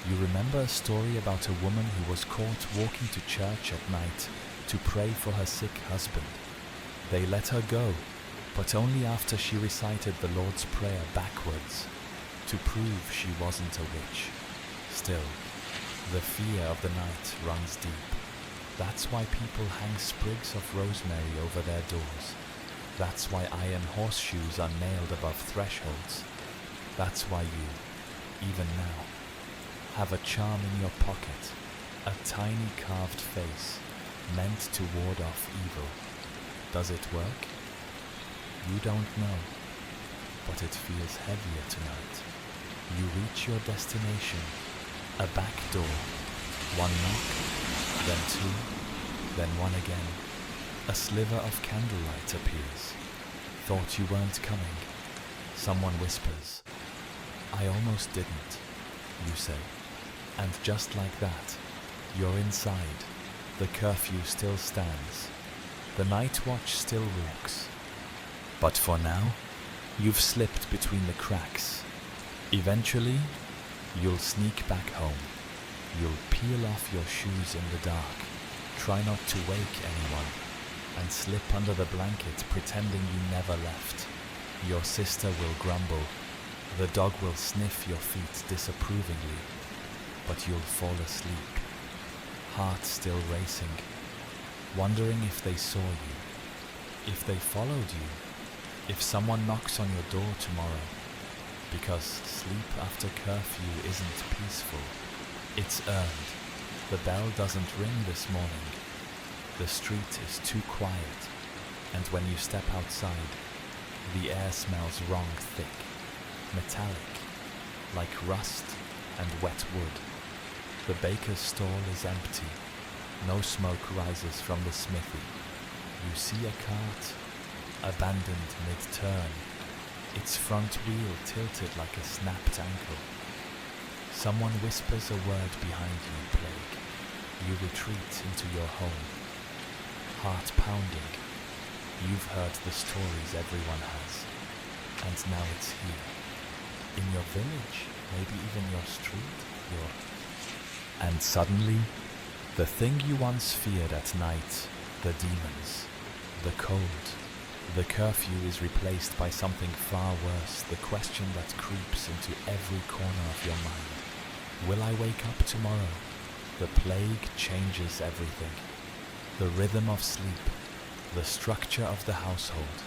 A: You remember a story about a woman who was caught walking to church at night to pray for her sick husband. They let her go, but only after she recited the Lord's Prayer backwards, to prove she wasn't a witch. Still, the fear of the night runs deep. That's why people hang sprigs of rosemary over their doors. That's why iron horseshoes are nailed above thresholds. That's why you, even now, have a charm in your pocket, a tiny carved face meant to ward off evil. Does it work? You don't know, but it feels heavier tonight. You reach your destination, a back door, one knock, then 2, then 1 again. A sliver of candlelight appears. Thought you weren't coming. Someone whispers. I almost didn't, you say. And just like that, you're inside. The curfew still stands. The night watch still walks. But for now, you've slipped between the cracks. Eventually, you'll sneak back home. You'll peel off your shoes in the dark, try not to wake anyone, and slip under the blanket pretending you never left. Your sister will grumble. The dog will sniff your feet disapprovingly, but you'll fall asleep, heart still racing, wondering if they saw you, if they followed you, if someone knocks on your door tomorrow. Because sleep after curfew isn't peaceful, it's earned. The bell doesn't ring this morning. The street is too quiet, and when you step outside, the air smells wrong thick, metallic, like rust and wet wood. The baker's stall is empty. No smoke rises from the smithy. You see a cart, abandoned mid-turn, its front wheel tilted like a snapped ankle. Someone whispers a word behind you, plague. You retreat into your home. Heart pounding. You've heard the stories everyone has. and now it's here. In your village, maybe even your street, And suddenly, the thing you once feared at night, the demons, the cold, the curfew is replaced by something far worse, the question that creeps into every corner of your mind. Will I wake up tomorrow? The plague changes everything. The rhythm of sleep, the structure of the household,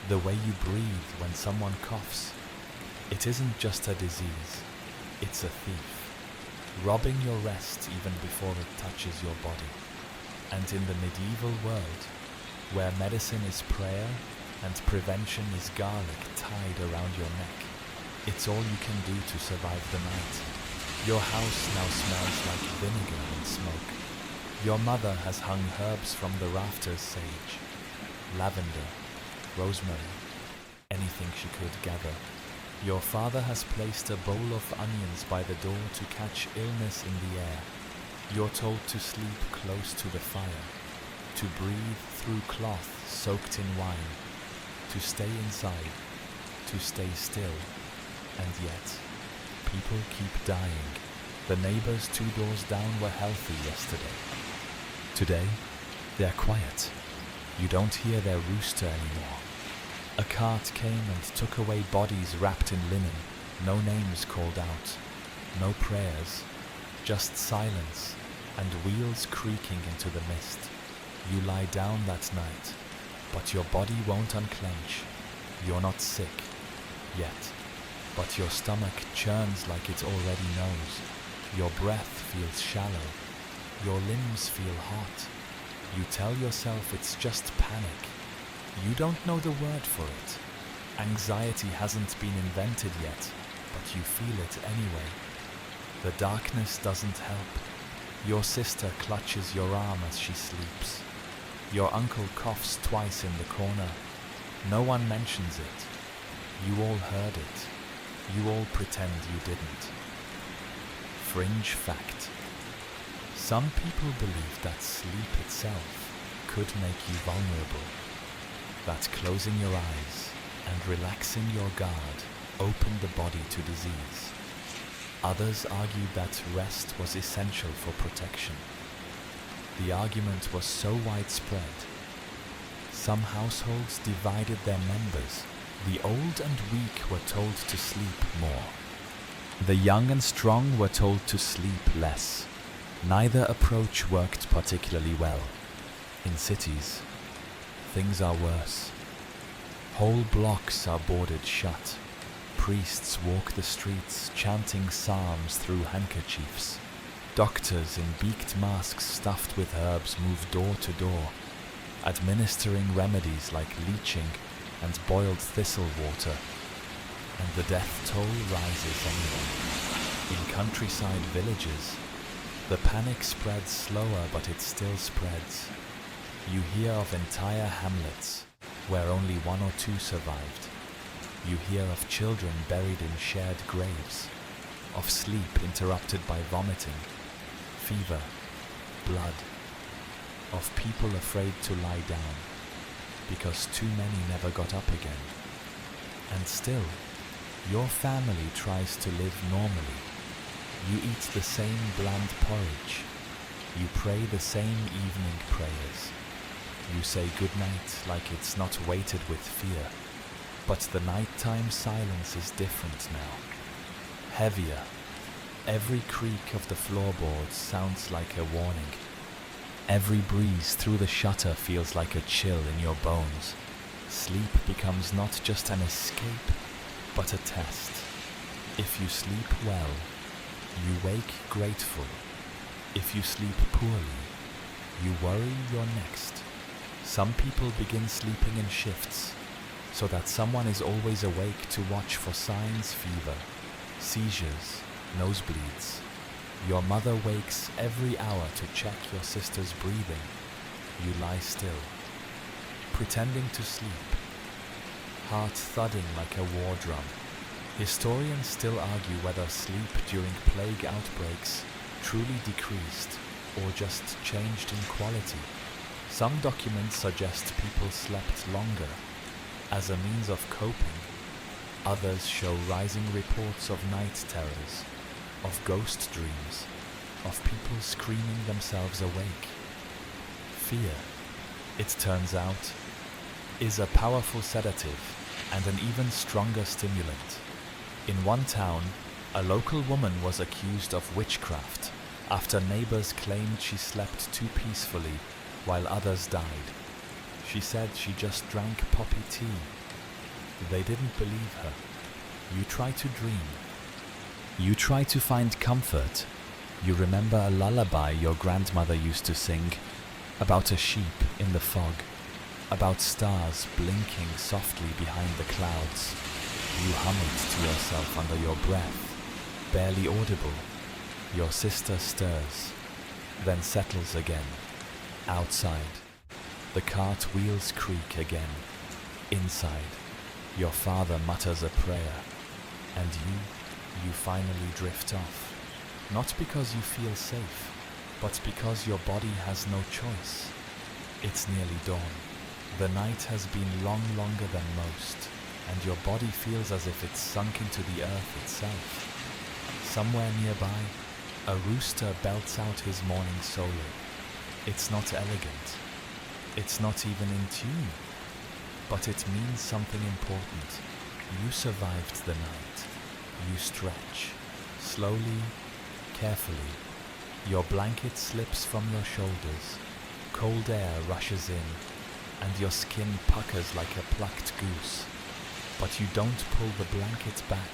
A: the way you breathe when someone coughs. It isn't just a disease, it's a thief, robbing your rest even before it touches your body. And in the medieval world, where medicine is prayer and prevention is garlic tied around your neck, it's all you can do to survive the night. Your house now smells like vinegar and smoke. Your mother has hung herbs from the rafters, sage, lavender, rosemary, anything she could gather. Your father has placed a bowl of onions by the door to catch illness in the air. You're told to sleep close to the fire, to breathe through cloth soaked in wine, to stay inside, to stay still, and yet people keep dying. The neighbors 2 doors down were healthy yesterday. Today, they're quiet. You don't hear their rooster anymore. A cart came and took away bodies wrapped in linen, no names called out, no prayers, just silence and wheels creaking into the mist. You lie down that night, but your body won't unclench. You're not sick, yet, but your stomach churns like it already knows. Your breath feels shallow. Your limbs feel hot. You tell yourself it's just panic. You don't know the word for it. Anxiety hasn't been invented yet, but you feel it anyway. The darkness doesn't help. Your sister clutches your arm as she sleeps. Your uncle coughs twice in the corner. No one mentions it. You all heard it. You all pretend you didn't. Fringe fact. Some people believe that sleep itself could make you vulnerable. That closing your eyes and relaxing your guard opened the body to disease. Others argued that rest was essential for protection. The argument was so widespread. Some households divided their members. The old and weak were told to sleep more. The young and strong were told to sleep less. Neither approach worked particularly well. In cities, things are worse. Whole blocks are boarded shut. Priests walk the streets chanting psalms through handkerchiefs. Doctors in beaked masks stuffed with herbs move door to door, administering remedies like leeching and boiled thistle water. And the death toll rises anyway. In countryside villages, the panic spreads slower, but it still spreads. You hear of entire hamlets where only 1 or 2 survived. You hear of children buried in shared graves, of sleep interrupted by vomiting, fever, blood, of people afraid to lie down because too many never got up again. And still, your family tries to live normally. You eat the same bland porridge. You pray the same evening prayers. You say goodnight like it's not weighted with fear. But the nighttime silence is different now. Heavier. Every creak of the floorboards sounds like a warning. Every breeze through the shutter feels like a chill in your bones. Sleep becomes not just an escape, but a test. If you sleep well, you wake grateful. If you sleep poorly, you worry you're next. Some people begin sleeping in shifts, so that someone is always awake to watch for signs: fever, seizures, nosebleeds. Your mother wakes every hour to check your sister's breathing. You lie still, pretending to sleep, heart thudding like a war drum. Historians still argue whether sleep during plague outbreaks truly decreased or just changed in quality. Some documents suggest people slept longer as a means of coping, Others show rising reports of night terrors, of ghost dreams, of people screaming themselves awake. Fear, it turns out, is a powerful sedative and an even stronger stimulant. In one town, a local woman was accused of witchcraft after neighbors claimed she slept too peacefully while others died. She said she just drank poppy tea. They didn't believe her. You try to dream. You try to find comfort. You remember a lullaby your grandmother used to sing about a sheep in the fog, about stars blinking softly behind the clouds. You hum it to yourself under your breath, barely audible. Your sister stirs, then settles again. Outside, the cart wheels creak again. Inside, your father mutters a prayer, and you finally drift off. Not because you feel safe, but because your body has no choice. It's nearly dawn. The night has been longer than most, and your body feels as if it's sunk into the earth itself. Somewhere nearby, a rooster belts out his morning solo. It's not elegant. It's not even in tune. But it means something important. You survived the night. You stretch. Slowly, carefully. Your blanket slips from your shoulders. Cold air rushes in, and your skin puckers like a plucked goose. But you don't pull the blanket back.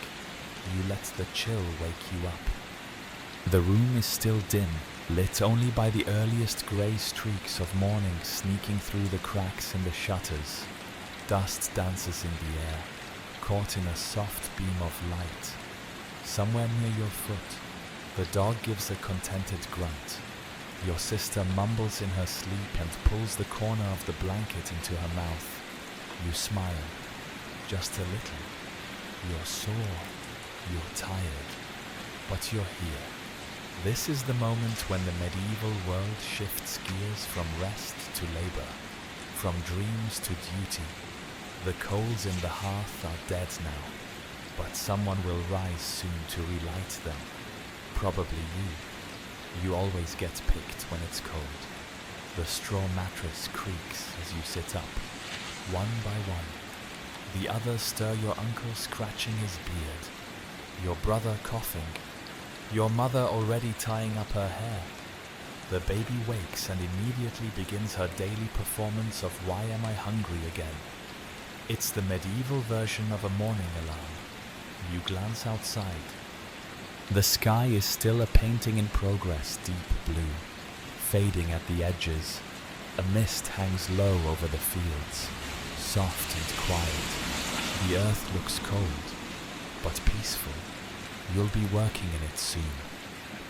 A: You let the chill wake you up. The room is still dim, lit only by the earliest grey streaks of morning sneaking through the cracks in the shutters. Dust dances in the air, caught in a soft beam of light. Somewhere near your foot, the dog gives a contented grunt. Your sister mumbles in her sleep and pulls the corner of the blanket into her mouth. You smile, just a little. You're sore, you're tired, but you're here. This is the moment when the medieval world shifts gears from rest to labor, from dreams to duty. The coals in the hearth are dead now, but someone will rise soon to relight them. Probably you. You always get picked when it's cold. The straw mattress creaks as you sit up, one by one. The others stir your uncle scratching his beard, your brother coughing, your mother already tying up her hair. The baby wakes and immediately begins her daily performance of Why Am I Hungry Again? It's the medieval version of a morning alarm. You glance outside. The sky is still a painting in progress, deep blue, fading at the edges. A mist hangs low over the fields, soft and quiet. The earth looks cold, but peaceful. You'll be working in it soon,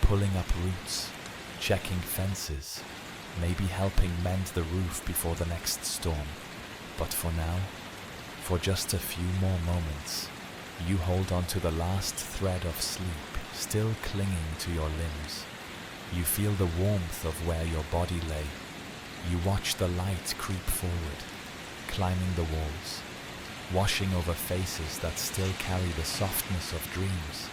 A: pulling up roots, checking fences, maybe helping mend the roof before the next storm. But for now, for just a few more moments, you hold on to the last thread of sleep, still clinging to your limbs. You feel the warmth of where your body lay. You watch the light creep forward, climbing the walls, washing over faces that still carry the softness of dreams.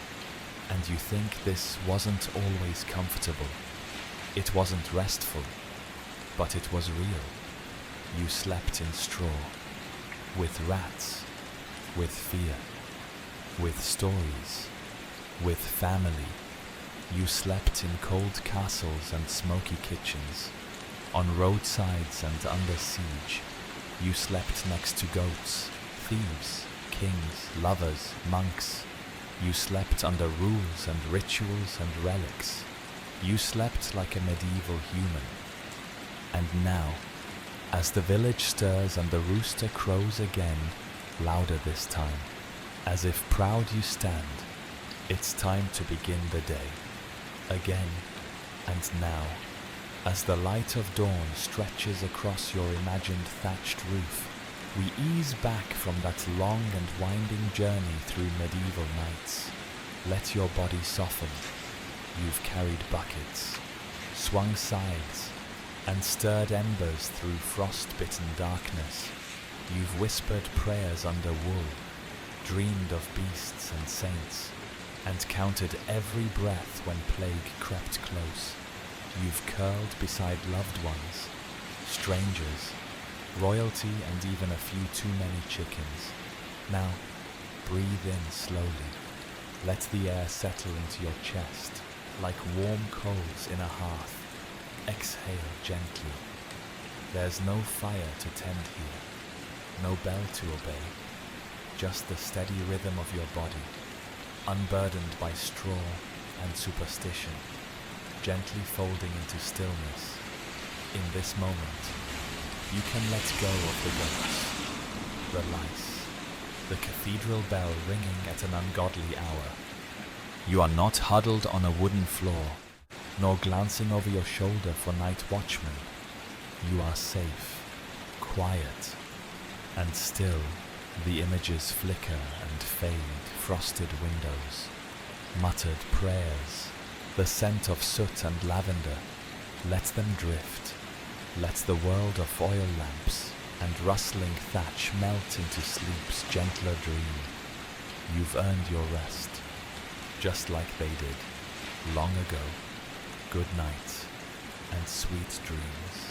A: And you think this wasn't always comfortable. It wasn't restful, but it was real. You slept in straw, with rats, with fear, with stories, with family. You slept in cold castles and smoky kitchens, on roadsides and under siege. You slept next to goats, thieves, kings, lovers, monks. You slept under rules and rituals and relics. You slept like a medieval human. And now, as the village stirs and the rooster crows again, louder this time, as if proud you stand, it's time to begin the day. Again, and now, as the light of dawn stretches across your imagined thatched roof, we ease back from that long and winding journey through medieval nights. Let your body soften. You've carried buckets, swung sides, and stirred embers through frost-bitten darkness. You've whispered prayers under wool. dreamed of beasts and saints, and counted every breath when plague crept close. You've curled beside loved ones, strangers, royalty, and even a few too many chickens. Now, breathe in slowly. Let the air settle into your chest like warm coals in a hearth. Exhale gently. There's no fire to tend here, no bell to obey, just the steady rhythm of your body, unburdened by straw and superstition, gently folding into stillness. In this moment, you can let go of the ghosts, the lice, the cathedral bell ringing at an ungodly hour. You are not huddled on a wooden floor, nor glancing over your shoulder for night watchmen. You are safe, quiet, and still. The images flicker and fade, frosted windows, muttered prayers, the scent of soot and lavender. Let them drift. Let the world of oil lamps and rustling thatch melt into sleep's gentler dream. You've earned your rest, just like they did, long ago. Good night, and sweet dreams.